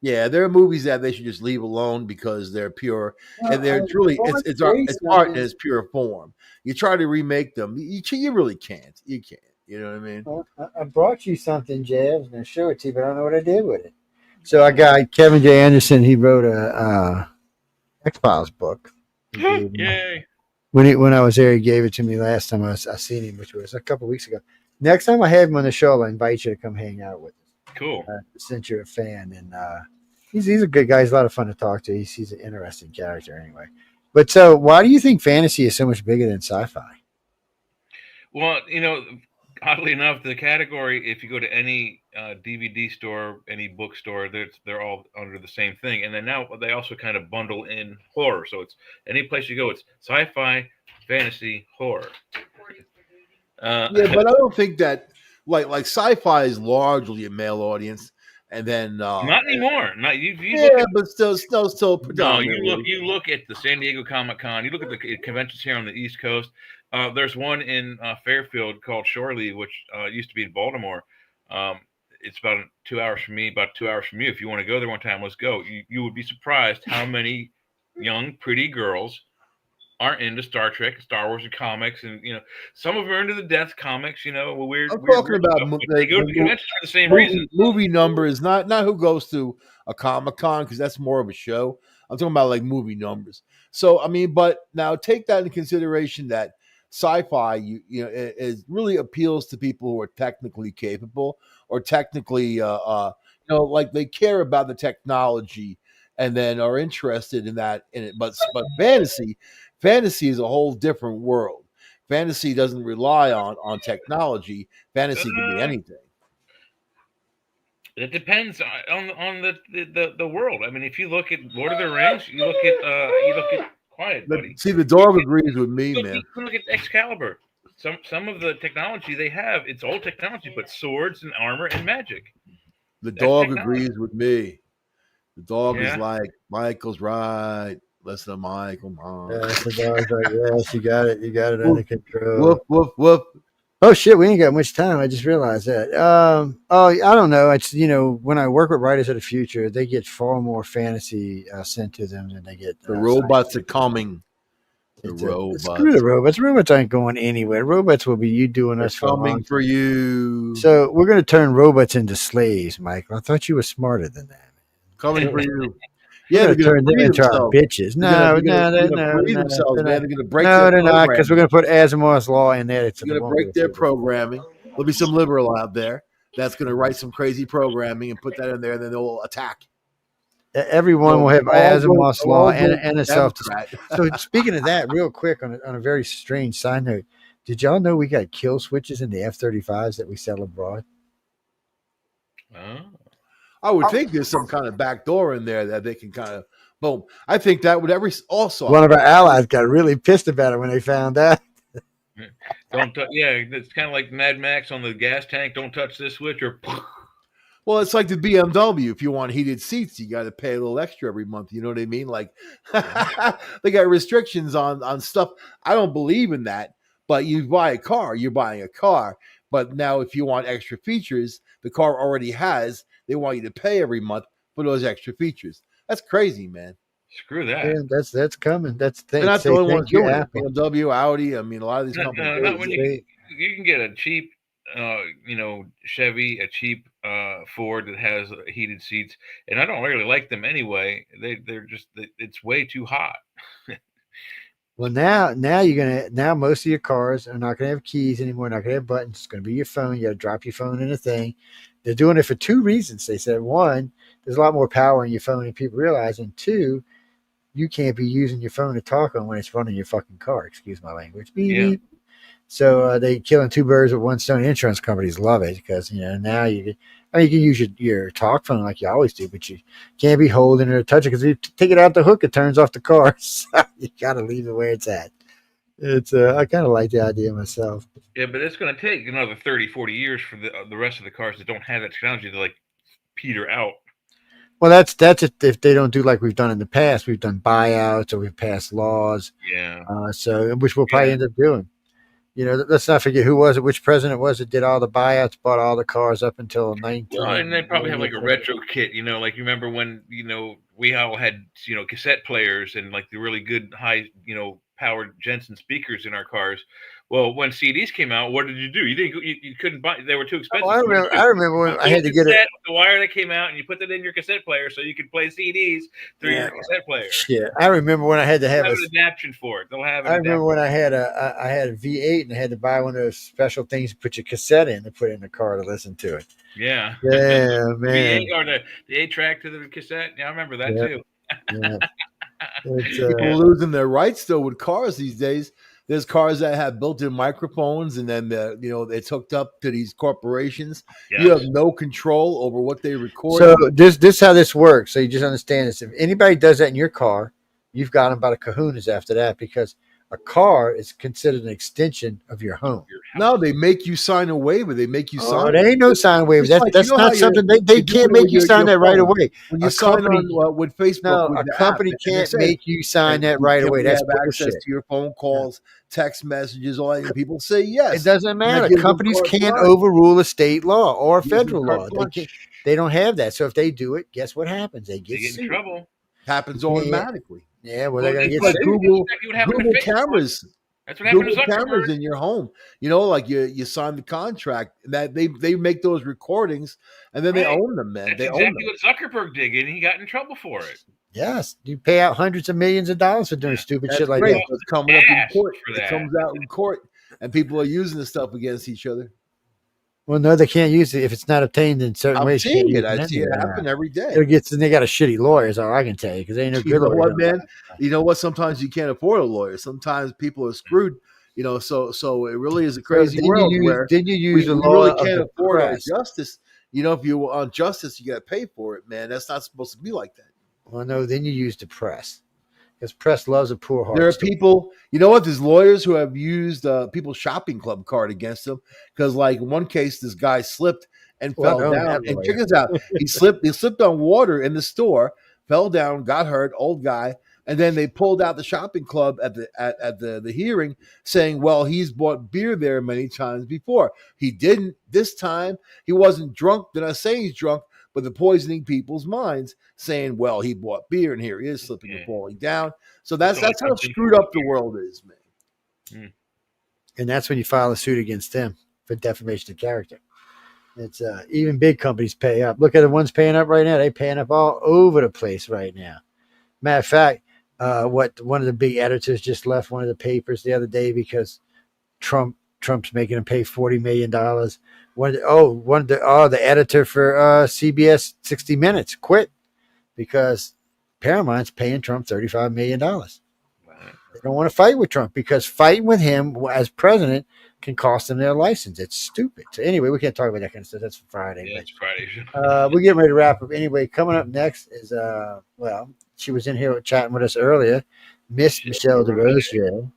Speaker 19: Yeah, there are movies that they should just leave alone because they're pure, and they're truly it's art in its pure form. You try to remake them, you really can't. You can't. You know what I mean?
Speaker 15: Well, I brought you something, Jay. I was going to show it to you, but I don't know what I did with it. So I got Kevin J. Anderson. He wrote a X-Files book.
Speaker 6: Yay!
Speaker 15: When I was there, he gave it to me last time I seen him, which was a couple of weeks ago. Next time I have him on the show, I'll invite you to come hang out with us.
Speaker 6: Cool.
Speaker 15: Since you're a fan, and he's a good guy. He's a lot of fun to talk to. He's an interesting character, anyway. But so, why do you think fantasy is so much bigger than sci-fi?
Speaker 6: Well, oddly enough, the category, if you go to any DVD store, any bookstore, they're all under the same thing. And then now they also kind of bundle in horror. So it's any place you go, it's sci-fi, fantasy, horror.
Speaker 19: Yeah, but I don't think that like sci-fi is largely a male audience, and then
Speaker 6: not anymore. Not you.
Speaker 19: But still predominantly.
Speaker 6: No, you look at the San Diego Comic-Con. You look at the conventions here on the East Coast. There's one in Fairfield called Shore Leave, which used to be in Baltimore. It's about 2 hours from me, about 2 hours from you. If you want to go there one time, let's go. You would be surprised how many young, pretty girls aren't into Star Trek, Star Wars, and comics, and some of them are into the Death comics. Weird.
Speaker 19: I'm talking about
Speaker 6: they go to the conventions for the same reason.
Speaker 19: Movie numbers, not who goes to a Comic-Con, because that's more of a show. I'm talking about like movie numbers. So I mean, but now take that into consideration that sci-fi, it really appeals to people who are technically capable or technically, like they care about the technology and then are interested in that in it. But fantasy is a whole different world. Fantasy doesn't rely on technology. Fantasy can be anything.
Speaker 6: It depends on the world. I mean, if you look at Lord of the Rings, you look at Quiet, buddy.
Speaker 19: See, the dog agrees with me, man.
Speaker 6: You look at Excalibur. Some of the technology they have, it's old technology, but swords and armor and magic.
Speaker 19: The
Speaker 6: That's
Speaker 19: dog
Speaker 6: technology.
Speaker 19: agrees with me. The dog is
Speaker 6: Yeah.
Speaker 19: like, Michael's right. Listen to Michael, Mom.
Speaker 15: Yes, the dog's like, yes, you got it. You got it
Speaker 19: Woof,
Speaker 15: under control.
Speaker 19: woof, woof, woof.
Speaker 15: Oh shit, we ain't got much time. I just realized that. I don't know. It's when I work with writers of the future, they get far more fantasy sent to them than they get.
Speaker 19: The robots are coming. The
Speaker 15: Screw the robots. Robots aren't going anywhere. Robots will be you doing
Speaker 19: They're
Speaker 15: us for a long
Speaker 19: coming for
Speaker 15: time.
Speaker 19: you.
Speaker 15: So we're going to turn robots into slaves, Michael. I thought you were smarter than that.
Speaker 19: Coming for you.
Speaker 15: We're
Speaker 19: Yeah, they're
Speaker 15: going to
Speaker 19: going
Speaker 15: turn
Speaker 19: to
Speaker 15: them
Speaker 19: free
Speaker 15: into our
Speaker 19: themselves.
Speaker 15: bitches.
Speaker 19: They're
Speaker 15: No,
Speaker 19: going to free themselves, man. They're going to break their
Speaker 15: they're not, because we're
Speaker 19: programming.
Speaker 15: going to put Asimov's law in there.
Speaker 19: They're going to break their programming. There'll be some liberal out there that's going to write some crazy programming and put that in there, and then they'll attack.
Speaker 15: Everyone will have Asimov's law and a self.
Speaker 19: Democrat.
Speaker 15: So speaking of that, real quick on a very strange side note, did y'all know we got kill switches in the F-35s that we sell abroad?
Speaker 19: I would think there's some kind of back door in there that they can kind of boom. I think that would also
Speaker 15: One of our allies got really pissed about it when they found out.
Speaker 6: It's kind of like Mad Max on the gas tank. Don't touch this switch, or
Speaker 19: well, it's like the BMW. If you want heated seats, you got to pay a little extra every month. You know what I mean? Like they got restrictions on stuff. I don't believe in that. But you buy a car, you're buying a car. But now, if you want extra features, the car already has. They want you to pay every month for those extra features. That's crazy, man.
Speaker 6: Screw that.
Speaker 15: Yeah, that's coming. That's
Speaker 19: They're not the only ones doing it. BMW, Audi. I mean, a lot of these companies.
Speaker 6: Not when you can get a cheap, Chevy, a cheap Ford that has heated seats, and I don't really like them anyway. They're just it's way too hot.
Speaker 15: Well, now most of your cars are not going to have keys anymore. Not going to have buttons. It's going to be your phone. You got to drop your phone in a thing. They're doing it for two reasons. They said, one, there's a lot more power in your phone than people realize, and two, you can't be using your phone to talk on when it's running your fucking car. Excuse my language. Beep, beep. So they killing two birds with one stone. Insurance companies love it because now you can use your talk phone like you always do, but you can't be holding it or touching it because if you take it out the hook, it turns off the car. So you got to leave it where it's at. It's I kind of like the idea myself.
Speaker 6: Yeah, but it's going to take another 30, 40 years for the rest of the cars that don't have that technology to like peter out.
Speaker 15: Well, that's if they don't do like we've done in the past. We've done buyouts or we've passed laws.
Speaker 6: Yeah.
Speaker 15: So which we'll probably end up doing. Let's not forget who was it, which president was it, did all the buyouts, bought all the cars up until 19.
Speaker 6: Well, and they probably have like a retro kit, like you remember when, we all had, cassette players and like the really good high, powered Jensen speakers in our cars. Well, when CDs came out, what did you do? You couldn't buy, they were too expensive.
Speaker 15: Oh, I remember when I had to get it.
Speaker 6: The wire that came out and you put that in your cassette player so you could play CDs through your cassette player.
Speaker 15: Yeah, I remember when I had to have
Speaker 6: an adaptation for it. They'll have
Speaker 15: I remember when I had a V8 and I had to buy one of those special things to put your cassette in to put it in the car to listen to it.
Speaker 6: Yeah.
Speaker 15: Yeah, man.
Speaker 6: Or the 8-track to the cassette. Yeah, I remember that too.
Speaker 15: Yeah.
Speaker 19: People are losing their rights though with cars these days. There's cars that have built-in microphones, and then it's hooked up to these corporations. Yes. You have no control over what they record.
Speaker 15: So this is how this works. So you just understand this. If anybody does that in your car, you've got them by the kahunas after that, because a car is considered an extension of your home.
Speaker 19: No, they make you sign a waiver. They make you sign.
Speaker 15: There ain't no sign waiver. That's not something they can't make you sign that right away.
Speaker 19: When you sign on with Facebook,
Speaker 15: no, a company can't make you sign that right away. That's
Speaker 19: have access to your phone calls, text messages, all that. And people say yes.
Speaker 15: It doesn't matter. Companies can't overrule a state law or a federal law. They don't have that. So if they do it, guess what happens? They get
Speaker 6: in trouble.
Speaker 19: Happens automatically.
Speaker 15: Yeah, well, they're going to get
Speaker 19: like Google
Speaker 6: cameras.
Speaker 19: That's what happened to cameras in your home. Like you sign the contract that they make those recordings and then they own them, man.
Speaker 6: That's exactly what Zuckerberg did, and he got in trouble for it.
Speaker 15: Yes, you pay out hundreds of millions of dollars for doing stupid shit like that.
Speaker 19: It's coming up in court. It comes out in court, and people are using this stuff against each other.
Speaker 15: Well, no, they can't use it if it's not obtained in certain ways.
Speaker 19: I see it happen every day.
Speaker 15: And they got a shitty lawyer, is all I can tell you, because they ain't no good lawyer.
Speaker 19: What, man? You know what? Sometimes you can't afford a lawyer. Sometimes people are screwed. So it really is a crazy world where
Speaker 15: did you use the law
Speaker 19: really can't
Speaker 15: of the
Speaker 19: afford
Speaker 15: press?
Speaker 19: Justice. If you want justice, you got to pay for it, man. That's not supposed to be like that.
Speaker 15: Well, no, then you use the press. Because press loves a poor heart.
Speaker 19: There are people, there's lawyers who have used people's shopping club card against them. Because, like, in one case, this guy slipped and
Speaker 15: Well,
Speaker 19: fell
Speaker 15: no,
Speaker 19: down.
Speaker 15: that
Speaker 19: And
Speaker 15: lawyer.
Speaker 19: check this out: he slipped on water in the store, fell down, got hurt, old guy. And then they pulled out the shopping club at the hearing, saying, "Well, he's bought beer there many times before. He didn't this time. He wasn't drunk. They're not saying he's drunk, but they're poisoning people's minds, saying, well, he bought beer, and here he is slipping and falling down. So that's how screwed up the world is, man.
Speaker 15: And that's when you file a suit against them for defamation of character. It's even big companies pay up. Look at the ones paying up right now. They paying up all over the place right now. Matter of fact, one of the big editors just left one of the papers the other day because Trump's making him pay $40 million. The editor for CBS 60 Minutes quit because Paramount's paying Trump $35 million. They don't want to fight with Trump because fighting with him as president can cost them their license. It's stupid. So anyway, we can't talk about that kind of stuff. That's for Friday.
Speaker 6: Yeah, it's Friday.
Speaker 15: We're getting ready to wrap up. Anyway, coming up next is she was in here chatting with us earlier, Miss Michelle DeRozier.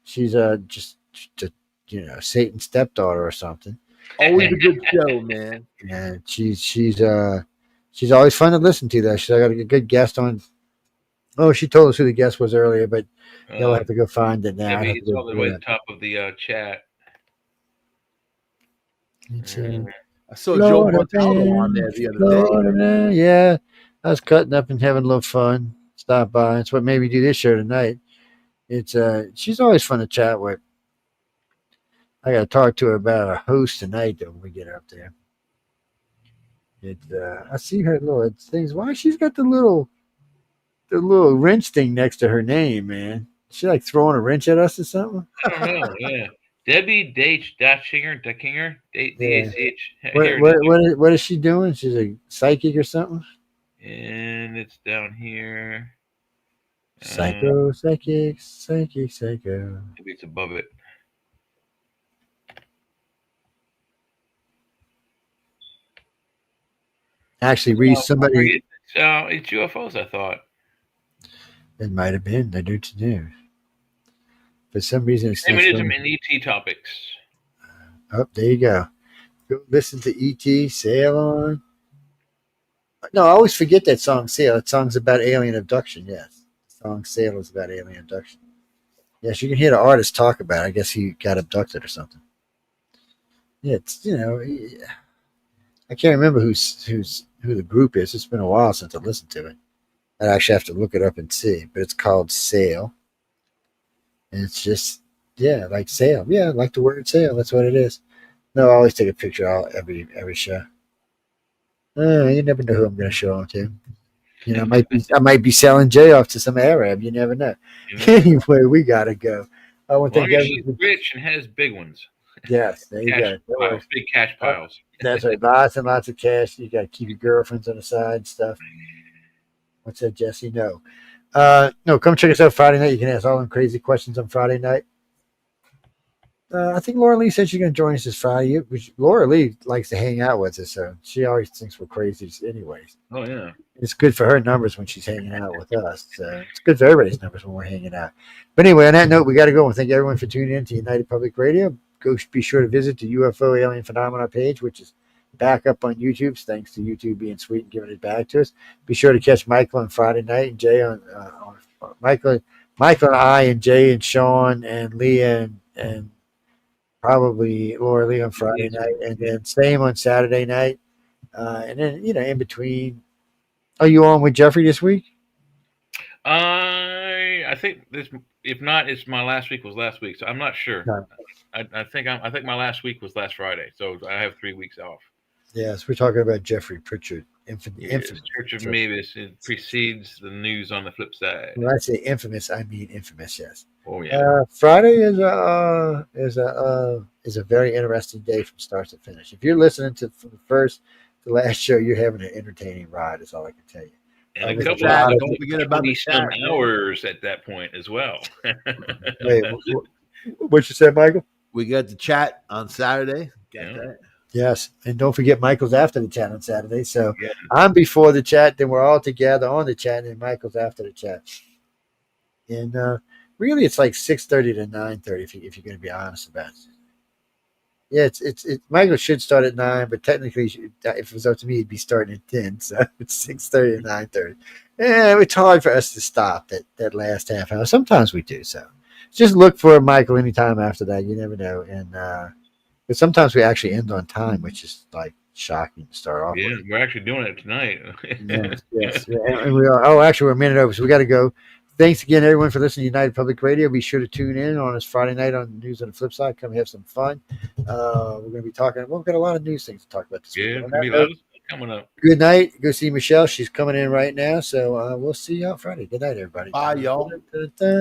Speaker 15: She's just Satan's stepdaughter or something.
Speaker 19: Always a good show, man.
Speaker 15: And she's always fun to listen to. Though I got a good guest on. Oh, she told us who the guest was earlier, but you'll have to go find it now.
Speaker 6: Maybe it's all the way at the top of the chat.
Speaker 19: I saw Joe Montaldo on there the other day.
Speaker 15: Yeah, I was cutting up and having a little fun. Stop by. It's what made me do this show tonight. It's she's always fun to chat with. I got to talk to her about a host tonight though when we get up there. I see her little things. Why she's got the little wrench thing next to her name, man? Is she like throwing a wrench at us or something?
Speaker 6: I don't know. Yeah, Debbie Datchinger, D-A-C-H.
Speaker 15: What is she doing? She's a psychic or something?
Speaker 6: And it's down here.
Speaker 15: Psycho.
Speaker 6: Maybe it's above it.
Speaker 15: Actually, read somebody.
Speaker 6: It's UFOs, I thought.
Speaker 15: It might have been. I do too. For some reason, it's
Speaker 6: Feminism and ET topics.
Speaker 15: Oh, there you go. Go listen to ET. Sail on. No, I always forget that song. Sail. That song's about alien abduction. Yes, the song Sail is about alien abduction. Yes, you can hear the artist talk about it. I guess he got abducted or something. Yeah, it's I can't remember who the group is. It's been a while since I listened to it. I actually have to look it up and see, but it's called Sail. And it's just, like sail. Yeah, like the word sail. That's what it is. No, I always take a picture every show. You never know who I'm going to show them to. I might be selling Jay off to some Arab. You never know. Anyway, we got to go. I want to thank
Speaker 6: she's rich and has big ones.
Speaker 15: Yes, there you go.
Speaker 6: Piles, big cash piles.
Speaker 15: That's right. Lots and lots of cash. You got to keep your girlfriends on the side and stuff. What's that, Jesse? No. No, come check us out Friday night. You can ask all them crazy questions on Friday night. I think Laura Lee said she's going to join us this Friday. Laura Lee likes to hang out with us, so she always thinks we're crazy anyways.
Speaker 6: Oh, yeah.
Speaker 15: It's good for her numbers when she's hanging out with us. It's good for everybody's numbers when we're hanging out. But anyway, on that note, we got to go. And thank everyone for tuning in to United Public Radio. Be sure to visit the UFO Alien Phenomena page, which is back up on YouTube, thanks to YouTube being sweet and giving it back to us. Be sure to catch Michael on Friday night and Jay on Michael and I and Jay and Sean and Leah and probably Laura Lee on Friday night, and then same on Saturday night. And then in between. Are you on with Jeffrey this week?
Speaker 6: I think this. If not, it's my last week was last week, so I'm not sure.
Speaker 15: No.
Speaker 6: I think my last week was last Friday, so I have 3 weeks off.
Speaker 15: Yes, we're talking about Jeffrey Pritchard, infamous.
Speaker 6: Church of Mavis. It precedes the news on the flip side.
Speaker 15: When I say infamous, I mean infamous. Yes.
Speaker 6: Oh yeah.
Speaker 15: Friday is a very interesting day from start to finish. If you're listening from the first to last show, you're having an entertaining ride. Is all I can tell you.
Speaker 6: And a couple
Speaker 19: don't forget about the
Speaker 6: some hours at that point as well.
Speaker 15: Wait, what you said, Michael?
Speaker 19: We got the chat on Saturday. Got that.
Speaker 15: Yes, and don't forget Michael's after the chat on Saturday. So I'm before the chat, then we're all together on the chat, and Michael's after the chat. And really, it's like 6:30 to 9:30 if you're going to be honest about it. Yeah, it's Michael should start at 9, but technically, if it was up to me, he'd be starting at 10. So it's 6:30 to 9:30. Yeah, it's hard for us to stop that last half hour. Sometimes we do. So just look for Michael anytime after that. You never know. And but sometimes we actually end on time, which is like shocking to start off
Speaker 6: Yeah,
Speaker 15: with.
Speaker 6: we're actually doing it tonight.
Speaker 15: Yes. And we are. Oh, actually, we're a minute over, so we got to go. Thanks again, everyone, for listening to United Public Radio. Be sure to tune in on this Friday night on News on the Flip Side. Come have some fun. We're going to be talking. Well, we've got a lot of news things to talk about this week.
Speaker 6: Yeah,
Speaker 15: On
Speaker 6: gonna be
Speaker 15: that
Speaker 6: a lot
Speaker 15: note,
Speaker 6: of stuff coming up.
Speaker 15: good night. Go see Michelle. She's coming in right now. So we'll see you on Friday. Good night, everybody.
Speaker 19: Bye, y'all.
Speaker 15: Dun, dun, dun.